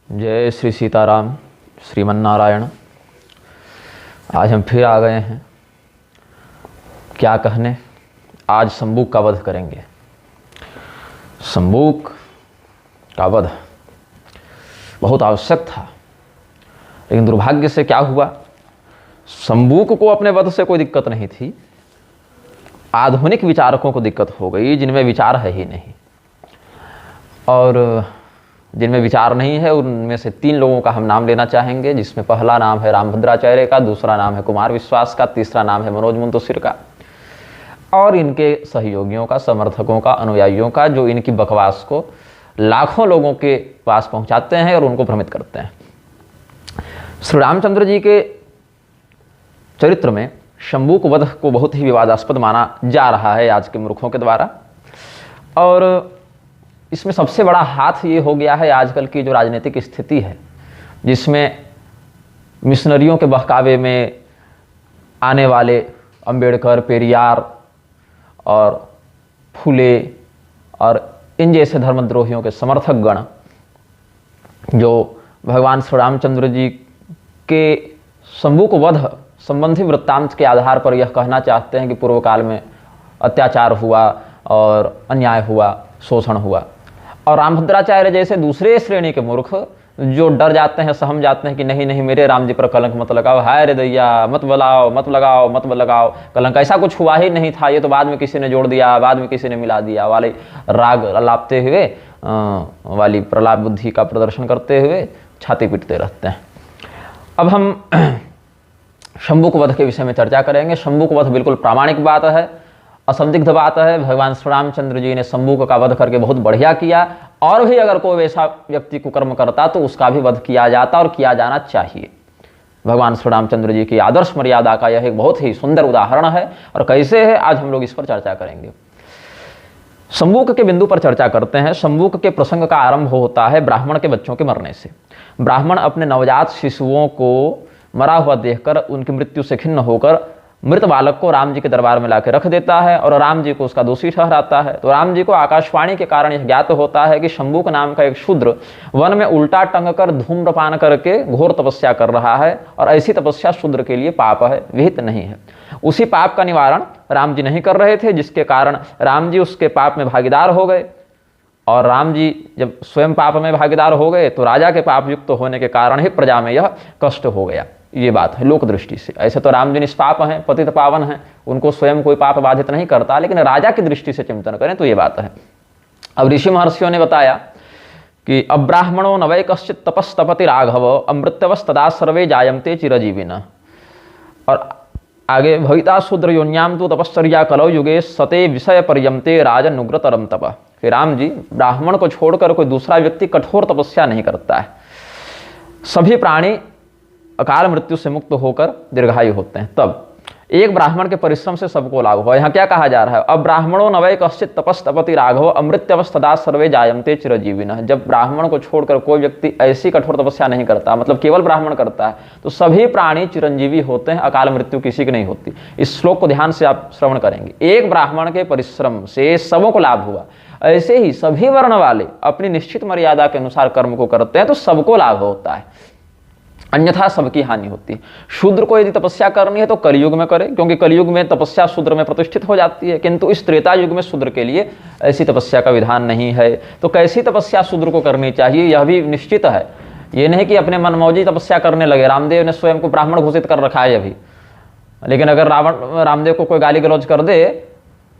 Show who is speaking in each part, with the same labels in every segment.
Speaker 1: जय श्री सीताराम श्रीमन्नारायण। आज हम फिर आ गए हैं। क्या कहने, आज शंबुक का वध करेंगे। शंबुक का वध बहुत आवश्यक था, लेकिन दुर्भाग्य से क्या हुआ, शंबुक को अपने वध से कोई दिक्कत नहीं थी, आधुनिक विचारकों को दिक्कत हो गई जिनमें विचार है ही नहीं। और जिनमें विचार नहीं है उनमें से 3 लोगों का हम नाम लेना चाहेंगे, जिसमें पहला नाम है रामभद्राचार्य का, दूसरा नाम है कुमार विश्वास का, तीसरा नाम है मनोज मुंतशिर का, और इनके सहयोगियों का, समर्थकों का, अनुयायियों का, जो इनकी बकवास को लाखों लोगों के पास पहुंचाते हैं और उनको भ्रमित करते हैं। श्री रामचंद्र जी के चरित्र में शंबुक वध को बहुत ही विवादास्पद माना जा रहा है आज के मूर्खों के द्वारा, और इसमें सबसे बड़ा हाथ ये हो गया है आजकल की जो राजनीतिक स्थिति है, जिसमें मिशनरियों के बहकावे में आने वाले अंबेडकर, पेरियार और फुले और इन जैसे धर्मद्रोहियों के समर्थक गण जो भगवान श्री रामचंद्र जी के शंबुक वध संबंधी वृत्तांत के आधार पर यह कहना चाहते हैं कि पूर्व काल में अत्याचार हुआ और अन्याय हुआ, शोषण हुआ। और रामभद्राचार्य जैसे दूसरे श्रेणी के मूर्ख जो डर जाते हैं, सहम जाते हैं कि नहीं नहीं मेरे राम जी पर कलंक मत लगाओ, हाय रे दैया, मत बुलाओ, मत लगाओ, मत लगाओ कलंक, ऐसा कुछ हुआ ही नहीं था, ये तो बाद में किसी ने जोड़ दिया, बाद में किसी ने मिला दिया वाले राग अलापते हुए वाली प्रलाप बुद्धि का प्रदर्शन करते हुए छाती पीटते रहते हैं। अब हम शंबुक वध के विषय में चर्चा करेंगे। शंबुक वध बिल्कुल प्रामाणिक बात है, असंदिग्ध बात है। भगवान श्री रामचंद्र जी ने शंबुक का वध करके बहुत बढ़िया किया, और भी अगर कोई वैसा व्यक्ति कुकर्म करता तो उसका भी वध किया जाता और किया जाना चाहिए। भगवान श्री रामचंद्र जी की आदर्श मर्यादा का यह एक बहुत ही सुंदर उदाहरण है, और कैसे है आज हम लोग इस पर चर्चा करेंगे। शंबुक के बिंदु पर चर्चा करते हैं। शंबुक के प्रसंग का आरंभ होता है ब्राह्मण के बच्चों के मरने से। ब्राह्मण अपने नवजात शिशुओं को मरा हुआ देखकर उनकी मृत्यु से खिन्न होकर मृत बालक को राम जी के दरबार में लाकर रख देता है और राम जी को उसका दोषी ठहराता है। तो राम जी को आकाशवाणी के कारण यह ज्ञात होता है कि शंबुक नाम का एक शूद्र वन में उल्टा टंग कर धूम्रपान करके घोर तपस्या कर रहा है, और ऐसी तपस्या शूद्र के लिए पाप है, विहित नहीं है। उसी पाप का निवारण राम जी नहीं कर रहे थे, जिसके कारण राम जी उसके पाप में भागीदार हो गए, और राम जी जब स्वयं पाप में भागीदार हो गए तो राजा के पाप युक्त होने के कारण ही प्रजा में यह कष्ट हो गया। ये बात है लोक दृष्टि से। ऐसे तो राम जी निष्पाप हैं, पतित पावन हैं, उनको स्वयं कोई पाप बाधित नहीं करता, लेकिन राजा की दृष्टि से चिंतन करें तो ये बात है। अब ऋषि महर्षियों ने बताया कि अब्राह्मणो नवै कश्चित तपस्तपति राघव अमृतवस्तदा सर्वे जायन्ते चिरजीविनः। और आगे भविता शूद्र योन्याम तो तपश्चर्या कलौ युगे सते विषय पर्यंते राजन उग्रतरम तप। कि राम जी ब्राह्मण को छोड़कर कोई दूसरा व्यक्ति कठोर तपस्या नहीं करता है। सभी प्राणी अकाल मृत्यु से मुक्त होकर दीर्घायु होते हैं। तब एक ब्राह्मण के परिश्रम से सबको लाभ हुआ। यहाँ क्या कहा जा रहा है, अब ब्राह्मणों नवै कश्चित तपस्तपति राघव अमृत्यवस्तदा सर्वे जायन्ते चिरजीविनः। जब ब्राह्मण को छोड़कर कोई व्यक्ति ऐसी कठोर तपस्या नहीं करता, मतलब केवल ब्राह्मण करता है, तो सभी प्राणी चिरंजीवी होते हैं, अकाल मृत्यु किसी की नहीं होती। इस श्लोक को ध्यान से आप श्रवण करेंगे। एक ब्राह्मण के परिश्रम से सबों को लाभ हुआ, ऐसे ही सभी वर्ण वाले अपनी निश्चित मर्यादा के अनुसार कर्म को करते हैं तो सबको लाभ होता है, अन्यथा सबकी हानि होती है। शूद्र को यदि तपस्या करनी है तो कलयुग में करे, क्योंकि कलयुग में तपस्या शूद्र में प्रतिष्ठित हो जाती है, किंतु इस त्रेता युग में शूद्र के लिए ऐसी तपस्या का विधान नहीं है। तो कैसी तपस्या शूद्र को करनी चाहिए यह भी निश्चित है। ये नहीं कि अपने मनमौजी तपस्या करने लगे। रामदेव ने स्वयं को ब्राह्मण घोषित कर रखा है अभी, लेकिन अगर रामदेव को कोई गाली गलौज कर दे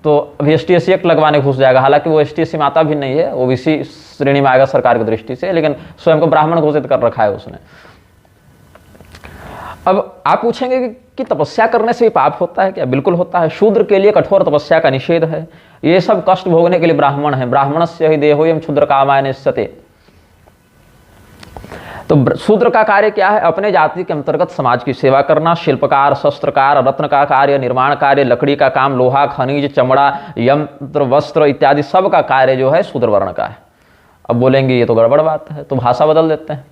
Speaker 1: तो अभी STSC एक्ट लगवाने घुस जाएगा। हालांकि वो STSC माता भी नहीं है, OBC श्रेणी में आएगा सरकार की दृष्टि से, लेकिन स्वयं को ब्राह्मण घोषित कर रखा है उसने। अब आप पूछेंगे कि तपस्या करने से भी पाप होता है क्या? बिल्कुल होता है। शूद्र के लिए कठोर तपस्या का निषेध है। ये सब कष्ट भोगने के लिए ब्राह्मण है। ब्राह्मणस्य हि देहोयं क्षुद्र कामाय निश्चते। तो शूद्र का कार्य क्या है? अपने जाति के अंतर्गत समाज की सेवा करना, शिल्पकार, शस्त्रकार, रत्न का कार्य, निर्माण कार्य, लकड़ी का काम, लोहा, खनिज, चमड़ा, यंत्र, वस्त्र इत्यादि सब का कार्य जो है शूद्र वर्ण का है। अब बोलेंगे ये तो गड़बड़ बात है, तो भाषा बदल देते हैं।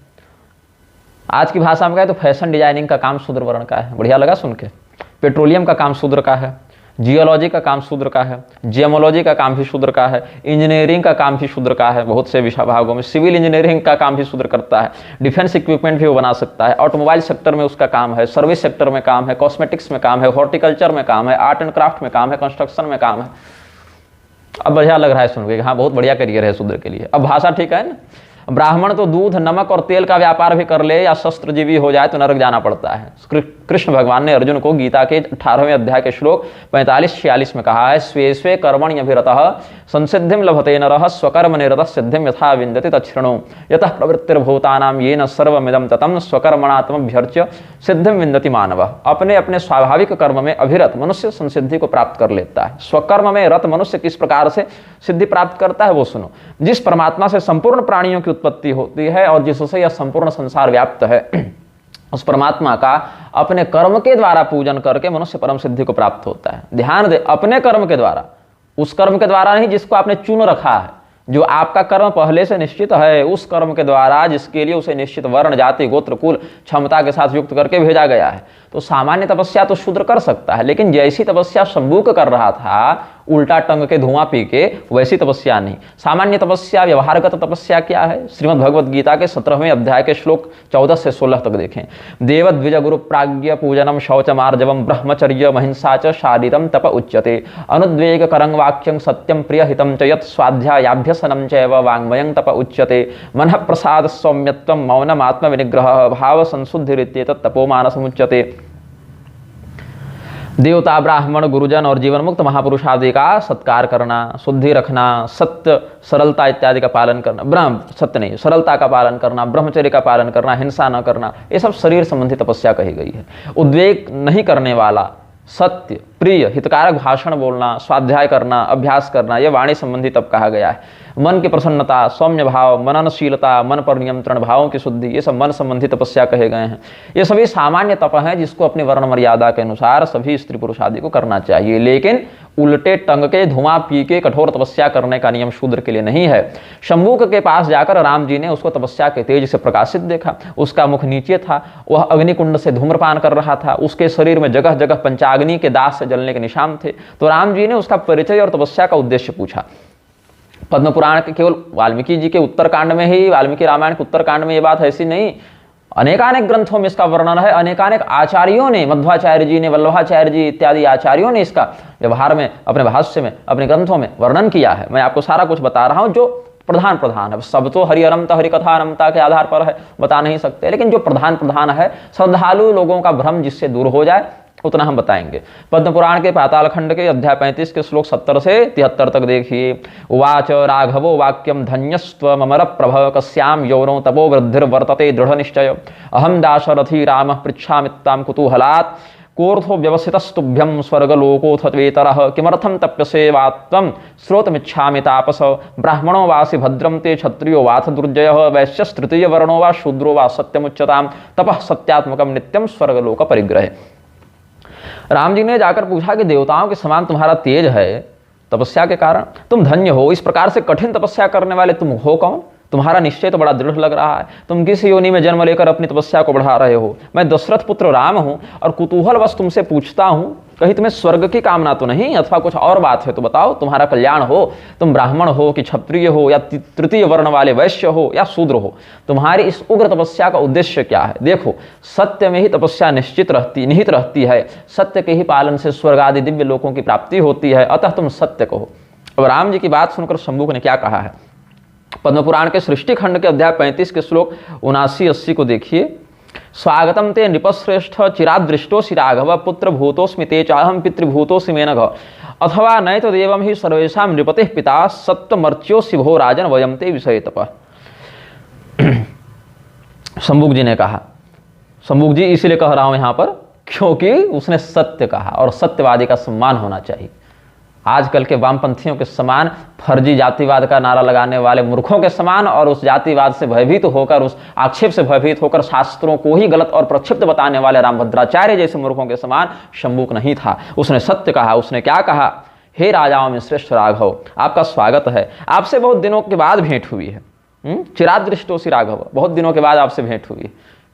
Speaker 1: आज की भाषा में कहे तो फैशन डिजाइनिंग का काम शूद्र वर्ण का है। बढ़िया लगा सुन के। पेट्रोलियम का काम शूद्र का है, जियोलॉजी का काम शूद्र का है, जियोमोलॉजी का काम भी शूद्र का है, इंजीनियरिंग का काम भी शूद्र का है बहुत से विभागों में, सिविल इंजीनियरिंग का काम भी शूद्र करता है, डिफेंस इक्विपमेंट भी वो बना सकता है, ऑटोमोबाइल सेक्टर में उसका काम है, सर्विस सेक्टर में काम है, कॉस्मेटिक्स में काम है, हॉर्टिकल्चर में काम है, आर्ट एंड क्राफ्ट में काम है, कंस्ट्रक्शन में काम है। अब बढ़िया लग रहा है सुन के, हाँ बहुत बढ़िया करियर है शूद्र के लिए। अब भाषा ठीक है ना। ब्राह्मण तो दूध, नमक और तेल का व्यापार भी कर ले या शस्त्रजीवी हो जाए तो नरक जाना पड़ता है। कृष्ण भगवान ने अर्जुन को गीता के 18वें अध्याय के श्लोक 45-46 में कहा है, स्वे स्वे कर्मण्यभिरतः संसिद्धिं लभते नरः स्वकर्म निरतः सिद्धिं यथा विन्दति तच्छृणु यतः प्रवृत्तिर्भूतानां येन सर्वमिदं ततं स्वकर्मणात्मभ्यर्च्य सिद्धिं विन्दति मानवः। अपने अपने स्वाभाविक कर्म में अभिरत मनुष्य संसिद्धि को प्राप्त कर लेता है। स्वकर्म में रत मनुष्य किस प्रकार से सिद्धि प्राप्त करता है वो सुनो। जिस परमात्मा से संपूर्ण प्राणियों की उत्पत्ति होती है और जिससे यह संपूर्ण संसार व्याप्त है, उस परमात्मा का अपने कर्म के द्वारा पूजन करके मनुष्य परम सिद्धि को प्राप्त होता है। ध्यान दे, अपने कर्म के द्वारा, उस कर्म के द्वारा नहीं जिसको आपने चुन रखा है। जो आपका कर्म पहले से निश्चित है, उस कर्म के द्वारा जिसके लिए उसे निश्चित वर्ण, जाति, गोत्र, कुल, क्षमता के साथ युक्त करके भेजा गया है। तो सामान्य तपस्या तो शूद्र कर सकता है, लेकिन जैसी तपस्या शंबुक कर रहा था उल्टा टंग के धुआं पी के, वैसी तपस्या नहीं। सामान्य तपस्या, व्यवहारगत तपस्या क्या है? श्रीमद् भगवद गीता के 17वें अध्याय के श्लोक 14 से 16 तक देखें। देव द्विज गुरु प्राज्ञ पूजनम शौचमार्जवम ब्रह्मचर्य महिंसा च शारीरम तप उच्यते अनुद्वेग करं वाक्यं सत्यम प्रिय हितं च यत् स्वाध्यायाभ्यसनं चैव वाङ्मयं तप उच्यते मनः प्रसाद सौम्यत्वं मौनम् आत्मविनिग्रहः भाव संशुद्धिरित्येतत् तपोमानसमुच्यते। देवता, ब्राह्मण, गुरुजन और जीवन मुक्त महापुरुष आदि का सत्कार करना, शुद्धि रखना, सत्य, सरलता इत्यादि का पालन करना, सत्य नहीं, सरलता का पालन करना, ब्रह्मचर्य का पालन करना, हिंसा न करना, ये सब शरीर संबंधी तपस्या कही गई है। उद्वेग नहीं करने वाला, सत्य, प्रिय, हितकारक भाषण बोलना, स्वाध्याय करना, अभ्यास करना, यह वाणी संबंधी तप कहा गया है। मन की प्रसन्नता, सौम्य भाव, मननशीलता, मन पर नियंत्रण, भावों की शुद्धि, ये सब मन संबंधी तपस्या कहे गए हैं। ये सभी सामान्य तप हैं जिसको अपनी वर्ण मर्यादा के अनुसार सभी स्त्री पुरुष आदि को करना चाहिए, लेकिन उल्टे टंग के धुआं पी के कठोर तपस्या करने का नियम शूद्र के लिए नहीं है। शंबुक के पास जाकर राम जी ने उसको तपस्या के तेज से प्रकाशित देखा। उसका मुख नीचे था, वह अग्निकुंड से धूम्रपान कर रहा था, उसके शरीर में जगह जगह पंचाग्नि के दास से जलने के निशान थे। तो राम जी ने उसका परिचय और तपस्या का उद्देश्य पूछा। पद्म पुराण के केवल वाल्मीकि जी के उत्तरकांड में ही, वाल्मीकि रामायण के उत्तरकांड में ये बात ऐसी नहीं, अनेकानेक ग्रंथों में इसका वर्णन है। अनेकानेक आचार्यों ने, मध्वाचार्य जी ने, वल्लभाचार्य जी इत्यादि आचार्यों ने इसका व्यवहार में, अपने भाष्य में, अपने ग्रंथों में वर्णन किया है। मैं आपको सारा कुछ बता रहा हूं जो प्रधान है। सब तो हरिअरमता, हरिकथारमता के आधार पर है, बता नहीं सकते, लेकिन जो प्रधान है, श्रद्धालु लोगों का भ्रम जिससे दूर हो जाए उतना हम बताएंगे। पद्म पुराण के पाताल खंड के अध्याय 35 के श्लोक 70 से 73 तक देखिए। उवाच राघवो वाक्यम धन्यस्त्वमर प्रभ कस्याम यौनो तपो वृद्धिर्वर्तते दृढ़ निश्चय अहम दाशरथी रामः पृच्छामित्तां कुतूहलात् कोर्थो व्यवसितस्तुभ्यं स्वर्गलोकोऽथ त्वेतरः किमर्थं तप्यसे वा त्वं श्रोतमिच्छामि तापस ब्राह्मणो वासि भद्रं ते क्षत्रियो वाथ दुर्जयः वैश्यस्तृतीय वर्णो वा शूद्रो वा सत्यमुच्यतां तपः सत्यात्मकं नित्यं स्वर्गलोक परिग्रहे। राम जी ने जाकर पूछा कि देवताओं के समान तुम्हारा तेज है तपस्या के कारण, तुम धन्य हो। इस प्रकार से कठिन तपस्या करने वाले तुम हो कौन? तुम्हारा निश्चय तो बड़ा दृढ़ लग रहा है। तुम किस योनि में जन्म लेकर अपनी तपस्या को बढ़ा रहे हो? मैं दशरथ पुत्र राम हूं और कुतूहल बस तुमसे पूछता हूं, कहीं तुम्हें स्वर्ग की कामना तो नहीं, अथवा कुछ और बात है तो बताओ, तुम्हारा कल्याण हो। तुम ब्राह्मण हो कि क्षत्रिय हो या तृतीय वर्ण वाले वैश्य हो या शूद्र हो, तुम्हारी इस उग्र तपस्या का उद्देश्य क्या है? देखो, सत्य में ही तपस्या निहित रहती है। सत्य के ही पालन से स्वर्ग आदि दिव्य लोकों की प्राप्ति होती है, अतः तुम सत्य कहो। अब राम जी की बात सुनकर शंबुक ने क्या कहा है? पद्म पुराण के सृष्टि खंड के अध्याय 35 के श्लोक 79-80 को देखिए। स्वागतम ते नृपश्रेष्ठ चिरादृष्टोसि राघव पुत्र भूतोस्मि ते चाहम पितृभूतोसि मेनघ अथवा नय तो देवम ही सर्वेषां नृपतेः पिता सत्वमर्च्योसि भो राजन वयम ते विषय तपः। शंबुक जी ने कहा, शंबुक जी इसीलिए कह रहा हूं यहां पर क्योंकि उसने सत्य कहा और सत्यवादी का सम्मान होना चाहिए। आजकल के वामपंथियों के समान, फर्जी जातिवाद का नारा लगाने वाले मूर्खों के समान और उस जातिवाद से भयभीत होकर, उस आक्षेप से भयभीत होकर शास्त्रों को ही गलत और प्रक्षिप्त बताने वाले रामभद्राचार्य जैसे मूर्खों के समान शंबुक नहीं था। उसने सत्य कहा। उसने क्या कहा? हे राजाओं में श्रेष्ठ राघव, आपका स्वागत है। आपसे बहुत दिनों के बाद भेंट हुई है। चिरादृष्टोसि राघव, बहुत दिनों के बाद आपसे भेंट हुई है।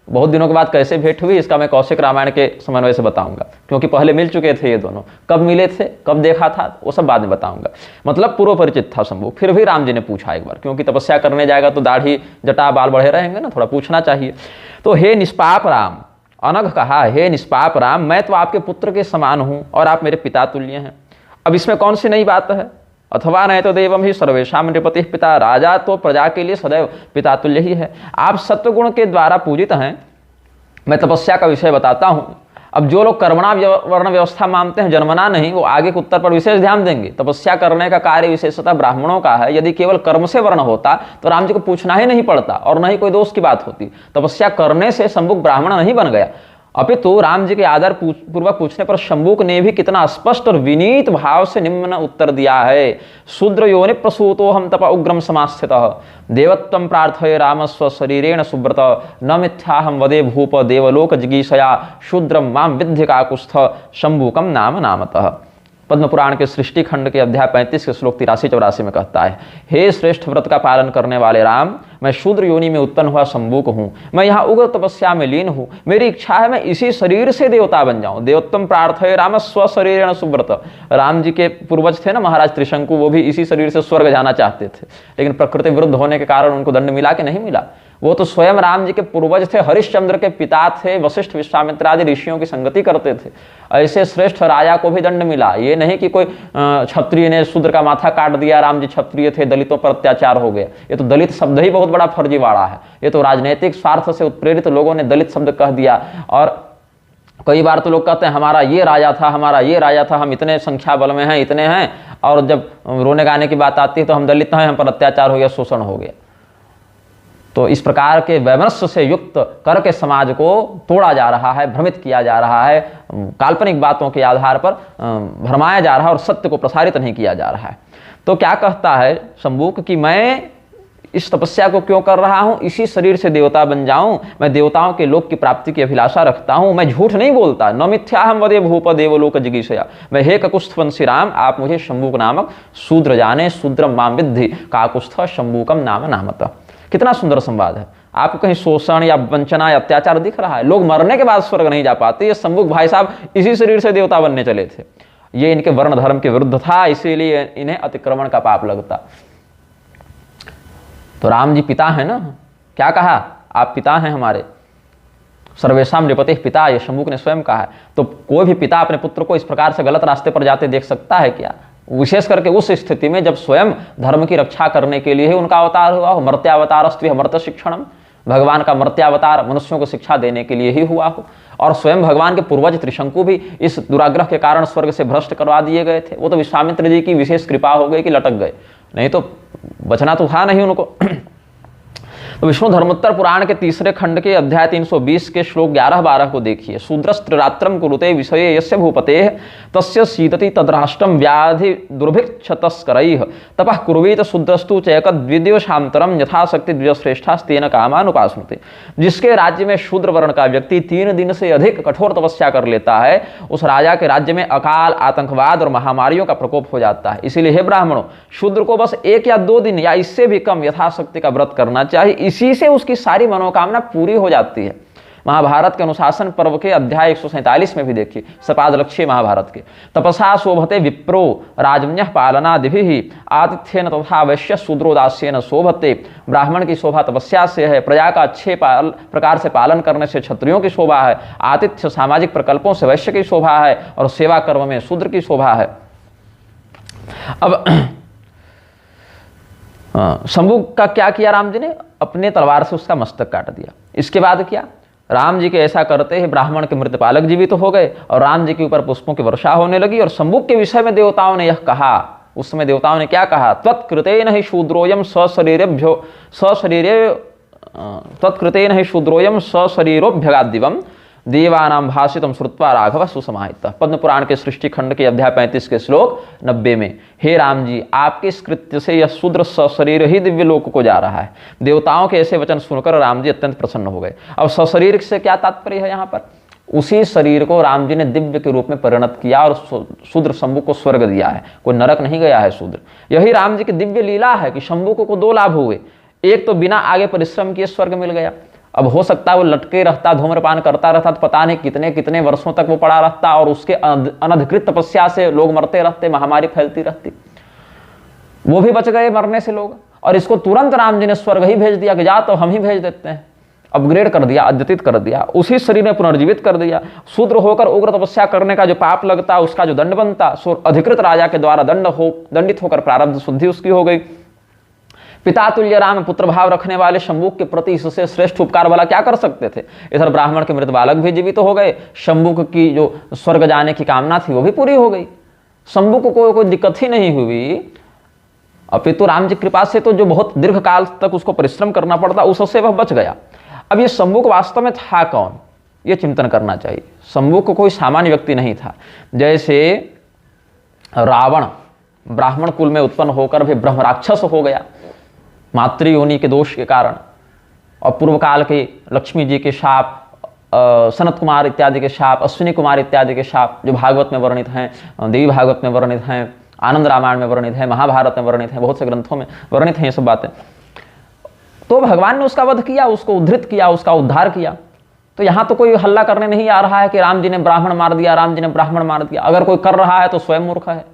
Speaker 1: बहुत दिनों के बाद कैसे भेंट हुई इसका मैं कौशिक रामायण के समन्वय से बताऊंगा, क्योंकि पहले मिल चुके थे ये दोनों। कब मिले थे, कब देखा था, वो सब बाद में बताऊंगा। मतलब पूर्व परिचित था शंभू। फिर भी राम जी ने पूछा एक बार, क्योंकि तपस्या करने जाएगा तो दाढ़ी जटा बाल बढ़े रहेंगे ना, थोड़ा पूछना चाहिए। तो हे निष्पाप राम, अनघ कहा, हे निष्पाप राम, मैं तो आपके पुत्र के समान हूं और आप मेरे पिता तुल्य हैं। अब इसमें कौन सी नई बात है? अथवा नहीं तो देवम ही सर्वेशा नृपति पिता, राजा तो प्रजा के लिए सदैव पिता तुल्य ही है। आप सत्वगुण के द्वारा पूजित हैं, मैं तपस्या का विषय बताता हूं। अब जो लोग कर्मणा वर्ण व्यवस्था मानते हैं, जन्मना नहीं, वो आगे के उत्तर पर विशेष ध्यान देंगे। तपस्या करने का कार्य विशेषतः ब्राह्मणों का है। यदि केवल कर्म से वर्ण होता तो राम जी को पूछना ही नहीं पड़ता और न ही कोई दोष की बात होती। तपस्या करने से शंभुक ब्राह्मण नहीं बन गया, अपितु राम जी के आदर पूर्वक पूछने पर शंभुक ने भी कितना स्पष्ट और विनीत भाव से निम्न उत्तर दिया है। शूद्र योनि प्रसूतो हम तप उग्रम समास्थितः, देवत्वं प्रार्थये राम स्व शरीरेण सुब्रत, न मिथ्याहं वदे भूप देवलोक जिगीषया, शूद्रम मां विद्य काकुस्थ शंभुकम नाम नामतः। पद्म पुराण के सृष्टि खंड के अध्याय 35 के श्लोक 83-84 में कहता है, हे श्रेष्ठ व्रत का पालन करने वाले राम, मैं शूद्र योनि में उत्पन्न हुआ शंभुक हूँ। मैं यहाँ उग्र तपस्या में लीन हूँ। मेरी इच्छा है मैं इसी शरीर से देवता बन जाऊँ। देवत्वम प्रार्थये राम स्व शरीरेण सुब्रत। राम जी के पूर्वज थे ना महाराज त्रिशंकु, वो भी इसी शरीर से स्वर्ग जाना चाहते थे, लेकिन प्रकृति विरुद्ध होने के कारण उनको दंड मिला कि नहीं मिला? वो तो स्वयं राम जी के पूर्वज थे, हरिश्चंद्र के पिता थे, वशिष्ठ विश्वामित्र आदि ऋषियों की संगति करते थे। ऐसे श्रेष्ठ राजा को भी दंड मिला। ये नहीं कि कोई क्षत्रिय ने शूद्र का माथा काट दिया, राम जी क्षत्रिय थे, दलितों पर अत्याचार हो गया। ये तो दलित शब्द ही बहुत बड़ा फर्जीवाड़ा है। ये तो राजनीतिक स्वार्थ से उत्प्रेरित लोगों ने दलित शब्द कह दिया। और कई बार तो लोग कहते हैं हमारा ये राजा था, हमारा ये राजा था, हम इतने संख्या बल में हैं, इतने हैं, और जब रोने गाने की बात आती है तो हम दलित हैं, हम पर अत्याचार हो गया, शोषण हो गया। तो इस प्रकार के वैमनस्य से युक्त करके समाज को तोड़ा जा रहा है, भ्रमित किया जा रहा है, काल्पनिक बातों के आधार पर भरमाया जा रहा है और सत्य को प्रसारित नहीं किया जा रहा है। तो क्या कहता है शंभुक कि मैं इस तपस्या को क्यों कर रहा हूं? इसी शरीर से देवता बन जाऊं। मैं देवताओं के लोक की प्राप्ति की अभिलाषा रखता हूं। मैं झूठ नहीं बोलता। न मिथ्याहं वदे भूप देवलोक जिगीषया। मैं हे ककुस्थवंशी राम, आप मुझे शंभुक नामक शूद्र जाने, शूद्रम मां विद्धि काकुस्थ शंभुकम नाम नामतः। कितना सुंदर संवाद है। आपको कहीं शोषण या वंचना या अत्याचार दिख रहा है? लोग मरने के बाद स्वर्ग नहीं जा पाते। ये शंभुक भाई साहब इसी शरीर से देवता बनने चले थे। ये इनके वर्ण धर्म के विरुद्ध था, इसीलिए इन्हें अतिक्रमण का पाप लगता। तो राम जी पिता है ना, क्या कहा? आप पिता हैं हमारे, सर्वेशाम नृपति पिता, ये शंभुक ने स्वयं कहा है। तो कोई भी पिता अपने पुत्र को इस प्रकार से गलत रास्ते पर जाते देख सकता है क्या? विशेष करके उस स्थिति में जब स्वयं धर्म की रक्षा करने के लिए ही उनका अवतार हुआ हो। मर्त्यावतारस्त्व मर्त्य शिक्षणम, भगवान का मर्त्यावतार मनुष्यों को शिक्षा देने के लिए ही हुआ हो। और स्वयं भगवान के पूर्वज त्रिशंकु भी इस दुराग्रह के कारण स्वर्ग से भ्रष्ट करवा दिए गए थे। वो तो विश्वामित्र जी की विशेष कृपा हो गई कि लटक गए, नहीं तो बचना तो था नहीं उनको। तो विष्णु धर्मोत्तर पुराण के तीसरे खंड के अध्याय 320 के श्लोक 11-12 को देखिए। शूद्रस्त्रिरात्रम कुरुते विषये यस्य भूपतेः तस्य सीदति तद्राष्ट्रम व्याधि दुर्भिक्षतस्करैः तपः कुर्वीत शूद्रस्तु चैकद्विद्योषान्तरम यथाशक्ति द्विजश्रेष्ठास्तेन कामानुपास्नुते। जिसके राज्य में शूद्र वर्ण का व्यक्ति 3 दिन से अधिक कठोर तपस्या कर लेता है, उस राजा के राज्य में अकाल, आतंकवाद और महामारियों का प्रकोप हो जाता है। इसीलिए हे ब्राह्मणों, शूद्र को बस 1 या 2 दिन या इससे भी कम यथाशक्ति का व्रत करना चाहिए। इसी से उसकी सारी मनोकामना पूरी हो जाती है। महाभारत के अनुशासन पर्व के अध्याय 147 में भी देखिए, सपादलक्ष्य महाभारत के, तपसा शोभते विप्रो राजन्यः पालनादिभिः आतिथ्येन तथा वैश्य शूद्रोदास्येन शोभते। ब्राह्मण की शोभा तपस्या से है, प्रजा का अच्छे प्रकार से पालन करने से क्षत्रियों की शोभा है, आतिथ्य सामाजिक प्रकल्पों से वैश्य की शोभा है, और सेवा कर्म में शूद्र की शोभा है। अब शंभुक का क्या किया राम जी ने? अपने तलवार से उसका मस्तक काट दिया। इसके बाद क्या? राम जी के ऐसा करते ही ब्राह्मण के मृतपालक जीवित हो गए और राम जी के ऊपर पुष्पों की वर्षा होने लगी। और शंभुक के विषय में देवताओं ने यह कहा, उस समय देवताओं ने क्या कहा? त्वत्कृतेन हि शूद्रोयम सशरीरोभ्यगादिवम देवानां भाषितम श्रुत्वा राघव सुसमाहितः। पद्म पुराण के सृष्टि खंड के अध्याय 35 के श्लोक 90 में, हे राम जी, आपके इस कृत्य से यह शूद्र सशरीर ही दिव्य लोक को जा रहा है। देवताओं के ऐसे वचन सुनकर राम जी अत्यंत प्रसन्न हो गए। अब सशरीर से क्या तात्पर्य है यहाँ पर? उसी शरीर को राम जी ने दिव्य के रूप में परिणत किया और शूद्र शंभु को स्वर्ग दिया है। कोई नरक नहीं गया है शूद्र। यही राम जी की दिव्य लीला है कि शंभु को 2 लाभ हुए। एक तो बिना आगे परिश्रम किए स्वर्ग मिल गया, अब हो सकता है वो लटके रहता, धूम्रपान करता रहता, तो पता नहीं कितने कितने वर्षों तक वो पड़ा रहता और उसके अनधिकृत तपस्या से लोग मरते रहते, महामारी फैलती रहती। वो भी बच गए मरने से लोग, और इसको तुरंत राम जी ने स्वर्ग ही भेज दिया कि जा तो हम ही भेज देते हैं। अपग्रेड कर दिया, अद्यतित कर दिया, उसी शरीर में पुनर्जीवित कर दिया। शूद्र होकर उग्र तपस्या करने का जो पाप लगता, उसका जो दंड बनता, सो अधिकृत राजा के द्वारा दंडित होकर प्रारब्ध शुद्धि उसकी हो गई। पिता तुल्य राम पुत्र भाव रखने वाले शंभुक के प्रति इससे श्रेष्ठ उपकार वाला क्या कर सकते थे। इधर ब्राह्मण के मृत बालक भी जीवित हो गए, शंभुक की जो स्वर्ग जाने की कामना थी वो भी पूरी हो गई, शंभुक को कोई दिक्कत ही नहीं हुई। अपितु राम जी कृपा से तो जो बहुत दीर्घ काल तक उसको परिश्रम करना पड़ता, उससे वह बच गया। अब ये शंभुक वास्तव में था कौन, ये चिंतन करना चाहिए। शंभुक कोई सामान्य व्यक्ति नहीं था। जैसे रावण ब्राह्मण कुल में उत्पन्न होकर भी ब्रह्म राक्षस हो गया मातृ योनि के दोष के कारण, और पूर्व काल के लक्ष्मी जी के शाप, सनत कुमार इत्यादि के शाप, अश्विनी कुमार इत्यादि के शाप जो भागवत में वर्णित हैं, देवी भागवत में वर्णित हैं, आनंद रामायण में वर्णित है, महाभारत में वर्णित है, बहुत से ग्रंथों में वर्णित हैं ये सब बातें। तो भगवान ने उसका वध किया, उसको उद्धृत किया, उसका उद्धार किया। तो यहाँ तो कोई हल्ला करने नहीं आ रहा है कि राम जी ने ब्राह्मण मार दिया, राम जी ने ब्राह्मण मार दिया। अगर कोई कर रहा है तो स्वयं मूर्ख है।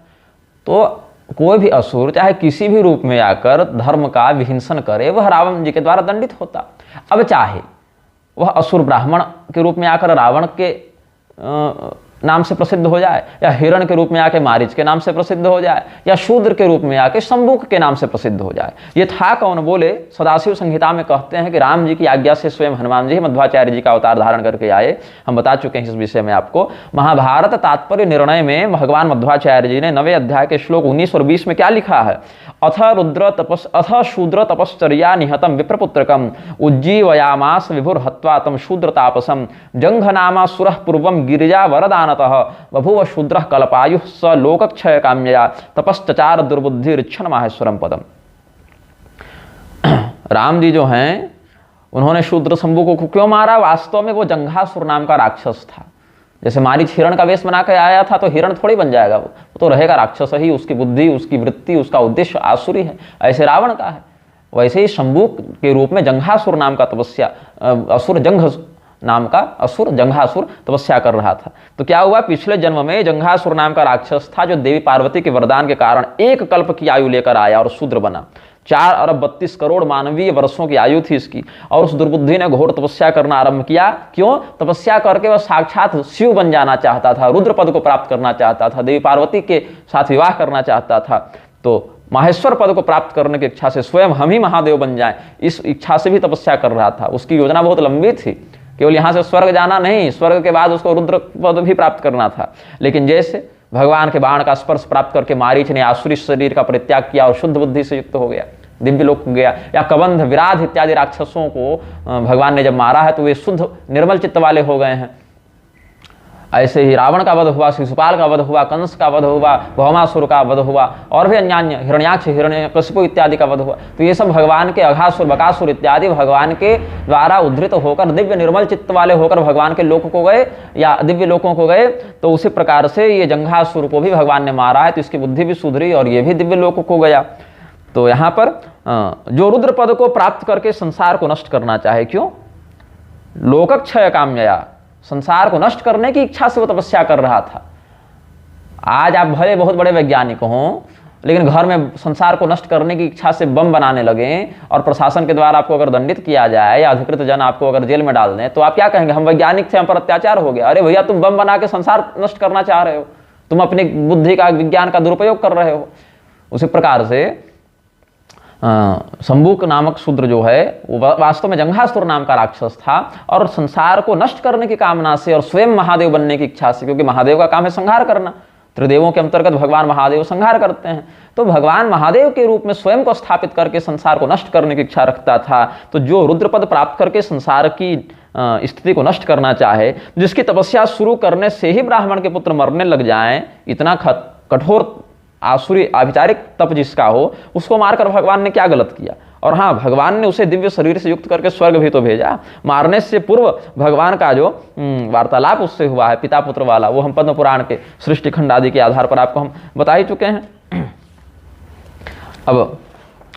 Speaker 1: तो कोई भी असुर चाहे किसी भी रूप में आकर धर्म का विहिंसन करे, वह रावण जी के द्वारा दंडित होता। अब चाहे वह असुर ब्राह्मण के रूप में आकर रावण के नाम से प्रसिद्ध हो जाए, या हिरण के रूप में आके मारीच के नाम से प्रसिद्ध हो जाए, या शूद्र के रूप में आके शंभुक के नाम से प्रसिद्ध हो जाए। ये था कौन बोले, सदाशिव संहिता में कहते हैं कि राम जी की आज्ञा से स्वयं हनुमान जी मध्वाचार्य जी का अवतार धारण करके आए। हम बता चुके हैं इस विषय में आपको। महाभारत तात्पर्य निर्णय में भगवान मध्वाचार्य जी ने 9वें अध्याय के श्लोक 19 और 20 में क्या लिखा है, अथ शूद्र तपश्चर्या निहतम विप्रपुत्रकम उज्जीवयामास विभुर हत्वा तम शूद्र तापसम जंघनामा सुरः पूर्वम गिरिजा वरदानतः बभुव शूद्रः कल्पायुः स लोकक्षय काम्यया तपश्चचार दुर्बुद्धिरिच्छन माहेश्वरम पदम। राम जी जो हैं उन्होंने शूद्र शंभु को क्यों मारा? वास्तव में वो जंघासुर नाम का राक्षस था। जैसे मारीच हिरण का वेश बना के आया था तो हिरण थोड़ी बन जाएगा, वो तो रहेगा राक्षस ही। उसकी बुद्धि, उसकी वृत्ति, उसका उद्देश्य आसुरी है, ऐसे रावण का है। वैसे ही शंभु के रूप में जंघासुर नाम का तपस्या, असुर जंघ नाम का असुर जंघासुर तपस्या कर रहा था। तो क्या हुआ, पिछले जन्म में जंघासुर नाम का राक्षस था जो देवी पार्वती के वरदान के कारण 1 कल्प की आयु लेकर आया और शूद्र बना। 4 अरब 32 करोड़ मानवीय वर्षों की आयु थी इसकी, और उस दुर्बुद्धि ने घोर तपस्या करना आरंभ किया। क्यों? तपस्या करके वह साक्षात शिव बन जाना चाहता था, रुद्र पद को प्राप्त करना चाहता था, देवी पार्वती के साथ विवाह करना चाहता था। तो माहेश्वर पद को प्राप्त करने की इच्छा से स्वयं हम ही महादेव बन जाएं, इस इच्छा से भी तपस्या कर रहा था। उसकी योजना बहुत लंबी थी, केवल यहाँ से स्वर्ग जाना नहीं, स्वर्ग के बाद उसको रुद्र पद भी प्राप्त करना था। लेकिन जैसे भगवान के बाण का स्पर्श प्राप्त करके मारीच ने आसुरी शरीर का परित्याग किया और शुद्ध बुद्धि से युक्त हो गया, दिव्य लोक गया। या कबंध, विराध इत्यादि राक्षसों को भगवान ने जब मारा है तो वे शुद्ध निर्मल चित्त वाले हो गए हैं। ऐसे ही रावण का वध हुआ, शिशुपाल का वध हुआ, कंस का वध हुआ, भौमासुर का वध हुआ, और भी अन्य हिरण्याक्ष, हिरण्यकशिपु इत्यादि का वध हुआ। तो ये सब भगवान के, अघासुर, बकासुर इत्यादि भगवान के द्वारा उद्धृत होकर दिव्य निर्मल चित्त वाले होकर भगवान के लोक को गए या दिव्य लोकों को गए। तो उसी प्रकार से ये जंघासुर को भी भगवान ने मारा है, तो इसकी बुद्धि भी सुधरी और ये भी दिव्य लोक को गया। तो यहाँ पर जो रुद्र पद को प्राप्त करके संसार को नष्ट करना चाहे, क्यों? लोकक्षय काम्यया, संसार को नष्ट करने की इच्छा से वो तपस्या कर रहा था। आज आप भले बहुत बड़े वैज्ञानिक हों, लेकिन घर में संसार को नष्ट करने की इच्छा से बम बनाने लगे और प्रशासन के द्वारा आपको अगर दंडित किया जाए या अधिकृत जन आपको अगर जेल में डाल दें, तो आप क्या कहेंगे? हम वैज्ञानिक थे, हम पर अत्याचार हो गया। अरे भैया, तुम बम बना के संसार नष्ट करना चाह रहे हो, तुम अपनी बुद्धि का, विज्ञान का दुरुपयोग कर रहे हो। उसी प्रकार से शंभुक नामक शूद्र जो है वो वास्तव में जंघासुर नाम का राक्षस था, और संसार को नष्ट करने की कामना से और स्वयं महादेव बनने की इच्छा से, क्योंकि महादेव का काम है संहार करना, त्रिदेवों के अंतर्गत भगवान महादेव संहार करते हैं। तो भगवान महादेव के रूप में स्वयं को स्थापित करके संसार को नष्ट करने की इच्छा रखता था। तो जो रुद्रपद प्राप्त करके संसार की स्थिति को नष्ट करना चाहे, जिसकी तपस्या शुरू करने से ही ब्राह्मण के पुत्र मरने लग जाएं, इतना कठोर आसुरी आभिचारिक तप जिसका हो, उसको मारकर भगवान ने क्या गलत किया? और हाँ, भगवान ने उसे दिव्य शरीर से युक्त करके स्वर्ग भी तो भेजा। मारने से पूर्व भगवान का जो वार्तालाप उससे हुआ है पिता पुत्र वाला, वो हम पद्म पुराण के सृष्टि खंड आदि के आधार पर आपको हम बता ही चुके हैं। अब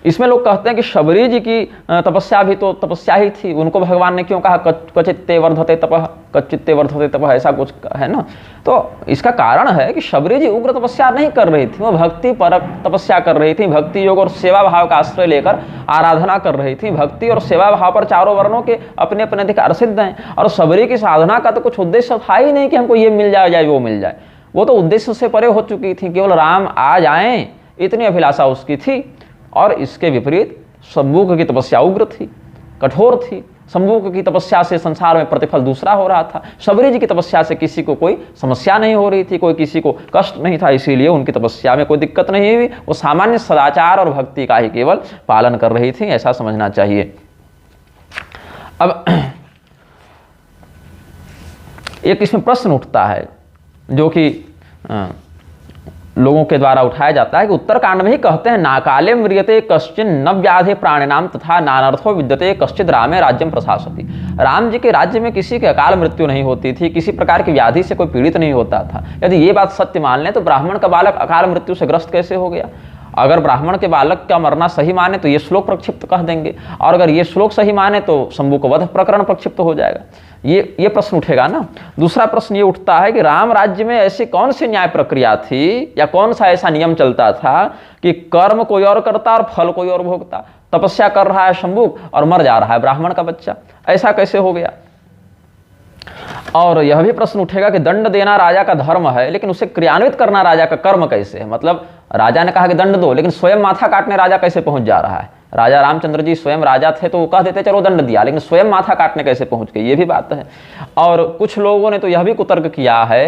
Speaker 1: इसमें लोग कहते हैं कि शबरी जी की तपस्या भी तो तपस्या ही थी, उनको भगवान ने क्यों कहा क्वचित्ते वर्धते तपः, क्वचित्ते वर्धते तपः, ऐसा कुछ है ना। तो इसका कारण है कि शबरी जी उग्र तपस्या नहीं कर रही थी, वो भक्ति परक तपस्या कर रही थी, भक्ति योग और सेवा भाव का आश्रय लेकर आराधना कर रही थी। भक्ति और सेवा भाव पर चारों वर्णों के अपने अपने अधिकार सिद्ध हैं, और शबरी की साधना का तो कुछ उद्देश्य था ही नहीं कि हमको ये मिल जाए या वो मिल जाए, वो तो उद्देश्य से परे हो चुकी थी, केवल राम आ जाएं इतनी अभिलाषा उसकी थी। और इसके विपरीत शंभुक की तपस्या उग्र थी, कठोर थी। शंभुक की तपस्या से संसार में प्रतिफल दूसरा हो रहा था, शबरी जी की तपस्या से किसी को कोई समस्या नहीं हो रही थी, कोई किसी को कष्ट नहीं था, इसीलिए उनकी तपस्या में कोई दिक्कत नहीं हुई। वो सामान्य सदाचार और भक्ति का ही केवल पालन कर रही थी, ऐसा समझना चाहिए। अब एक इसमें प्रश्न उठता है जो कि लोगों के द्वारा उठाया जाता है कि उत्तरकांड में ही कहते हैं, नाकाले म्रियते कश्चिन न व्याधे प्राणिनाम तथा नानर्थो विद्यते कश्चित रामे राज्यम प्रशासति। राम जी के राज्य में किसी की अकाल मृत्यु नहीं होती थी, किसी प्रकार की व्याधि से कोई पीड़ित नहीं होता था। यदि ये बात सत्य मान लें तो ब्राह्मण का बालक अकाल मृत्यु से ग्रस्त कैसे हो गया? अगर ब्राह्मण के बालक का मरना सही माने तो ये श्लोक प्रक्षिप्त कह देंगे, और अगर ये श्लोक सही माने तो शंभु वध प्रकरण प्रक्षिप्त हो जाएगा। ये प्रश्न उठेगा ना। दूसरा प्रश्न ये उठता है कि राम राज्य में ऐसी कौन सी न्याय प्रक्रिया थी या कौन सा ऐसा नियम चलता था कि कर्म कोई और करता और फल कोई और भोगता? तपस्या कर रहा है शंभु और मर जा रहा है ब्राह्मण का बच्चा, ऐसा कैसे हो गया? और यह भी प्रश्न उठेगा कि दंड देना राजा का धर्म है, लेकिन उसे क्रियान्वित करना राजा का कर्म कैसे है? मतलब राजा ने कहा कि दंड दो, लेकिन स्वयं माथा काटने राजा कैसे पहुंच जा रहा है? राजा रामचंद्र जी स्वयं राजा थे तो वो कह देते चलो दंड दिया, लेकिन स्वयं माथा काटने कैसे पहुंच गए, ये भी बात है। और कुछ लोगों ने तो यह भी कुतर्क किया है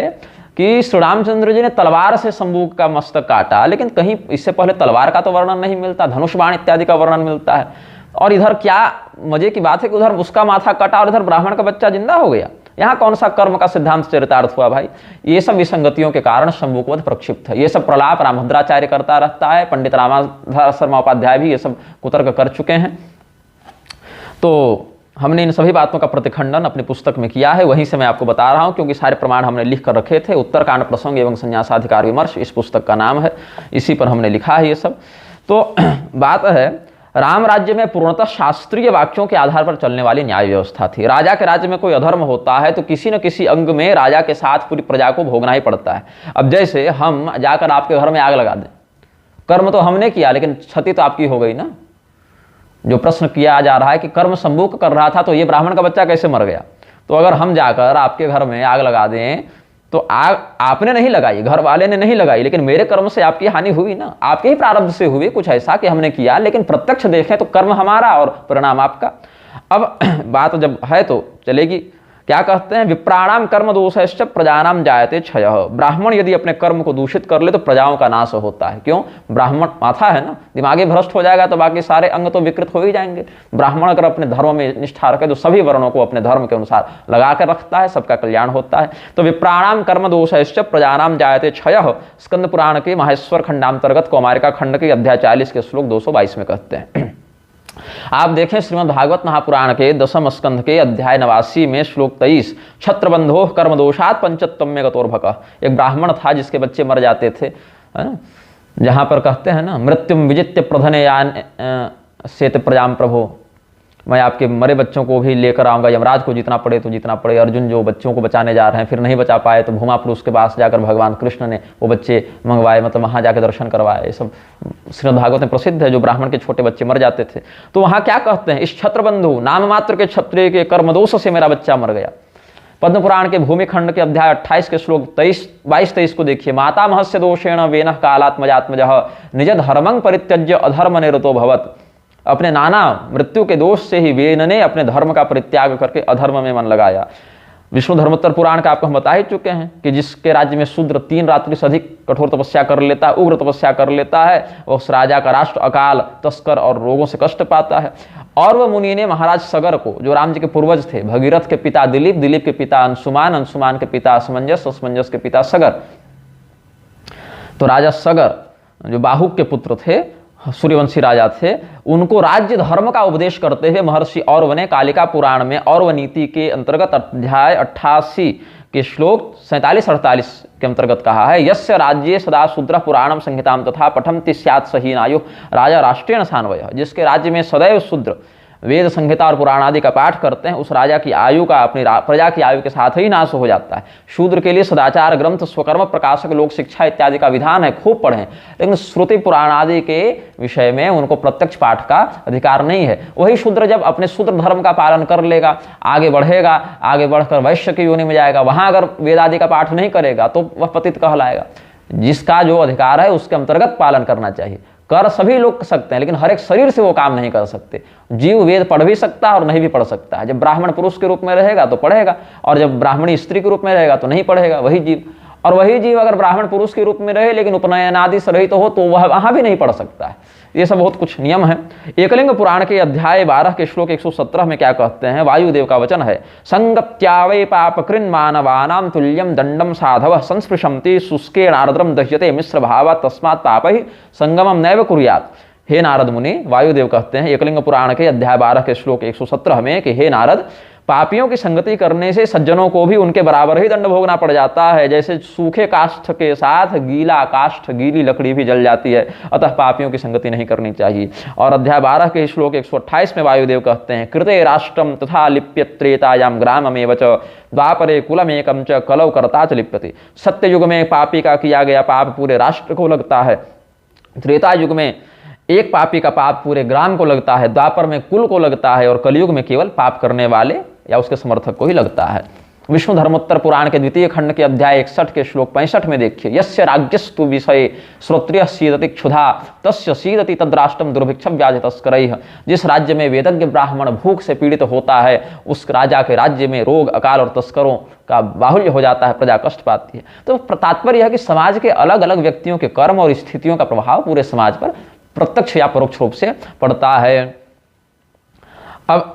Speaker 1: कि श्री रामचंद्र जी ने तलवार से शंभु का मस्तक काटा, लेकिन कहीं इससे पहले तलवार का तो वर्णन नहीं मिलता, धनुष बाण इत्यादि का वर्णन मिलता है। और इधर क्या मजे की बात है कि उधर उसका माथा कटा और इधर ब्राह्मण का बच्चा जिंदा हो गया। यहाँ कौन सा कर्म का सिद्धांत चरितार्थ हुआ भाई? ये सब विसंगतियों के कारण शंभु वध प्रक्षिप्त है। ये सब प्रलाप रामभद्राचार्य करता रहता है, पंडित रामाधर शर्मा उपाध्याय भी ये सब कुतर्क कर चुके हैं। तो हमने इन सभी बातों का प्रतिखंडन अपनी पुस्तक में किया है, वहीं से मैं आपको बता रहा हूं, क्योंकि सारे प्रमाण हमने लिख कर रखे थे। उत्तरकांड प्रसंग एवं संन्यासाधिकार विमर्श इस पुस्तक का नाम है, इसी पर हमने लिखा है ये सब। तो बात है, राम राज्य में पूर्णतः शास्त्रीय वाक्यों के आधार पर चलने वाली न्याय व्यवस्था थी। राजा के राज्य में कोई अधर्म होता है तो किसी न किसी अंग में राजा के साथ पूरी प्रजा को भोगना ही पड़ता है। अब जैसे हम जाकर आपके घर में आग लगा दें, कर्म तो हमने किया लेकिन क्षति तो आपकी हो गई ना। जो प्रश्न किया जा रहा है कि कर्म शंभु कर रहा था तो ये ब्राह्मण का बच्चा कैसे मर गया, तो अगर हम जाकर आपके घर में आग लगा दें तो आग आपने नहीं लगाई, घर वाले ने नहीं लगाई, लेकिन मेरे कर्म से आपकी हानि हुई ना, आपके ही प्रारब्ध से हुई, कुछ ऐसा कि हमने किया, लेकिन प्रत्यक्ष देखें तो कर्म हमारा और परिणाम आपका। अब बात जब है तो चलेगी। क्या कहते हैं, विप्राणाम कर्म दोषश्च प्रजानाम जायते क्षयः। ब्राह्मण यदि अपने कर्म को दूषित कर ले तो प्रजाओं का नाश होता है। क्यों? ब्राह्मण माथा है ना, दिमागी भ्रष्ट हो जाएगा तो बाकी सारे अंग तो विकृत हो ही जाएंगे। ब्राह्मण अगर अपने धर्म में निष्ठा रखे तो सभी वर्णों को अपने धर्म के अनुसार लगा कर रखता है, सबका कल्याण होता है। तो विप्राणाम कर्म दोषश्च प्रजानाम जायते क्षयः स्कंद पुराण के माहेश्वर खंडांतर्गत कौमारिका खंड के अध्याय 40 के श्लोक 222 में कहते हैं। आप देखें श्रीमद् भागवत महापुराण के 10वें स्कंध के अध्याय 89 में श्लोक 23, क्षत्रबंधो कर्म दोषात पंचत्वम में गतोर्भक। एक ब्राह्मण था जिसके बच्चे मर जाते थे, जहां पर कहते हैं ना, मृत्युम विजित्य प्रधने यान सेत प्रजाम प्रभो, मैं आपके मरे बच्चों को भी लेकर आऊंगा, यमराज को जीतना पड़े तो जीतना पड़े। अर्जुन जो बच्चों को बचाने जा रहे हैं, फिर नहीं बचा पाए तो भूमा पुरुष के पास जाकर भगवान कृष्ण ने वो बच्चे मंगवाए, मतलब वहां जाकर दर्शन करवाए। ये सब श्रीमद् भागवत में प्रसिद्ध है, जो ब्राह्मण के छोटे बच्चे मर जाते थे। तो वहां क्या कहते हैं, इस क्षत्रबंधु नाम मात्र के क्षत्रिय के कर्मदोष से मेरा बच्चा मर गया। पद्म पुराण के भूमि खंड के अध्याय 28 के श्लोक 22-23 को देखिए, माता महस्य दोषेण वेनः कालात्मजात्मजः निज धर्मं परित्यज्य अधर्म निरतो भवत्। अपने नाना मृत्यु के दोष से ही वेन ने अपने धर्म का परित्याग करके अधर्म में मन लगाया। विष्णु धर्मोत्तर पुराण का आपको हम बता ही चुके हैं कि जिसके राज्य में शूद्र 3 रात्रि से अधिक कठोर तपस्या कर लेता है, उग्र तपस्या कर लेता है, उस राजा का राष्ट्र अकाल, तस्कर और रोगों से कष्ट पाता है। और वह मुनि ने महाराज सगर को, जो राम जी के पूर्वज थे, भगीरथ के पिता दिलीप, दिलीप के पिता अंशुमान, अंशुमान के पिता असमंजस, असमंजस के पिता सगर, तो राजा सगर जो बाहुक के पुत्र थे, सूर्यवंशी राजा थे, उनको राज्य धर्म का उपदेश करते हुए महर्षि औरव ने कालिका पुराण में औरव नीति के अंतर्गत अध्याय 88 के श्लोक 47-48 के अंतर्गत कहा है, यस्य राज्ये सदा शूद्र पुराणम संहिताम तथा पठन्ति स्यात् सहीन आयु राजा राष्ट्रेण सान्वयः, जिसके राज्य में सदैव शूद्र वेद संहिता और पुराण आदि का पाठ करते हैं, उस राजा की आयु का अपनी प्रजा की आयु के साथ ही नाश हो जाता है। शूद्र के लिए सदाचार ग्रंथ, स्वकर्म प्रकाशक, लोक शिक्षा इत्यादि का विधान है, खूब पढ़ें, लेकिन श्रुति पुराण आदि के विषय में उनको प्रत्यक्ष पाठ का अधिकार नहीं है। वही शूद्र जब अपने शूद्र धर्म का पालन कर लेगा, आगे बढ़ेगा, आगे बढ़कर वैश्य की योनि में जाएगा, वहां अगर वेद आदि का पाठ नहीं करेगा तो वह पतित कहलाएगा। जिसका जो अधिकार है उसके अंतर्गत पालन करना चाहिए। कर सभी लोग कर सकते हैं, लेकिन हर एक शरीर से वो काम नहीं कर सकते। जीव वेद पढ़ भी सकता है और नहीं भी पढ़ सकता है। जब ब्राह्मण पुरुष के रूप में रहेगा तो पढ़ेगा, और जब ब्राह्मणी स्त्री के रूप में रहेगा तो नहीं पढ़ेगा वही जीव। और वही जीव अगर ब्राह्मण पुरुष के रूप में रहे लेकिन उपनयन आदि से रहित हो तो वह वहां भी नहीं पढ़ सकता है। ये सब बहुत कुछ नियम है। एकलिंग पुराण के अध्याय 12 के श्लोक 117 में क्या कहते हैं, वायुदेव का वचन है, संगत्यावै पापकृन् मानवानां तुल्यम दंडम साधवः संस्पृशन्ति शुष्केण आर्द्रम दह्यते मिश्र भावा तस्मात् पापैः संगमम नैव कुर्यात्। हे नारद मुनि, वायुदेव कहते हैं एकलिंग पुराण के अध्याय 12 के श्लोक 117 में कि हे नारद, पापियों की संगति करने से सज्जनों को भी उनके बराबर ही दंड भोगना पड़ जाता है। जैसे सूखे काष्ठ के साथ गीला काष्ठ, गीली लकड़ी भी जल जाती है, अतः पापियों की संगति नहीं करनी चाहिए। और अध्याय 12 के श्लोक 128 में वायुदेव कहते हैं, कृते राष्ट्रम तथा लिप्यत्रेतायाम ग्राममेव च द्वापरे कुलमेकं च कलौ कर्ता च लिप्यते। सत्य युग में पापी का किया गया पाप पूरे राष्ट्र को लगता है, त्रेता युग में एक पापी का पाप पूरे ग्राम को लगता है, द्वापर में कुल को लगता है, और कलयुग में केवल पाप करने वाले या उसके समर्थक को ही लगता है। विष्णु धर्मोत्तर पुराण के द्वितीय खंड के अध्याय 61 के श्लोक 65 में देखिए, यस्य राज्यस्तु विषये श्रोत्रियः सीदति क्षुधा तस्य सीदति तद्राष्ट्रम दुर्भिक्षं व्याधि तस्करैः। जिस राज्य में वेदज्ञ ब्राह्मण भूख से पीड़ित होता है, उस राजा के राज्य में रोग, अकाल और तस्करों का बाहुल्य हो जाता है, प्रजा कष्ट पाती है। तो तात्पर्य है कि समाज के अलग अलग व्यक्तियों के कर्म और स्थितियों का प्रभाव पूरे समाज पर प्रत्यक्ष या परोक्ष रूप से पड़ता है। अब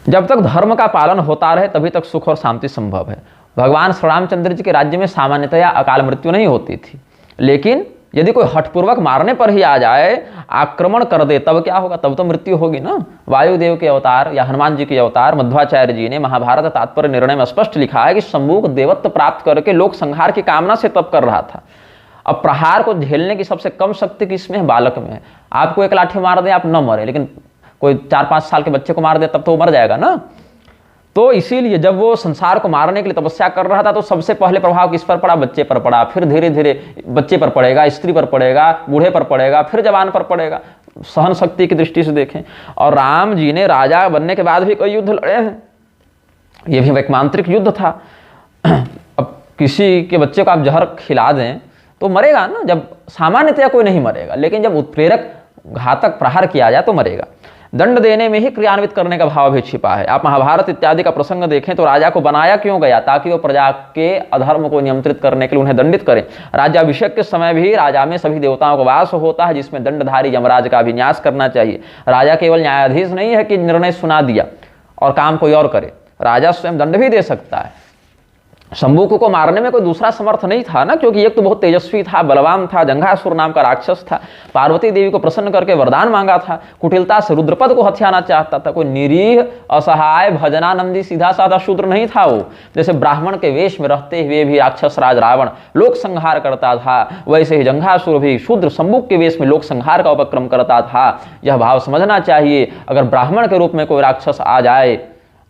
Speaker 1: जब तक धर्म का पालन होता रहे तभी तक सुख और शांति संभव है। भगवान श्री रामचंद्र जी के राज्य में सामान्यतया अकाल मृत्यु नहीं होती थी, लेकिन यदि कोई हठपूर्वक मारने पर ही आ जाए, आक्रमण कर दे, तब क्या होगा? तब तो मृत्यु होगी ना। वायुदेव के अवतार या हनुमान जी के अवतार मध्वाचार्य जी ने महाभारत तात्पर्य निर्णय में स्पष्ट लिखा है कि शंभू देवत्व प्राप्त करके लोक संहार की कामना से तप कर रहा था। अब प्रहार को झेलने की सबसे कम शक्ति किसमें है? बालक में है। आपको एक लाठी मार दे आप न मरे, लेकिन कोई 4-5 साल के बच्चे को मार दे तब तो वो मर जाएगा ना। तो इसीलिए जब वो संसार को मारने के लिए तपस्या कर रहा था तो सबसे पहले प्रभाव किस पर पड़ा? बच्चे पर पड़ा। फिर धीरे धीरे बच्चे पर पड़ेगा, स्त्री पर पड़ेगा, बूढ़े पर पड़ेगा, फिर जवान पर पड़ेगा। सहन शक्ति की दृष्टि से देखें। और राम जी ने राजा बनने के बाद भी कई युद्ध लड़े हैं। ये भी वैक्मांत्रिक युद्ध था। अब किसी के बच्चे को आप जहर खिला दें तो मरेगा ना। जब सामान्यतया कोई नहीं मरेगा, लेकिन जब उत्प्रेरक घातक प्रहार किया जाए तो मरेगा। दंड देने में ही क्रियान्वित करने का भाव भी छिपा है। आप महाभारत इत्यादि का प्रसंग देखें तो राजा को बनाया क्यों गया? ताकि वो प्रजा के अधर्म को नियंत्रित करने के लिए उन्हें दंडित करें। राज्याभिषेक के समय भी राजा में सभी देवताओं का वास होता है, जिसमें दंडधारी यमराज का भी न्यास करना चाहिए। राजा केवल न्यायाधीश नहीं है कि निर्णय सुना दिया और काम कोई और करे, राजा स्वयं दंड भी दे सकता है। शंभू को मारने में कोई दूसरा समर्थ नहीं था ना, क्योंकि एक तो बहुत तेजस्वी था, बलवान था, जंघासुर नाम का राक्षस था, पार्वती देवी को प्रसन्न करके वरदान मांगा था, कुटिलता से रुद्रपद को हथियाना चाहता था। कोई निरीह असहाय भजनानंदी सीधा साधा शूद्र नहीं था वो। जैसे ब्राह्मण के वेश में रहते हुए भी राक्षस राज रावण लोक संहार करता था, वैसे ही जंघासुर भी शूद्र शंभू के वेश में लोक संहार का उपक्रम करता था। यह भाव समझना चाहिए। अगर ब्राह्मण के रूप में कोई राक्षस आ जाए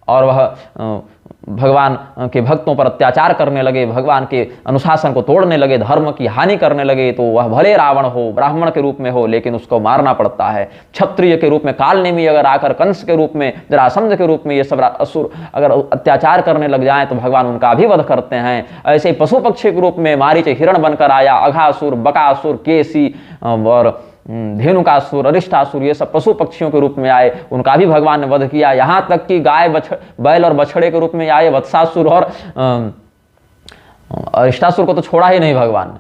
Speaker 1: और वह भगवान के भक्तों पर अत्याचार करने लगे, भगवान के अनुशासन को तोड़ने लगे, धर्म की हानि करने लगे, तो वह भले रावण हो, ब्राह्मण के रूप में हो, लेकिन उसको मारना पड़ता है। क्षत्रिय के रूप में कालनेमी अगर आकर, कंस के रूप में, जरासंध के रूप में ये सब असुर अगर अत्याचार करने लग जाएं तो भगवान उनका भी वध करते हैं। ऐसे ही पशु पक्षी के रूप में मारीच हिरण बनकर आया, अघासुर, बकासुर, केसी और धेनुकासुर, अरिष्टासुर, ये सब पशु पक्षियों के रूप में आए, उनका भी भगवान ने वध किया। यहाँ तक कि गाय बैल और बछड़े के रूप में आए वत्सासुर और अरिष्टासुर को तो छोड़ा ही नहीं भगवान ने।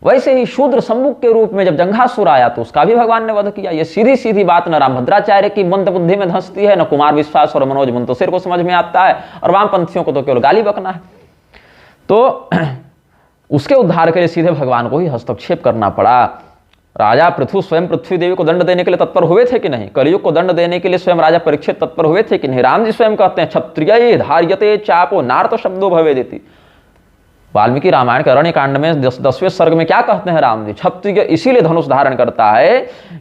Speaker 1: वैसे ही शूद्र सम्मुख के रूप में जब जंघासुर आया तो उसका भी भगवान ने वध किया। ये सीधी सीधी बात न रामभद्राचार्य की मंद बुद्धि में धंसती है, न कुमार विश्वास और मनोज मुंतशिर को समझ में आता है, और वामपंथियों को तो केवल गाली बकना है। तो उसके उद्धार के लिए सीधे भगवान को ही हस्तक्षेप करना पड़ा। राजा पृथु स्वयं पृथ्वी देवी को दंड देने के लिए तत्पर हुए थे कि नहीं? कलयुग को दंड देने के लिए स्वयं राजा परीक्षित तत्पर हुए थे कि नहीं? राम जी स्वयं कहते हैं क्षत्रिय धार्यते चापो नार्त शब्दो भवे देती। वाल्मीकि रामायण के अरण्य कांड में 10वें सर्ग में क्या कहते हैं राम जी? क्षत्रिय इसीलिए धनुष धारण करता है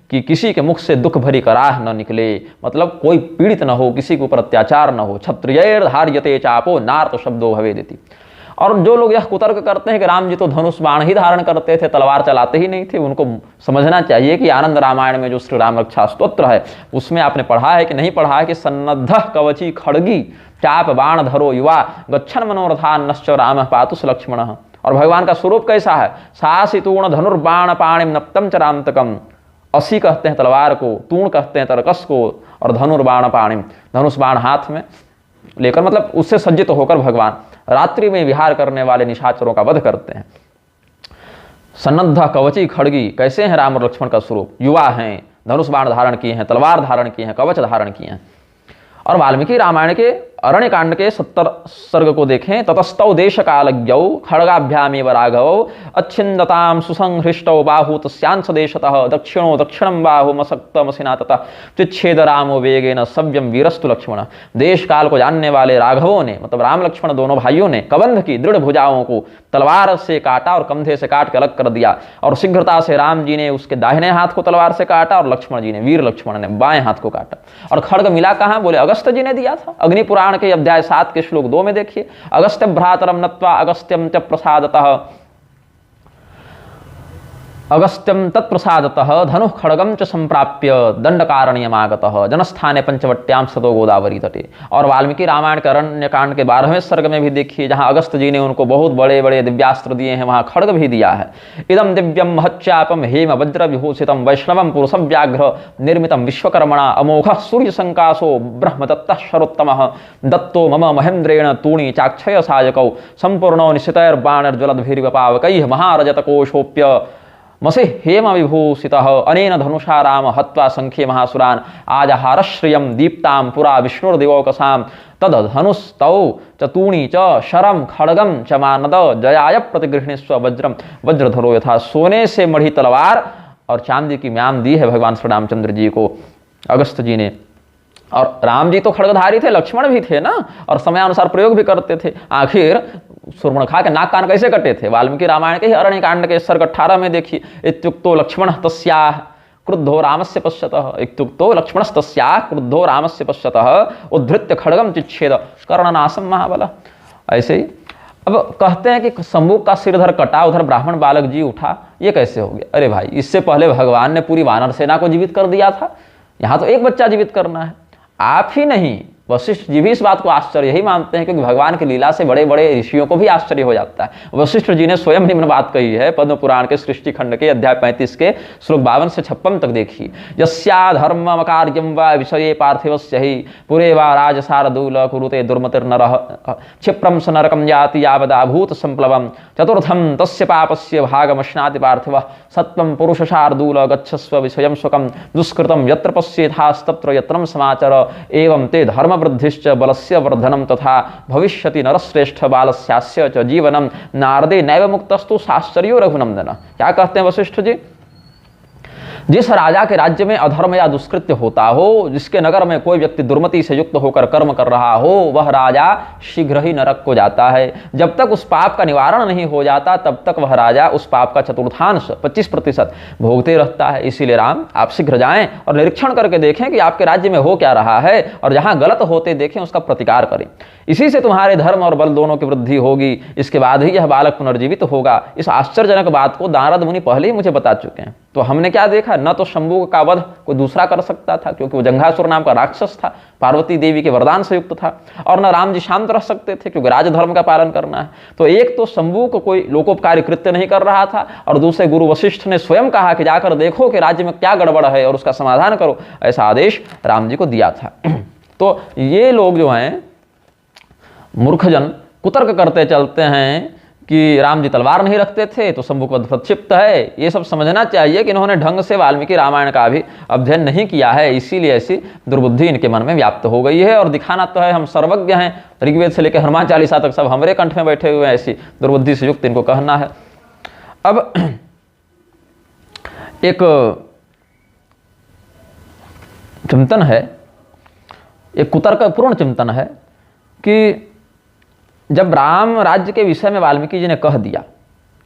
Speaker 1: कि किसी के मुख से दुख भरी कराह न निकले, मतलब कोई पीड़ित न हो, किसी के ऊपर अत्याचार न हो। क्षत्रिय धार्यते चापो नार्त शब्दो भवे देती। और जो लोग यह कुतर्क करते हैं कि राम जी तो धनुष बाण ही धारण करते थे, तलवार चलाते ही नहीं थे, उनको समझना चाहिए कि आनंद रामायण में जो श्री राम रक्षा स्तोत्र है उसमें आपने पढ़ा है कि नहीं पढ़ा है कि सन्नद्ध कवची खड़गी चाप बाण धरो युवा गच्छन मनोरथान नश्च राम पातुस लक्ष्मण। और भगवान का स्वरूप कैसा है? सासितूर्ण धनुर्बाण पाणिम नप्तम च रामतकम। असी कहते हैं तलवार को, तूण कहते हैं तरकस को, और धनुर्बाण पाणिम धनुष बाण हाथ में लेकर, मतलब उससे सज्जित होकर भगवान रात्रि में विहार करने वाले निशाचरों का वध करते हैं। सन्नद्ध कवची खड़गी, कैसे हैं राम और लक्ष्मण का स्वरूप? युवा हैं, धनुष बाण धारण किए हैं, तलवार धारण किए हैं, कवच धारण किए हैं। और वाल्मीकि रामायण के अरण्य कांड के 70 सर्ग को देखें। ततस्तौ देश कालज्ञौ खड़गाभ्यामेव राघवौ अच्छिन्दतां सुसंहृष्टौ बाहु तस्यांश देशतः दक्षिणो दक्षिणं बाहु मसक्तमसिना ततः चिच्छेद रामो वेगेन सव्यम वीरस्तु लक्ष्मण। देश काल को जानने वाले राघवों ने, मतलब राम लक्ष्मण दोनों भाइयों ने कबंध की दृढ़ भुजाओं को तलवार से काटा और कंधे से काट के अलग कर दिया। और शीघ्रता से राम जी ने उसके दाहिने हाथ को तलवार से काटा और लक्ष्मण जी ने, वीर लक्ष्मण ने बाएं हाथ को काटा। और खड्ग मिला कहाँ? बोले अगस्त जी ने दिया था। अग्नि पुराण के अध्याय 7 के श्लोक 2 में देखिए, अगस्त्य भ्रातरम नत्वा अगस्त्यम च प्रसादतः अगस्त्यम तत्प्रसादतः धनुः खड्गम च संप्राप्य दंडकारण्यमागतः जनस्थाने पंचवट्याम सतो गोदावरी तटे। और वाल्मीकि रामायण के अरण्य कांड के 12वें सर्ग में भी देखिए, जहां अगस्त जी ने उनको बहुत बड़े बड़े दिव्यास्त्र दिए हैं, वहां खड्ग भी दिया है। इदम दिव्यम महच्चापम हेम वज्र विभूषितम वैष्णवम पुरुष व्याघ्र निर्मितम विश्वकर्मणा अमोघ सूर्य संकाशो ब्रह्मदत्त शरोत्तमः दत्तो मम महेन्द्रेण तूणी चाक्षय सायकौ संपूर्णो निशितैर्बाणर्ज्वलद्भिर्वपावकैः महारजतकोशोप्य मसे हेम विभूषितः अनेन धनुषा राम हत्वा संख्ये महासुरान आजहारश्रियम दीप्तां पुरा विष्णुर्दिवौकसां तद धनुस्तौ चतूणी च शरम खड्गम च मानद जयाय प्रतिगृह्णीस्व वज्रम वज्रधरो यथा। सोने से मढ़ी तलवार और चांदी की म्याम दी है भगवान श्री रामचंद्र जी को अगस्त जी ने। और राम जी तो खड्गधारी थे, लक्ष्मण भी थे ना, और समयानुसार प्रयोग भी करते थे। आखिर सूर्पणखा के नाक कान कैसे कटे थे? वाल्मीकि रामायण के अरण्य कांड के सर्ग 18 में देखिए, इत्युक्तो लक्ष्मण तस्याः क्रुद्धो रामस्य पश्यतः इत्युक्तो लक्ष्मणस्तस्याः क्रुद्धो रामस्य पश्यतः उद्धृत्य खड्गम चिच्छेद कर्णनाशम महाबल। ऐसे ही अब कहते हैं कि शंभुक का सिर इधर कटा, उधर ब्राह्मण बालक जी उठा, ये कैसे हो गया? अरे भाई, इससे पहले भगवान ने पूरी वानर सेना को जीवित कर दिया था, यहाँ तो एक बच्चा जीवित करना है। आप ही नहीं, वशिष्ठ जी भी इस बात को आश्चर्य ही मानते हैं, क्योंकि भगवान की लीला से बड़े बड़े ऋषियों को भी आश्चर्य हो जाता है। वशिष्ठ जी ने स्वयं निम्न बात कही है पद्म पुराण के सृष्टि खंड के अध्याय 35 के श्लोक 52 से 56 तक देखिए। यस्या धर्मम कार्यम वा विषये पार्थिवस्य हि पुरे वा राजसारदूल कुरुते दुर्मतिर्नरः क्षिप्रं स नरकं याति यावदाभूत संप्लवम् चतुर्थं तस्य पापस्य भागमश्नाति पार्थिवः सत्वं पुरुषशार्दूल गच्छस्व विषयं स्वकं दुष्कृतं यत्र पश्येथास्तत्र यत्रं समाचर एवं ते धर्म वृद्धिश्च बलस्य वर्धनम तथा भविष्यति नरश्रेष्ठ बालस्यास्य च जीवनम नारदे नैव मुक्तस्तु साश्चर्यो रघुनंदन। क्या कहते हैं वशिष्ठ जी? जिस राजा के राज्य में अधर्म या दुष्कृत्य होता हो, जिसके नगर में कोई व्यक्ति दुर्मति से युक्त होकर कर्म कर रहा हो, वह राजा शीघ्र ही नरक को जाता है। जब तक उस पाप का निवारण नहीं हो जाता तब तक वह राजा उस पाप का चतुर्थांश 25% भोगते रहता है। इसीलिए राम, आप शीघ्र जाएं और निरीक्षण करके देखें कि आपके राज्य में हो क्या रहा है, और जहां गलत होते देखें उसका प्रतिकार करें। इसी से तुम्हारे धर्म और बल दोनों की वृद्धि होगी। इसके बाद ही यह बालक पुनर्जीवित होगा। इस आश्चर्यजनक बात को नारद मुनि पहले ही मुझे बता चुके हैं। तो हमने क्या देखा? न तो शंभु का वध कोई दूसरा कर सकता था, क्योंकि वो जंघासुर नाम का राक्षस था, पार्वती देवी के वरदान से युक्त था, और न राम जी शांत रह सकते थे, क्योंकि राजधर्म का पालन करना है। तो एक तो शंभु को कोई लोकोपकारी कृत्य नहीं कर रहा था, और दूसरे गुरु वशिष्ठ ने स्वयं कहा कि जाकर देखो कि राज्य में क्या गड़बड़ है और उसका समाधान करो, ऐसा आदेश राम जी को दिया था। तो ये लोग जो हैं मूर्खजन कुतर्क करते चलते हैं कि राम जी तलवार नहीं रखते थे तो शंभु का वध प्रक्षिप्त है। ये सब समझना चाहिए कि इन्होंने ढंग से वाल्मीकि रामायण का भी अध्ययन नहीं किया है, इसीलिए ऐसी दुर्बुद्धि इनके मन में व्याप्त हो गई है। और दिखाना तो है हम सर्वज्ञ हैं, ऋग्वेद से लेकर हनुमान चालीसा तक सब हमारे कंठ में बैठे हुए हैं, ऐसी दुर्बुद्धि से युक्त इनको कहना है। अब एक चिंतन है, एक कुतर्कपूर्ण चिंतन है कि जब राम राज्य के विषय में वाल्मीकि जी ने कह दिया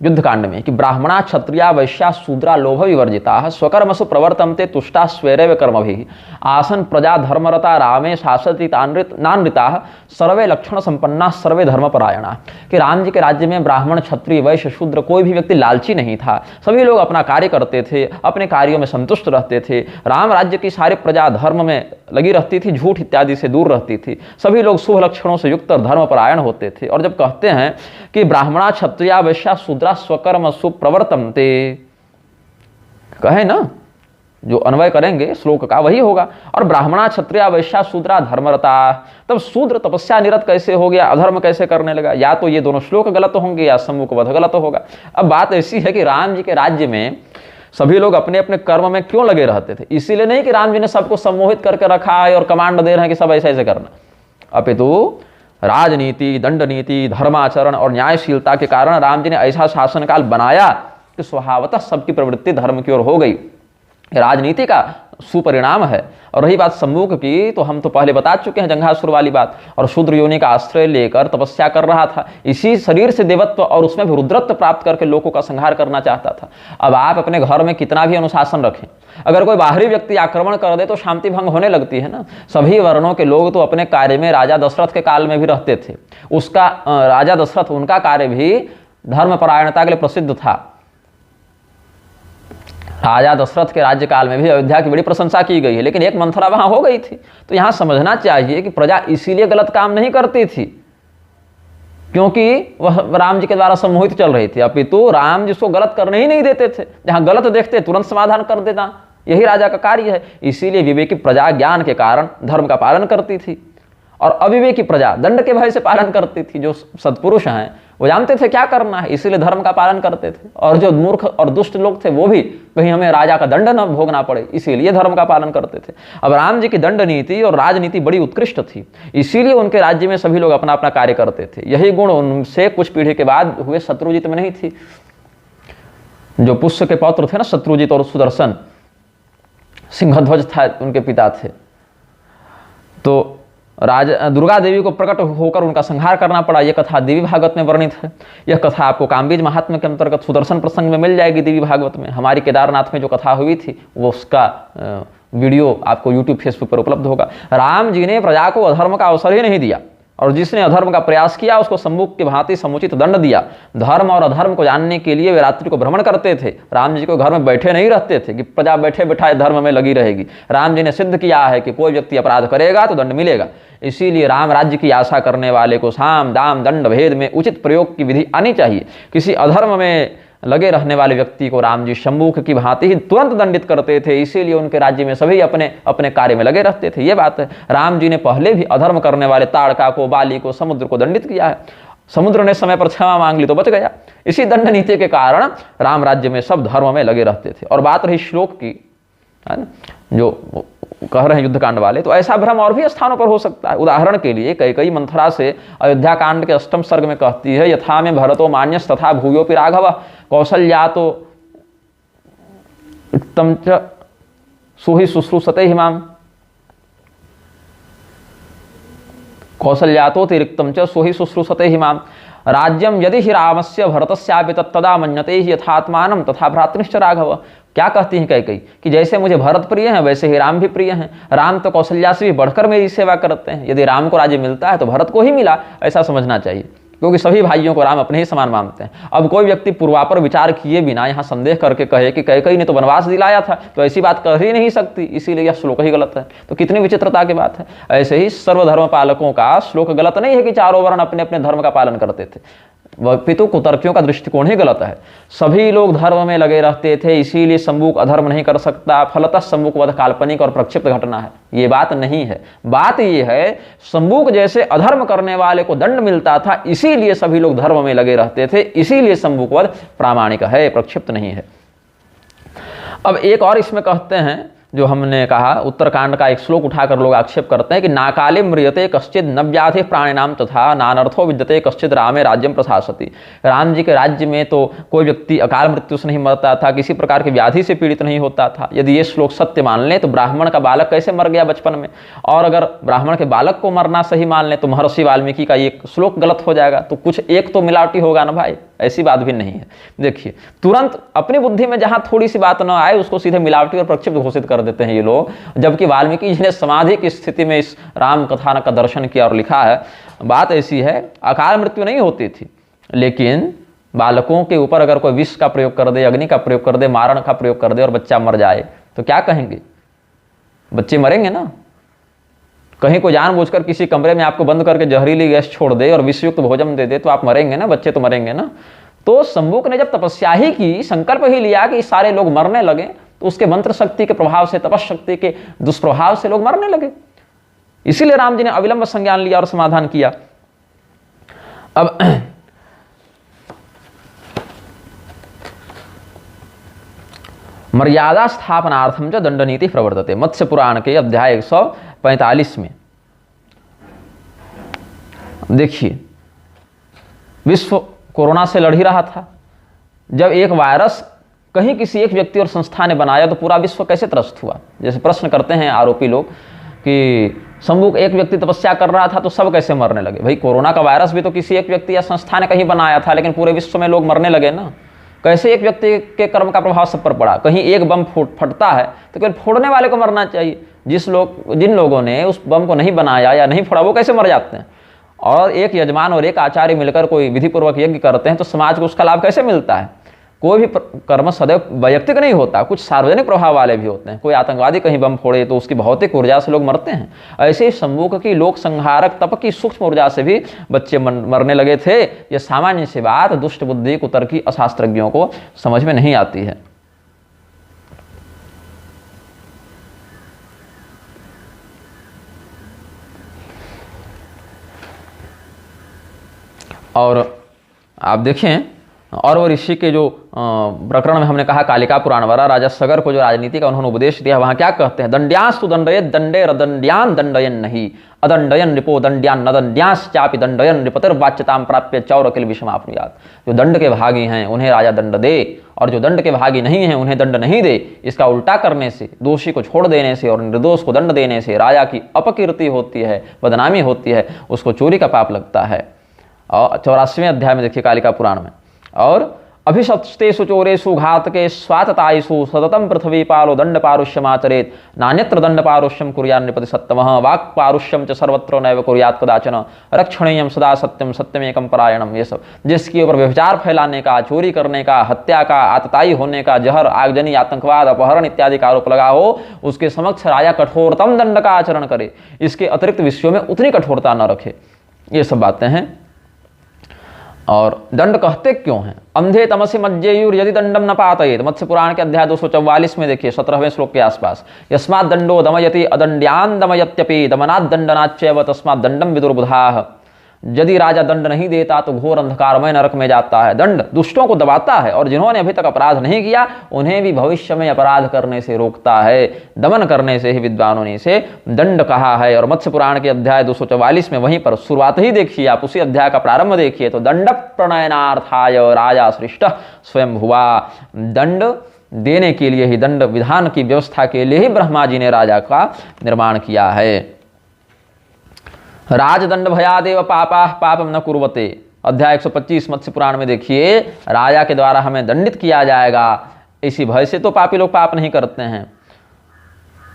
Speaker 1: युद्धकांड में कि ब्राह्मणा क्षत्रिया वैश्या शूद्रा लोभ विवर्जिता स्वकर्मसु प्रवर्तन्ते तुष्टा स्वेरैव कर्मभिः आसन प्रजा धर्मरता रामे शासति नानृता सर्वे लक्षण संपन्ना सर्वे धर्मपरायणा। कि राम जी के राज्य में ब्राह्मण क्षत्रिय वैश्य शूद्र कोई भी व्यक्ति लालची नहीं था, सभी लोग अपना कार्य करते थे, अपने कार्यों में संतुष्ट रहते थे। राम राज्य की सारी प्रजा धर्म में लगी रहती थी, झूठ इत्यादि से दूर रहती थी, सभी लोग शुभ लक्षणों से युक्त और धर्मपरायण होते थे। और जब कहते हैं कि ब्राह्मणा क्षत्रिया वैश्या शूद्रा स्वकर्म सुप्रवर्तन्ते, कहे ना, जो अन्वय करेंगे श्लोक का वही होगा। और ब्राह्मणा क्षत्रिया वैश्या शूद्रा धर्मरता, तब शूद्र तपस्या निरत कैसे हो गया, अधर्म कैसे करने लगा? या तो ये दोनों श्लोक गलत होंगे या सम्मुखवध गलत होगा। अब बात ऐसी है कि राम जी के राज्य में सभी लोग अपने अपने कर्म में क्यों लगे रहते थे? इसीलिए नहीं कि राम जी ने सबको सम्मोहित करके रखा है और कमांड दे रहे हैं कि सब ऐसे ऐसे करना, अपितु राजनीति, दंड नीति, धर्माचरण और न्यायशीलता के कारण राम जी ने ऐसा शासनकाल बनाया कि स्वभावतः सबकी प्रवृत्ति धर्म की ओर हो गई। राजनीति का सुपरिणाम है। और रही बात सम्मुख की, तो हम तो पहले बता चुके हैं जंघासुर वाली बात। और शूद्र योनि का आश्रय लेकर तपस्या कर रहा था, इसी शरीर से देवत्व और उसमें भी रुद्रत्व प्राप्त करके लोगों का संहार करना चाहता था। अब आप अपने घर में कितना भी अनुशासन रखें, अगर कोई बाहरी व्यक्ति आक्रमण कर दे तो शांति भंग होने लगती है ना। सभी वर्णों के लोग तो अपने कार्य में राजा दशरथ के काल में भी रहते थे। उसका राजा दशरथ, उनका कार्य भी धर्मपरायणता के लिए प्रसिद्ध था। राजा दशरथ के राज्य काल में भी अयोध्या की बड़ी प्रशंसा की गई है, लेकिन एक मंथरा वहां हो गई थी। तो यहां समझना चाहिए कि प्रजा इसीलिए गलत काम नहीं करती थी क्योंकि वह राम जी के द्वारा सम्मोहित चल रही थी, अपितु राम जिसको गलत करने ही नहीं देते थे। जहां गलत देखते तुरंत समाधान कर देना, यही राजा का कार्य है। इसीलिए विवेकी प्रजा ज्ञान के कारण धर्म का पालन करती थी और अविवेकी प्रजा दंड के भय से पालन करती थी। जो सत्पुरुष हैं वो जानते थे क्या करना है, इसीलिए धर्म का पालन करते थे। और जो मूर्ख और दुष्ट लोग थे वो भी कहीं हमें राजा का दंड न भोगना पड़े, इसीलिए धर्म का पालन करते थे। अब राम जी की दंड नीति और राजनीति बड़ी उत्कृष्ट थी, इसीलिए उनके राज्य में सभी लोग अपना अपना कार्य करते थे। यही गुण उनसे कुछ पीढ़ी के बाद हुए शत्रुजित में नहीं थी। जो पुष्य के पौत्र थे ना, शत्रुजित और सुदर्शन, सिंहध्वज था उनके पिता थे, तो दुर्गा देवी को प्रकट होकर उनका संहार करना पड़ा। यह कथा देवी भागवत में वर्णित है। यह कथा आपको कामबीज महात्म्य के अंतर्गत सुदर्शन प्रसंग में मिल जाएगी देवी भागवत में। हमारी केदारनाथ में जो कथा हुई थी वो उसका वीडियो आपको यूट्यूब फेसबुक पर उपलब्ध होगा। राम जी ने प्रजा को अधर्म का अवसर ही नहीं दिया और जिसने अधर्म का प्रयास किया उसको सम्मुख की भांति समुचित दंड दिया। धर्म और अधर्म को जानने के लिए वे रात्रि को भ्रमण करते थे। राम जी को घर में बैठे नहीं रहते थे कि प्रजा बैठे बैठाए धर्म में लगी रहेगी। राम जी ने सिद्ध किया है कि कोई व्यक्ति अपराध करेगा तो दंड मिलेगा। इसीलिए राम राज्य की आशा करने वाले को साम दाम दंड भेद में उचित प्रयोग की विधि आनी चाहिए। किसी अधर्म में लगे रहने वाले व्यक्ति को राम जी सम्मुख की भांति ही तुरंत दंडित करते थे। इसीलिए उनके राज्य में सभी अपने अपने कार्य में लगे रहते थे। ये बात है। राम जी ने पहले भी अधर्म करने वाले ताड़का को, बाली को, समुद्र को दंडित किया है। समुद्र ने समय पर क्षमा मांग ली तो बच गया। इसी दंड नीति के कारण राम राज्य में सब धर्म में लगे रहते थे। और बात रही श्लोक की, है ना, जो कह रहे हैं युद्धकांड वाले, तो ऐसा भ्रम और भी स्थानों पर हो सकता है। उदाहरण के लिए कैकेयी मंथरा से अयोध्या कांड के 8वें सर्ग में कहती है, यथा में भरतो मान्यस तथा भूयोपि राघव कौशल्या तो उत्तम च सुहि शुश्रूषते हिमाम कौशल्या तो तिरिक्तम च सुहि शुश्रूषते हिमाम राज्यम यदि ही रामस्य भरतस्यापि तत्तदा मन्यते ही यथात्मानं तथा भ्रातृश्च राघव। क्या कहती हैं कैकेयी कि जैसे मुझे भरत प्रिय हैं वैसे ही राम भी प्रिय हैं। राम तो कौशल्या से भी बढ़कर मेरी सेवा करते हैं। यदि राम को राज्य मिलता है तो भरत को ही मिला, ऐसा समझना चाहिए, क्योंकि सभी भाइयों को राम अपने ही समान मानते हैं। अब कोई व्यक्ति पूर्वापर विचार किए बिना यहाँ संदेह करके कहे कि कैकेयी ने तो वनवास दिलाया था, तो ऐसी बात कर ही नहीं सकती, इसीलिए यह श्लोक ही गलत है। तो कितनी विचित्रता की बात है। ऐसे ही सर्वधर्म पालकों का श्लोक गलत नहीं है कि चारों वर्ण अपने अपने धर्म का पालन करते थे, पितु कुतर्कियों का दृष्टिकोण ही गलत है। सभी लोग धर्म में लगे रहते थे, इसीलिए सम्मुख अधर्म नहीं कर सकता। फलतः सम्मुख वध काल्पनिक और प्रक्षिप्त घटना है, ये बात नहीं है। बात ये है सम्मुख जैसे अधर्म करने वाले को दंड मिलता था, इसीलिए सभी लोग धर्म में लगे रहते थे, इसीलिए सम्मुख वध प्रामाणिक है, प्रक्षिप्त नहीं है। अब एक और इसमें कहते हैं, जो हमने कहा उत्तरकांड का एक श्लोक उठाकर लोग आक्षेप करते हैं कि नाकाले म्रियते कश्चित न व्याधि प्राणिनाम तथा नानर्थो विद्यते कश्चित रामे राज्यम प्रशासति। राम जी के राज्य में तो कोई व्यक्ति अकाल मृत्यु से नहीं मरता था, किसी प्रकार की व्याधि से पीड़ित नहीं होता था। यदि ये श्लोक सत्य मान लें तो ब्राह्मण का बालक कैसे मर गया बचपन में, और अगर ब्राह्मण के बालक को मरना सही मान लें तो महर्षि वाल्मीकि का ये श्लोक गलत हो जाएगा। तो कुछ एक तो मिलावटी होगा ना भाई, ऐसी बात भी नहीं है। देखिए तुरंत अपनी बुद्धि में जहां थोड़ी सी बात न आए उसको सीधे मिलावटी और प्रक्षिप्त घोषित कर देते हैं ये लोग, जबकि वाल्मीकि जी ने समाधि की स्थिति में इस राम कथानक का दर्शन किया और लिखा है। बात ऐसी है, अकाल मृत्यु नहीं होती थी, लेकिन बालकों के ऊपर अगर कोई विष का प्रयोग कर दे, अग्नि का प्रयोग कर दे, मारण का प्रयोग कर दे और बच्चा मर जाए तो क्या कहेंगे? बच्चे मरेंगे ना। कहीं को जानबूझकर किसी कमरे में आपको बंद करके जहरीली गैस छोड़ दे और विषयुक्त भोजन दे दे तो आप मरेंगे ना, बच्चे तो मरेंगे ना। तो शंभुक ने जब तपस्या ही की, संकल्प ही लिया कि सारे लोग मरने लगे, तो उसके मंत्र शक्ति के प्रभाव से, तपशक्ति के दुष्प्रभाव से लोग मरने लगे। इसीलिए राम जी ने अविलंब संज्ञान लिया और समाधान किया। अब मर्यादा स्थापनार्थम च दंड नीति प्रवर्तते, मत्स्य पुराण के अध्याय 145 में। देखिए विश्व कोरोना से लड़ ही रहा था। जब एक वायरस कहीं किसी एक व्यक्ति और संस्था ने बनाया तो पूरा विश्व कैसे त्रस्त हुआ। जैसे प्रश्न करते हैं आरोपी लोग कि शंभुक एक व्यक्ति तपस्या कर रहा था तो सब कैसे मरने लगे। भाई कोरोना का वायरस भी तो किसी एक व्यक्ति या संस्था ने कहीं बनाया था, लेकिन पूरे विश्व में लोग मरने लगे ना। कैसे एक व्यक्ति के कर्म का प्रभाव सब पर पड़ा। कहीं एक बम फटता है तो केवल फोड़ने वाले को मरना चाहिए, जिन लोगों ने उस बम को नहीं बनाया या नहीं फोड़ा वो कैसे मर जाते हैं। और एक यजमान और एक आचार्य मिलकर कोई विधिपूर्वक यज्ञ करते हैं तो समाज को उसका लाभ कैसे मिलता है। कोई भी कर्म सदैव वैयक्तिक नहीं होता, कुछ सार्वजनिक प्रभाव वाले भी होते हैं। कोई आतंकवादी कहीं बम फोड़े तो उसकी भौतिक ऊर्जा से लोग मरते हैं। ऐसे ही शंभुक की लोक संहारक तप की सूक्ष्म ऊर्जा से भी बच्चे मरने लगे थे। यह सामान्य सी बात दुष्ट बुद्धि कुतर्की अशास्त्रज्ञों को समझ में नहीं आती है। और आप देखें, और वो ऋषि के जो प्रकरण में हमने कहा कालिका पुराण वाला राजा सगर को जो राजनीति का उन्होंने उपदेश दिया, वहां क्या कहते हैं, दंड्यांस्तु दंडयेत दंडे रदंड्यान दंडयन नहीं अदंडयन निपो दंड्यान नदंड्यांस चापि दंडयन निपतिर्वाच्यताम प्राप्य चौर अखिल विषमाप्नुयात्। जो दंड के भागी हैं उन्हें राजा दंड दे, और जो दंड के भागी नहीं हैं उन्हें दंड नहीं दे। इसका उल्टा करने से, दोषी को छोड़ देने से और निर्दोष को दंड देने से राजा की अपकीर्ति होती है, बदनामी होती है, उसको चोरी का पाप लगता है। और 84वें अध्याय में देखिए कालिका पुराण में, और अभिशतेषु चोरेषु घातके स्वाततायिषु सततम पृथ्वी पालो दंड पारुष्यमाचरेत नान्यत्र दंड पारुष्यम कुर्यात् नृपति सत्तमः वाक् पारुष्यम च सर्वत्र नैव कुर्यात् कदाचन रक्षणीयम सदा सत्यम सत्यमेकम परायणम। ये सब जिसके ऊपर व्यभिचार फैलाने का, चोरी करने का, हत्या का, आतताई होने का, जहर, आगजनी, आतंकवाद, अपहरण इत्यादि का आरोप लगा हो, उसके समक्ष राजा कठोरतम दंड का आचरण करे, इसके अतिरिक्त विषयों में उतनी कठोरता न रखे। ये सब बातें हैं। और दंड कहते क्यों हैं, अंधे तमसी मज्जेयुर यदि दंडम न पातयेत, मत्स्य पुराण के अध्याय 244 में देखिए 17वें श्लोक के आसपास, यस्मात् दंडो दमयति अदंड्यान दमयत्यपि दमनात् दंडनाच्चैव तस्मात् दंडम विदुर्बुधाः। यदि राजा दंड नहीं देता तो घोर अंधकारमय नरक में जाता है। दंड दुष्टों को दबाता है और जिन्होंने अभी तक अपराध नहीं किया उन्हें भी भविष्य में अपराध करने से रोकता है। दमन करने से ही विद्वानों ने इसे दंड कहा है। और मत्स्य पुराण के अध्याय 244 में वहीं पर शुरुआत ही देखिए, आप उसी अध्याय का प्रारंभ देखिए तो दंड प्रणयनार्थाय राजा सृष्ट स्वयं हुआ। दंड देने के लिए ही, दंड विधान की व्यवस्था के लिए ही ब्रह्मा जी ने राजा का निर्माण किया है। राजदंड भयादेव पापा पापम न कुर्वते, अध्याय 125 मत्स्य पुराण में देखिए, राजा के द्वारा हमें दंडित किया जाएगा, इसी भय से तो पापी लोग पाप नहीं करते हैं।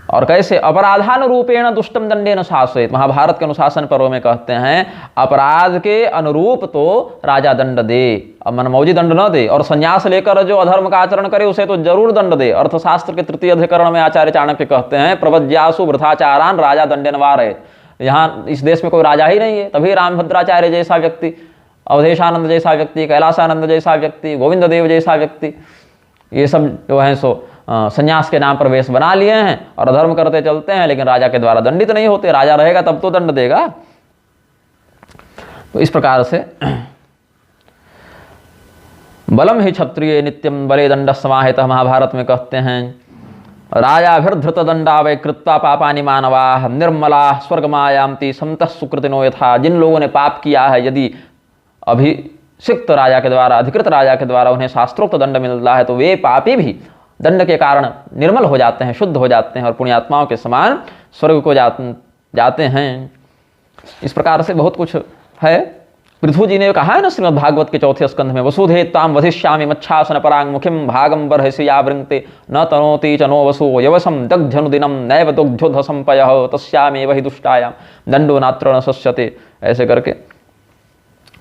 Speaker 1: और कैसे, अपराधानुरूपेण दुष्टम दंडेन शासयेत्, महाभारत के अनुशासन पर्व में कहते हैं अपराध के अनुरूप तो राजा दंड दे, मनमौजी दंड न दे। और संन्यास लेकर जो अधर्म का आचरण करे उसे तो जरूर दंड दे। अर्थशास्त्र के तृतीय अधिकरण में आचार्य चाणक्य कहते हैं प्रवज्यासु वृथाचारान राजा दंडेन वारयेत्। यहाँ इस देश में कोई राजा ही नहीं है, तभी रामभद्राचार्य जैसा व्यक्ति, अवधेशानंद जैसा व्यक्ति, कैलासानंद जैसा व्यक्ति, गोविंद देव जैसा व्यक्ति, ये सब जो है सो संन्यास के नाम पर वेश बना लिए हैं और अधर्म करते चलते हैं, लेकिन राजा के द्वारा दंडित नहीं होते। राजा रहेगा तब तो दंड देगा। तो इस प्रकार से बलम ही क्षत्रिय नित्यम बले दंड समाहितः, महाभारत में कहते हैं राजाभिर्धृतदंडा वै कृत्वा पापानि मानवाः निर्मला स्वर्गमायान्ति संतः सुकृतिनो यथा। जिन लोगों ने पाप किया है, यदि अभिषिक्त राजा के द्वारा, अधिकृत राजा के द्वारा उन्हें शास्त्रोक्त दंड मिलता है तो वे पापी भी दंड के कारण निर्मल हो जाते हैं, शुद्ध हो जाते हैं और पुण्यात्माओं के समान स्वर्ग को जाते हैं। इस प्रकार से बहुत कुछ है। पृथु जी ने कहा है ना श्रीमद् भागवत के चौथे स्कंध में, वसुधे ताम वधिष्यामि मच्छासन परांग मुखिम भागम बर्हसिया वृंक्ते न तनोति चनो वसु यवसम दग्ध्यनुदिनम नैव दुग्धोध संपयः तस्यामे वहि दुष्टायाम दंडो नात्र न शस्यते। ऐसे करके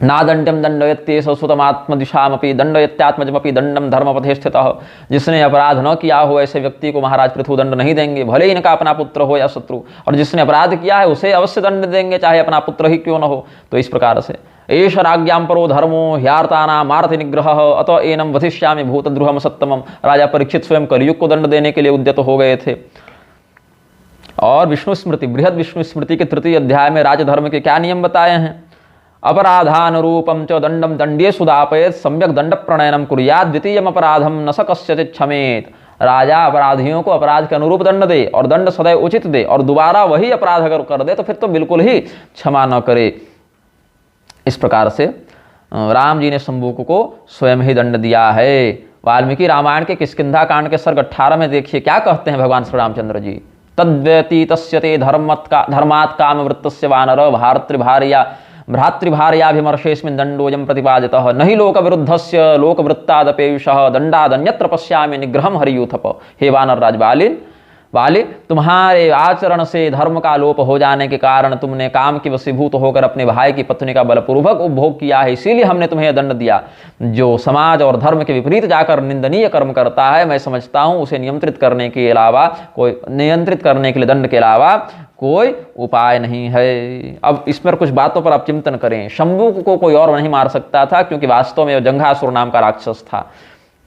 Speaker 1: नादंड्यम दंडयत्येष सुतमात्मदिशामपि दंडयत्यात्मजमपि दंडम धर्मपथे स्थितः। जिसने अपराध न किया हो ऐसे व्यक्ति को महाराज पृथु दंड नहीं देंगे, भले ही इनका अपना पुत्र हो या शत्रु, और जिसने अपराध किया है उसे अवश्य दंड देंगे, चाहे अपना पुत्र ही क्यों न हो। तो इस प्रकार से एष राज्ञां परो धर्मो ह्यार्तानां आर्ति निग्रह अत एनम वधिष्यामि भूतद्रुहम सत्तमम। राजा परीक्षित स्वयं कलियुग को दंड देने के लिए उद्यत हो गए थे। और विष्णु स्मृति, बृहद विष्णु स्मृति के तृतीय अध्याय में राजधर्म के क्या नियम बताए हैं। अपराधानुरूपम च दंडम दंड्ये सुदापयेत सम्यक दंड प्रणयनम कुर्यात् द्वितीयम अपराधम न स कस्यचित् क्षमेत। राजा अपराधियों को अपराध के अनुरूप दंड दे और दंड सदैव उचित दे, और दोबारा वही अपराध अगर कर दे तो फिर तो बिल्कुल ही क्षमा न करे। इस प्रकार से राम जी ने शंभुक को स्वयं ही दंड दिया है। वाल्मीकि रामायण के किष्किंधा कांड के सर्ग 18 में देखिए क्या कहते हैं भगवान श्री रामचंद्र जी। तद्व्यतीतस्य ते धर्मात् कामवृत्तस्य वानर भ्रातृभार्याभिमर्शेऽस्मिन् दंडोऽयं प्रतिपादितः नहि लोकविरुद्धस्य लोकवृत्तादपेयुषः दंडादन्यत्र पश्यामि निग्रहं हरियूथप। हे वानर राज वाले, तुम्हारे आचरण से धर्म का लोप हो जाने के कारण तुमने काम की वशीभूत होकर अपने भाई की पत्नी का बलपूर्वक उपभोग किया है, इसीलिए हमने तुम्हें दंड दिया। जो समाज और धर्म के विपरीत जाकर निंदनीय कर्म करता है, मैं समझता हूं उसे नियंत्रित करने के लिए दंड के अलावा कोई उपाय नहीं है। अब इस पर कुछ बातों पर आप चिंतन करें। शंभुक को कोई और नहीं मार सकता था, क्योंकि वास्तव में जंघासुर नाम का राक्षस था।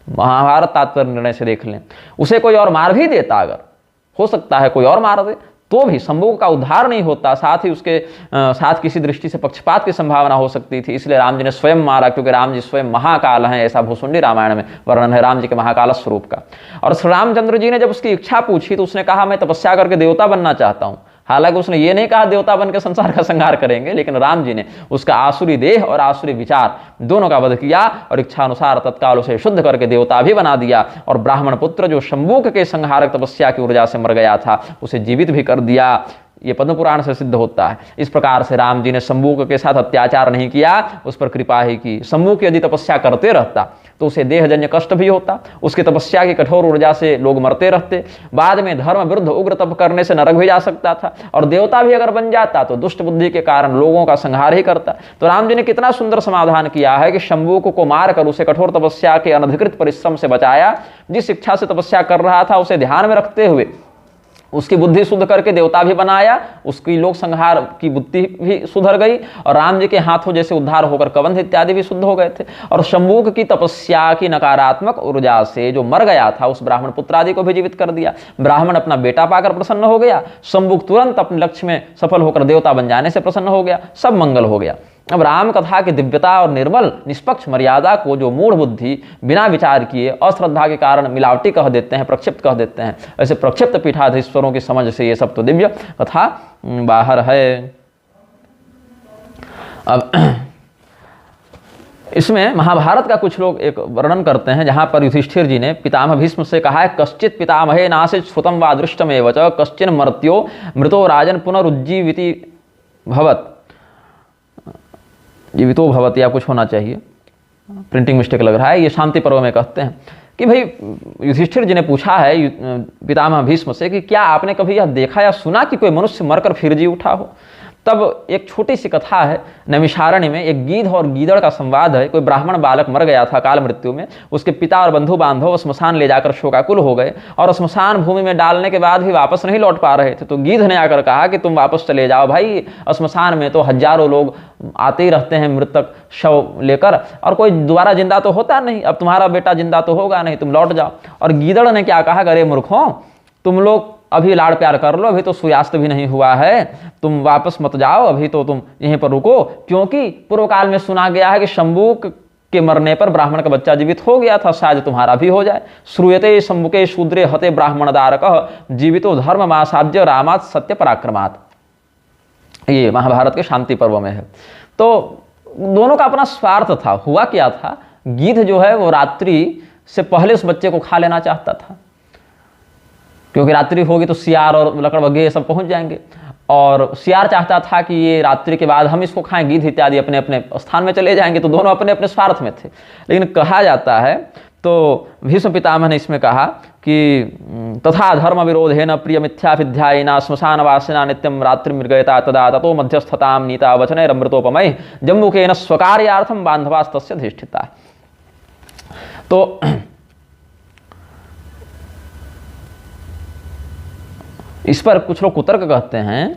Speaker 1: महाभारत तात्पर्य निर्णय से देख लें, उसे कोई और मार भी देता, अगर हो सकता है कोई और मार दे, तो भी शंभुक का उद्धार नहीं होता, साथ ही उसके साथ किसी दृष्टि से पक्षपात की संभावना हो सकती थी। इसलिए राम जी ने स्वयं मारा, क्योंकि राम जी स्वयं महाकाल हैं, ऐसा भूसुंडी रामायण में वर्णन है राम जी के महाकाल स्वरूप का। और श्री रामचंद्र जी ने जब उसकी इच्छा पूछी तो उसने कहा मैं तपस्या करके देवता बनना चाहता हूं। हालांकि उसने ये नहीं कहा देवता बन के संसार का संहार करेंगे, लेकिन राम जी ने उसका आसुरी देह और आसुरी विचार दोनों का वध किया और इच्छा अनुसार तत्काल उसे शुद्ध करके देवता भी बना दिया। और ब्राह्मण पुत्र जो शंभुक के संहारक तपस्या की ऊर्जा से मर गया था, उसे जीवित भी कर दिया। ये पद्म पुराण से सिद्ध होता है। इस प्रकार से राम जी ने शंभुक के साथ अत्याचार नहीं किया, उस पर कृपा ही की। शंभुक यदि तपस्या करते रहता तो उसे देहजन्य कष्ट भी होता, उसकी तपस्या की कठोर ऊर्जा से लोग मरते रहते, बाद में धर्म विरुद्ध उग्र तप करने से नरक भी जा सकता था, और देवता भी अगर बन जाता तो दुष्ट बुद्धि के कारण लोगों का संहार ही करता। तो राम जी ने कितना सुंदर समाधान किया है कि शंभुक को मारकर उसे कठोर तपस्या के अनधिकृत परिश्रम से बचाया। जिस इच्छा से तपस्या कर रहा था उसे ध्यान में रखते हुए उसकी बुद्धि शुद्ध करके देवता भी बनाया, उसकी लोक संहार की बुद्धि भी सुधर गई, और राम जी के हाथों जैसे उद्धार होकर कबंध इत्यादि भी शुद्ध हो गए थे। और शंभुक की तपस्या की नकारात्मक ऊर्जा से जो मर गया था उस ब्राह्मण पुत्र आदि को भी जीवित कर दिया। ब्राह्मण अपना बेटा पाकर प्रसन्न हो गया, शंभुक तुरंत अपने लक्ष्य में सफल होकर देवता बन जाने से प्रसन्न हो गया, सब मंगल हो गया। अब राम कथा की दिव्यता और निर्मल निष्पक्ष मर्यादा को जो मूढ़ बुद्धि बिना विचार किए अश्रद्धा के कारण मिलावटी कह देते हैं, प्रक्षिप्त कह देते हैं, ऐसे प्रक्षिप्त पीठाधीश्वरों की समझ से ये सब तो दिव्य कथा बाहर है। अब इसमें महाभारत का कुछ लोग एक वर्णन करते हैं, जहां पर युधिष्ठिर जी ने पितामह भीष्म से कहा है कश्चित पितामहे नासित श्रुतम वा दृष्टमेव च कश्चिन मर्त्यो मृतो राजन पुनरुज्जीविति भवत, जीवितो भवत या कुछ होना चाहिए, प्रिंटिंग मिस्टेक लग रहा है। ये शांति पर्व में कहते हैं कि भाई युधिष्ठिर जी ने पूछा है पितामह भीष्म से कि क्या आपने कभी यह देखा या सुना कि कोई मनुष्य मरकर फिर जी उठा हो। तब एक छोटी सी कथा है, नैमिषारण्य में एक गीध और गीदड़ का संवाद है। कोई ब्राह्मण बालक मर गया था काल मृत्यु में, उसके पिता और बंधु बांधव स्मशान ले जाकर शोकाकुल हो गए, और स्मशान भूमि में डालने के बाद भी वापस नहीं लौट पा रहे थे। तो गीध ने आकर कहा कि तुम वापस चले जाओ भाई, स्मशान में तो हजारों लोग आते ही रहते हैं मृतक शव लेकर, और कोई दोबारा जिंदा तो होता नहीं, अब तुम्हारा बेटा जिंदा तो होगा नहीं, तुम लौट जाओ। और गीदड़ ने क्या कहा, अरे मूर्खों, तुम लोग अभी लाड़ प्यार कर लो, अभी तो सूर्यास्त भी नहीं हुआ है, तुम वापस मत जाओ, अभी तो तुम यहीं पर रुको, क्योंकि पूर्व काल में सुना गया है कि शंभुक के मरने पर ब्राह्मण का बच्चा जीवित हो गया था, शायद तुम्हारा भी हो जाए। श्रूयते शंभुके शूद्रे हते ब्राह्मणदारक जीवितो धर्म मासाद्य रामात सत्य पराक्रमात्। ये महाभारत के शांति पर्व में है। तो दोनों का अपना स्वार्थ था। हुआ क्या था, गिद्ध जो है वो रात्रि से पहले उस बच्चे को खा लेना चाहता था, क्योंकि रात्रि होगी तो सियार और लकड़बग्घे सब पहुंच जाएंगे, और सियार चाहता था कि ये रात्रि के बाद हम इसको खाएं, गिद्ध इत्यादि अपने अपने स्थान में चले जाएंगे। तो दोनों अपने अपने स्वार्थ में थे। लेकिन कहा जाता है, तो भीष्म पितामह ने इसमें कहा कि तथा धर्म विरोधेन प्रिय मिथ्याभिध्यायिना श्मशानवासिना नित्यं रात्रि मृगयता तदा ततो मध्यस्थतां नीता वचनैरमृतोपमैः जम्बुकेन स्वकार्यार्थं बान्धवास्तस्य धिष्ठिता। तो इस पर कुछ लोग कुतर्क कहते हैं